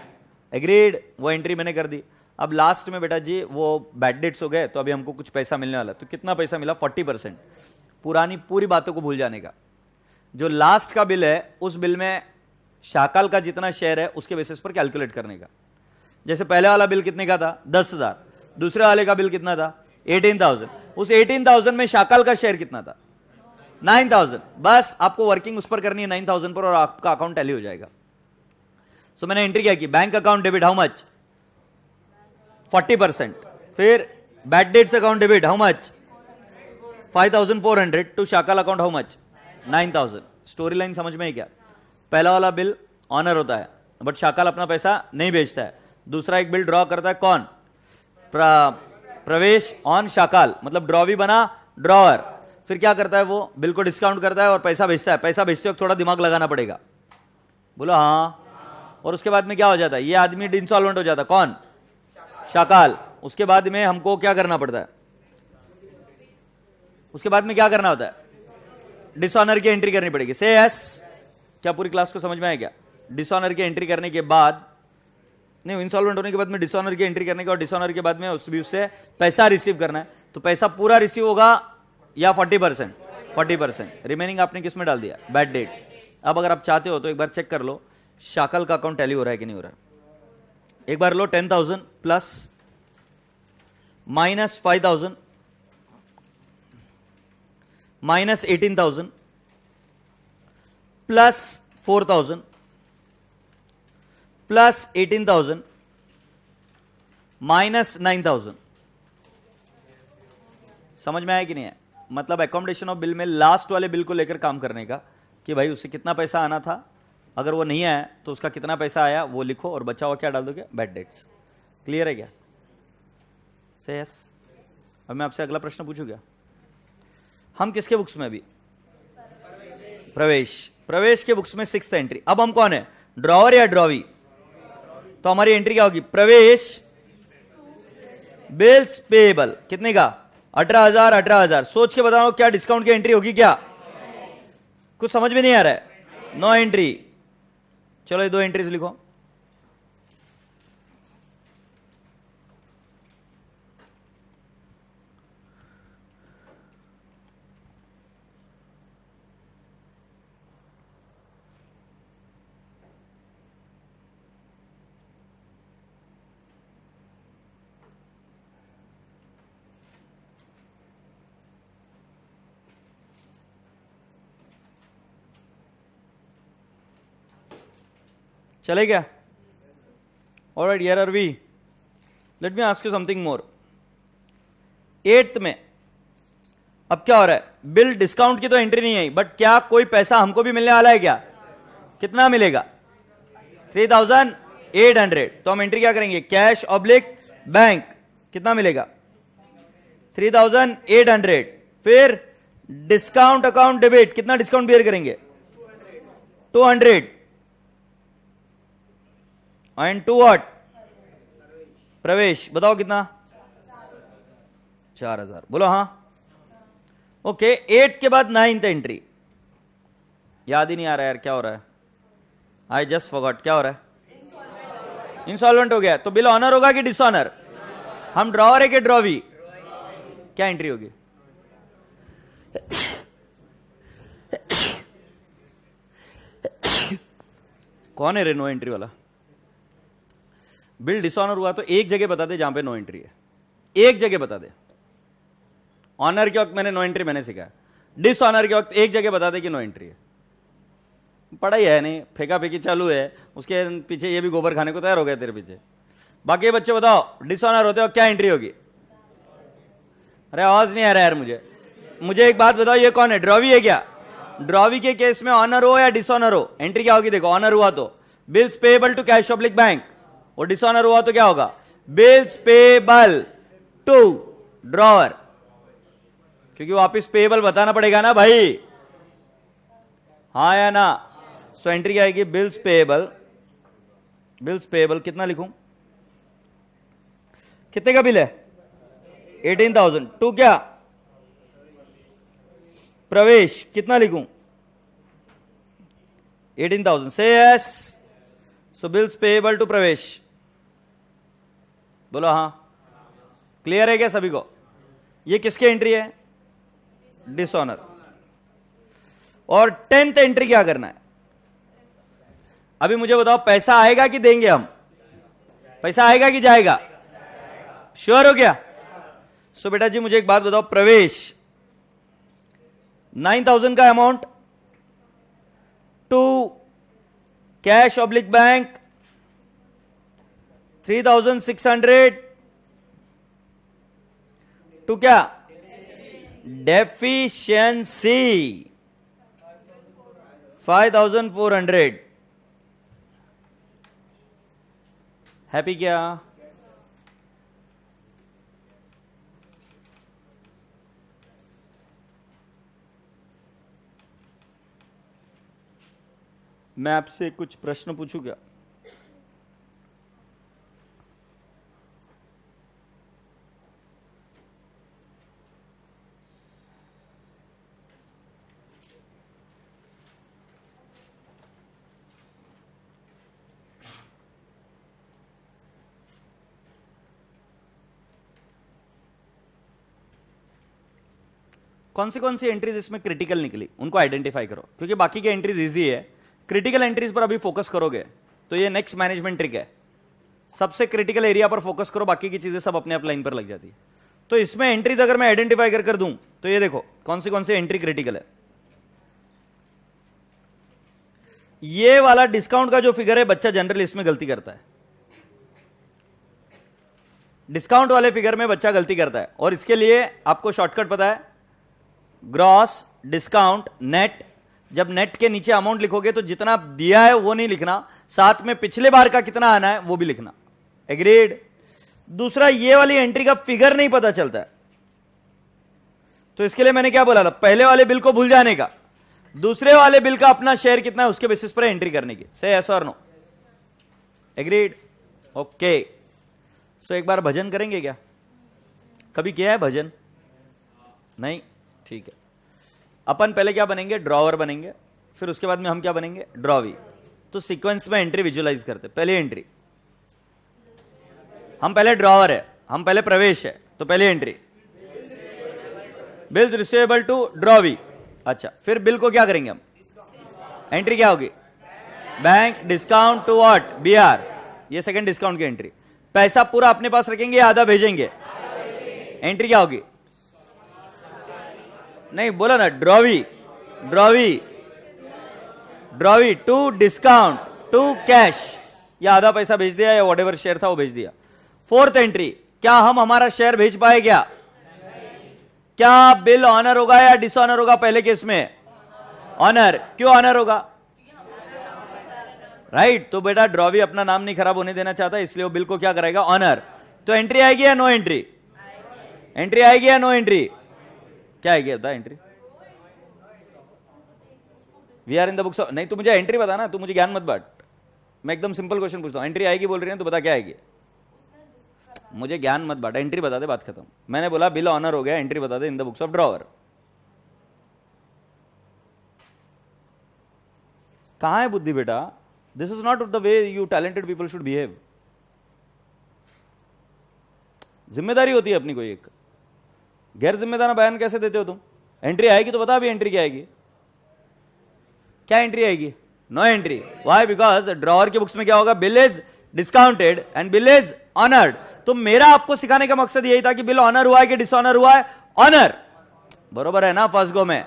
Speaker 1: Agreed. वो एंट्री मैंने कर दी। अब लास्ट में बेटा जी वो बैड डेट्स हो गए, तो अभी हमको कुछ पैसा मिलने वाला। तो कितना पैसा मिला? 40%। पुरानी पूरी बातों को भूल जाने का। जो लास्ट का बिल है उस बिल में शाकल का जितना शेयर है उसके बेसिस पर कैलकुलेट करने का। जैसे पहले वाला बिल कितने का था? 10,000। दूसरे वाले का बिल कितना था? 18,000। उस 18,000 में शाकल का शेयर कितना था? 9,000। बस आपको वर्किंग उस पर करनी है 9,000 पर, और आपका अकाउंट टैली हो जाएगा। सो मैंने एंट्री क्या की? Bank account debit how much? 40%। फिर bad debts account debit how much? 5,400 to Shakal account how much? 9,000। Story line समझ में है क्या? पहला वाला बिल ऑनर होता है बट शाकल अपना पैसा नहीं बेचता है। दूसरा एक बिल ड्रॉ करता है कौन? प्रवेश ऑन शाकल, मतलब ड्रॉवी बना ड्रॉवर। फिर क्या करता है? वो बिल को डिस्काउंट करता है और पैसा बेचता है। पैसा बेचते वक्त थोड़ा दिमाग लगाना पड़ेगा। बोलो हाँ। और उसके बाद में क्या हो जाता है? ये आदमी इंसॉल्वेंट हो जाता है। कौन? शाकल। उसके बाद में हमको क्या करना पड़ता है? उसके बाद में क्या करना होता है? डिसऑनर की एंट्री करनी पड़ेगी। से यस। क्या पूरी क्लास को समझ में आया क्या? डिसऑनर की एंट्री करने के बाद, नहीं, इंसॉल्वेंट होने के बाद में डिसऑनर की एंट्री करने का, और डिसऑनर के बाद में उससे पैसा रिसीव करना है। तो पैसा पूरा रिसीव होगा या 40%? 40%। रिमेनिंग आपने किस में डाल दिया? Bad debts. अब अगर आप चाहते हो तो एक बार चेक कर लो शाकल का अकाउंट टैली हो रहा है कि नहीं हो रहा है। एक बार लो 10,000 plus minus 5,000 minus 18,000 plus 4,000 plus 18,000 minus 9,000। समझ में आया कि नहीं है? मतलब अकोमोडेशन ऑफ बिल में लास्ट वाले बिल को लेकर काम करने का कि भाई उसे कितना पैसा आना था, अगर वो नहीं आया तो उसका कितना पैसा आया वो लिखो, और बचा हुआ क्या डाल दोगे? Bad debts. क्लियर है क्या? से यस। अब मैं आपसे अगला प्रश्न पूछूं क्या? हम किसके बुक्स में? अभी प्रवेश। प्रवेश के बुक्स में 6th एंट्री। अब हम कौन है? ड्रॉवर या ड्रॉवी? तो हमारी एंट्री क्या होगी? प्रवेश बिल्स पेएबल। कितने का? 18,000। 18,000। सोच के बताओ क्या डिस्काउंट की एंट्री होगी क्या? कुछ समझ में नहीं आ रहा है? No entry. चलो ये 2 एंट्रीज लिखो। चले क्या? Alright, here are we. Let me ask you something more. 8th में अब क्या हो रहा है? बिल डिस्काउंट की तो एंट्री नहीं आई, बट क्या कोई पैसा हमको भी मिलने वाला है क्या? कितना मिलेगा? 3,800। तो हम एंट्री क्या करेंगे? Cash oblique bank. कितना मिलेगा? 3,800। फिर डिस्काउंट अकाउंट डेबिट। कितना डिस्काउंट बियर करेंगे? 200। And to what? प्रवेश। बताओ कितना? 4,000। बोलो हाँ। ओके। 8th के बाद 9th एंट्री। याद ही नहीं आ रहा यार, क्या हो रहा है? I just forgot. क्या हो रहा है? इंसॉल्वेंट हो गया। तो बिल ऑनर होगा कि डिसऑनर? हम ड्रॉवर है कि ड्रॉवी? क्या एंट्री होगी? कौन है रे नो एंट्री वाला? बिल डिसऑनर हुआ तो एक जगह बता दे जहां पे नो एंट्री है। एक जगह बता दे। ऑनर के वक्त मैंने नो एंट्री मैंने सिखाया, डिसऑनर के वक्त एक जगह बता दे कि नो एंट्री है। पढ़ाई है नहीं, फेंका फेंकी चालू है, उसके पीछे ये भी गोबर खाने को तैयार हो गया तेरे पीछे। बाकी बच्चे बताओ, डिसऑनर होते हो क्या एंट्री होगी? अरे आवाज नहीं आ रहा यार मुझे एक बात बताओ, ये कौन है? ड्रॉवी है क्या? ड्रॉवी के केस में ऑनर हो या डिसऑनर हो, एंट्री क्या होगी? देखो, ऑनर हुआ तो bills payable to cash public bank, और डिसऑनर हुआ तो क्या होगा? बिल्स पेएबल टू ड्रॉवर, क्योंकि वापिस पेएबल बताना पड़ेगा ना भाई, हाँ या ना? सो एंट्री क्या आएगी? Bills payable. बिल्स पेएबल कितना लिखूं? कितने का बिल है? 18,000 टू क्या? प्रवेश कितना लिखूं? 18,000 say yes. So bills payable to Pravesh, बोलो हाँ। क्लियर है क्या सभी को? ये किसकी एंट्री है? डिसऑनर। और 10th एंट्री क्या करना है? अभी मुझे बताओ, पैसा आएगा कि देंगे हम? पैसा आएगा कि जाएगा? श्योर हो क्या? सो बेटा जी मुझे एक बात बताओ, प्रवेश 9,000 का amount to cash oblique bank 3,600 to क्या? डेफिशिएंसी 5,400। हैप्पी क्या? मैं आपसे कुछ प्रश्न पूछूं क्या? कौन सी एंट्रीज इसमें क्रिटिकल निकली, उनको आइडेंटिफाई करो, क्योंकि बाकी की एंट्रीज इजी है, क्रिटिकल एंट्रीज पर अभी फोकस करोगे तो ये नेक्स्ट मैनेजमेंट ट्रिक है। सबसे क्रिटिकल एरिया पर फोकस करो, बाकी की चीजें सब अपने आप लाइन पर लग जाती है। तो इसमें एंट्रीज अगर मैं आइडेंटिफाई कर दूं तो ये देखो कौन सी एंट्री क्रिटिकल है। ये वाला डिस्काउंट का जो फिगर है, बच्चा जनरली इसमें गलती करता है, डिस्काउंट वाले फिगर में बच्चा गलती करता है, और इसके लिए आपको शॉर्टकट पता है, ग्रॉस डिस्काउंट नेट। जब नेट के नीचे अमाउंट लिखोगे तो जितना दिया है वो नहीं लिखना, साथ में पिछले बार का कितना आना है वो भी लिखना। एग्रीड? दूसरा, ये वाली एंट्री का फिगर नहीं पता चलता है, तो इसके लिए मैंने क्या बोला था, पहले वाले बिल को भूल जाने का, दूसरे वाले बिल का अपना शेयर कितना है उसके बेसिस पर एंट्री करने की। से यस और नो? एग्रीड? ओके। सो एक बार भजन करेंगे क्या? कभी किया है भजन? नहीं? ठीक है। अपन पहले क्या बनेंगे? ड्रॉवर बनेंगे, फिर उसके बाद में हम क्या बनेंगे? ड्रॉवी। तो सीक्वेंस में एंट्री विजुअलाइज करते। पहले एंट्री, हम पहले ड्रॉवर है, हम पहले प्रवेश है, तो पहले entry bills receivable to drawee. अच्छा, फिर बिल को क्या करेंगे हम? एंट्री क्या होगी? Bank discount to what? BR. ये सेकंड डिस्काउंट की एंट्री। पैसा पूरा अपने पास रखेंगे या आधा भेजेंगे? एंट्री क्या होगी? नहीं बोला ना, drawee. Drawee drawee to discount to cash, या आधा पैसा भेज दिया या व्हाटएवर शेयर था वो भेज दिया। फोर्थ एंट्री, क्या हम हमारा शेयर भेज पाए क्या? क्या बिल ऑनर होगा या डिसऑनर होगा? पहले केस में ऑनर। क्यों ऑनर होगा? राइट। तो बेटा ड्रॉवी अपना नाम नहीं खराब होने देना चाहता, इसलिए वो बिल को क्या कराएगा? ऑनर। तो एंट्री आएगी या नो एंट्री? एंट्री आएगी या नो एंट्री? क्या आएगी बता entry? We are in the books. नहीं, तू मुझे एंट्री बता ना, तू मुझे ज्ञान मत बांट। मैं एकदम सिंपल क्वेश्चन पूछता हूं, एंट्री आएगी बोल रही है तो बता क्या आएगी? मुझे ज्ञान मत बांट, एंट्री बता दे, बात खत्म। मैंने बोला बिल ऑनर हो गया, एंट्री बता दे in the books of drawer. कहां है बुद्धि बेटा? This is not the way you talented people should behave. जिम्मेदारी होती है अपनी कोई एक। गैर जिम्मेदार बयान कैसे देते हो तुम? एंट्री आएगी तो बता, अभी एंट्री क्या आएगी? क्या एंट्री आएगी? No entry. Why? Because drawer की बुक्स में क्या होगा? Bill is discounted and bill is honoured. तो मेरा आपको सिखाने का मकसद यही था कि बिल ऑनर हुआ है कि डिसऑनर हुआ है? ऑनर। बरोबर है ना? फर्स्ट गो में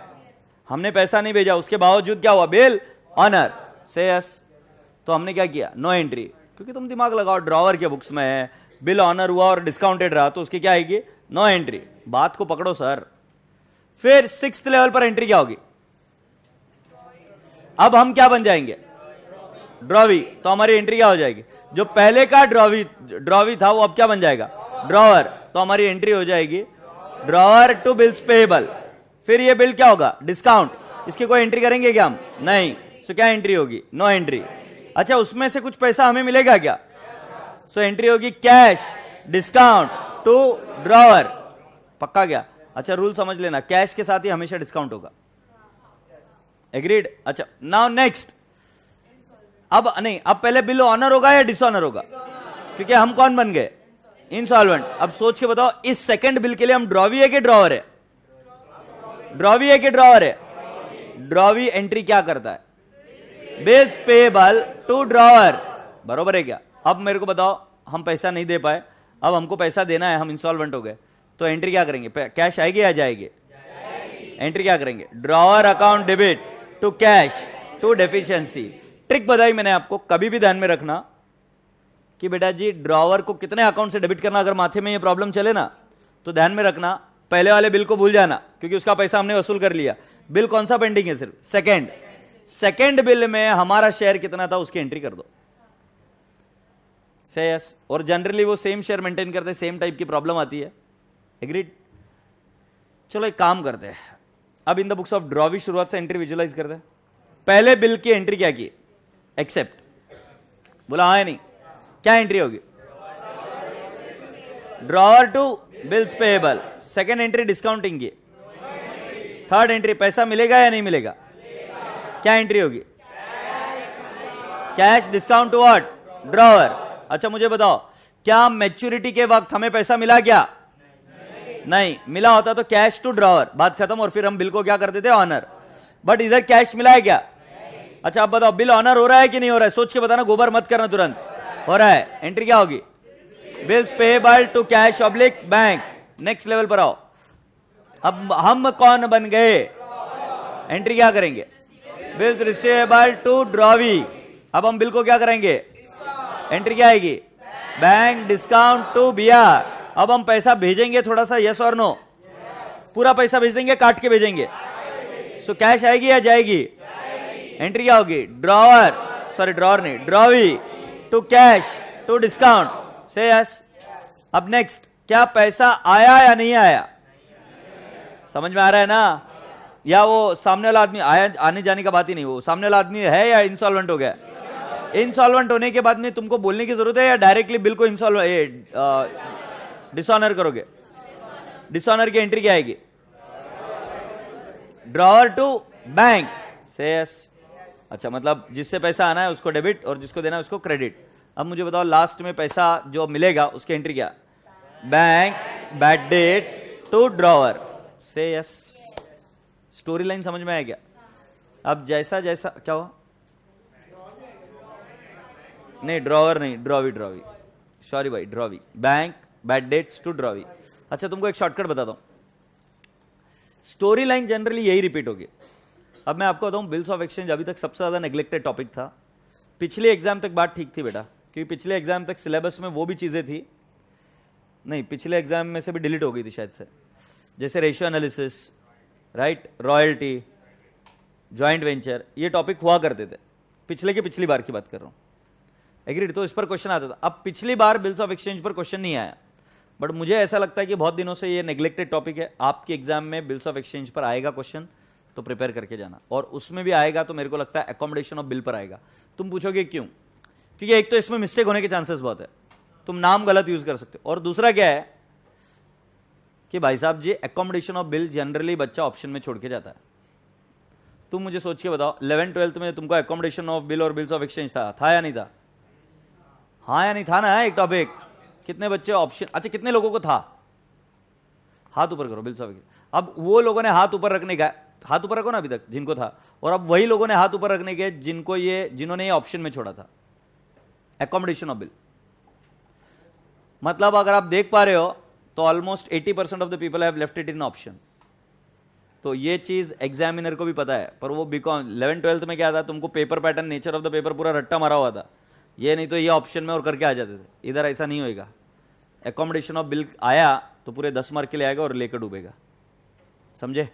Speaker 1: हमने पैसा नहीं भेजा, उसके बावजूद क्या हुआ? Bill honour. Say yes. तो हमने क्या किया? No entry. क्योंकि तुम दिमाग लगाओ, ड्रॉवर के बुक्स में है, बिल ऑनर हुआ और डिस्काउंटेड रहा तो उसकी क्या आएगी, नो एंट्री। बात को पकड़ो सर। फिर 6th लेवल पर एंट्री क्या होगी, अब हम क्या बन जाएंगे, ड्रॉवी। तो हमारी एंट्री क्या हो जाएगी, जो पहले का ड्रॉवी था वो अब क्या बन जाएगा, ड्रॉवर। तो हमारी एंट्री हो जाएगी ड्रॉवर टू बिल्स पेएबल। फिर ये बिल क्या होगा, डिस्काउंट। इसकी कोई एंट्री करेंगे क्या हम, नहीं। सो क्या एंट्री होगी, नो एंट्री। अच्छा, उसमें से कुछ पैसा हमें मिलेगा क्या, सो एंट्री होगी कैश डिस्काउंट टू ड्रॉवर। पक्का क्या, अच्छा रूल समझ लेना, कैश के साथ ही हमेशा डिस्काउंट होगा। एग्रीड। अच्छा नाउ नेक्स्ट, अब नहीं, अब पहले बिल ऑनर होगा या डिसऑनर होगा, क्योंकि हम कौन बन गए, इंसॉल्वेंट। अब सोच के बताओ, इस सेकंड बिल के लिए हम ड्रॉवी है कि ड्रॉवर है, ड्रॉवी है कि ड्रॉवर है। ड्रॉवी एंट्री क्या करता है, बिल्स पेएबल टू ड्रॉवर, बरोबर है क्या। अब मेरे को बताओ, हम पैसा नहीं दे पाए, अब हमको पैसा देना है, हम इंसॉल्वेंट हो गए, तो एंट्री क्या करेंगे, कैश आएगी या जाएगी, एंट्री क्या करेंगे, drawer account debit to cash to deficiency. Trick बताई मैंने आपको, कभी भी ध्यान में रखना कि बेटा जी ड्रॉवर को कितने अकाउंट से डेबिट करना, अगर माथे में ये प्रॉब्लम चले ना तो ध्यान में रखना, पहले वाले बिल को भूल जाना क्योंकि उसका पैसा हमने वसूल कर लिया। बिल कौन सा पेंडिंग है, सिर्फ सेकंड बिल में हमारा शेयर कितना था उसकी एंट्री कर दो, से यस। और जनरली वो सेम शेयर मेंटेन करते, सेम टाइप की प्रॉब्लम आती है। एग्रीड। चलो एक काम करते हैं, अब इन द बुक्स ऑफ ड्रॉवी शुरुआत से एंट्री विजुअलाइज करते हैं। पहले बिल की एंट्री क्या की, एक्सेप्ट, बोला हाँ या नहीं, क्या एंट्री होगी, drawer to bills payable. Second entry discounting की। थर्ड एंट्री पैसा मिलेगा या नहीं मिलेगा, क्या एंट्री होगी, cash discount to what, drawer. अच्छा मुझे बताओ, क्या मैच्योरिटी के वक्त हमें पैसा मिला क्या, नहीं मिला होता तो कैश टू ड्रॉवर, बात खत्म, और फिर हम बिल को क्या करते थे, ऑनर। बट इधर कैश मिला है क्या। अच्छा अब बताओ, बिल ऑनर हो रहा है कि नहीं हो रहा है, सोच के बताना, गोबर मत करना तुरंत, हो रहा है। एंट्री क्या होगी, bills payable to cash oblique bank. Next level पर आओ, अब हम कौन बन गए, एंट्री क्या करेंगे, बिल्स रिसीवेबल टू ड्रॉवी। अब हम बिल को क्या करेंगे, एंट्री क्या आएगी, बैंक डिस्काउंट टू बीआर। अब हम पैसा भेजेंगे थोड़ा सा, यस और नो, पूरा पैसा भेज देंगे, काट के भेजेंगे, सो कैश आएगी या जाएगी, एंट्री क्या होगी, ड्रॉवर, सॉरी ड्रॉवर नहीं, drawee to cash to discount, say yes. अब नेक्स्ट, क्या पैसा आया या नहीं आया, समझ में आ रहा है ना, या वो सामने वाला आदमी आया, आने जाने का बात ही नहीं, वो सामने वाला आदमी है या इंसॉल्वेंट हो गया। इंसॉल्वेंट होने के बाद में तुमको बोलने की जरूरत है या डायरेक्टली बिल को डिसऑनर करोगे, डिसऑनर की एंट्री क्या आएगी, ड्रॉवर टू बैंक, से यस। अच्छा मतलब जिससे पैसा आना है उसको डेबिट और जिसको देना है उसको क्रेडिट। अब मुझे बताओ, लास्ट में पैसा जो मिलेगा उसकी एंट्री क्या, bank bad debts to drawer, say yes. Story line समझ में आया क्या। अब जैसा जैसा क्या हुआ, नहीं ड्रॉवर नहीं, ड्रॉवी, सॉरी भाई, drawee, bank bad debts to drawee. अच्छा तुमको एक शॉर्टकट बताता हूं, स्टोरी लाइन जनरली यही रिपीट होगी। अब मैं आपको बताऊं, बिल्स ऑफ एक्सचेंज अभी तक सबसे ज्यादा नेग्लेक्टेड टॉपिक था। पिछले एग्जाम तक बात ठीक थी बेटा, क्योंकि पिछले एग्जाम तक सिलेबस में वो भी चीजें थी, नहीं पिछले एग्जाम में से भी डिलीट हो गई थी शायद से, जैसे ratio analysis, right, royalty, joint venture, ये टॉपिक हुआ करते थे। पिछले की पिछली बार की बात कर रहा हूं, एग्रीड। तो इस पर क्वेश्चन आता था। अब पिछली बार बिल्स ऑफ एक्सचेंज पर क्वेश्चन नहीं आया, बट मुझे ऐसा लगता है कि बहुत दिनों से ये नेग्लेक्टेड टॉपिक है। आपके एग्जाम में बिल्स ऑफ एक्सचेंज पर आएगा क्वेश्चन, तो प्रिपेयर करके जाना। और उसमें भी आएगा तो मेरे को लगता है अकोमोडेशन ऑफ बिल पर आएगा। तुम पूछोगे क्यों, क्योंकि एक तो इसमें मिस्टेक होने के चांसेस बहुत है, तुम नाम गलत यूज कर सकते हो, और दूसरा क्या है कि भाई साहब जी अकोमोडेशन ऑफ बिल जनरली बच्चा ऑप्शन में छोड़ के जाता है। तुम मुझे सोच के बताओ, 11th-12th में तुमको अकोमोडेशन ऑफ बिल और बिल्स ऑफ एक्सचेंज था या नहीं था, हाँ या नहीं था ना, एक टॉपिक। कितने बच्चे ऑप्शन, अच्छा कितने लोगों को था, हाथ ऊपर करो, बिल्स ऑफ एक्सचेंज। अब वो लोगों ने हाथ ऊपर रखने का, हाथ ऊपर रखो ना अभी तक जिनको था, और अब वही लोगों ने हाथ ऊपर रखने के जिन्होंने ये ऑप्शन में छोड़ा था, अकोमोडेशन ऑफ बिल। मतलब अगर आप देख पा रहे हो तो almost 80% of the people have left it in option. तो ये चीज एग्जामिनर को भी पता है, पर वो बीकॉम 11th-12th में क्या था, तुमको paper pattern, nature of the paper पूरा रट्टा मारा हुआ था। ये नहीं तो ये ऑप्शन में और करके आ जाते थे। इधर ऐसा नहीं होएगा। एकोमोडेशन ऑफ बिल आया तो पूरे 10 मार्क के लिए आएगा और लेकर डूबेगा। समझे?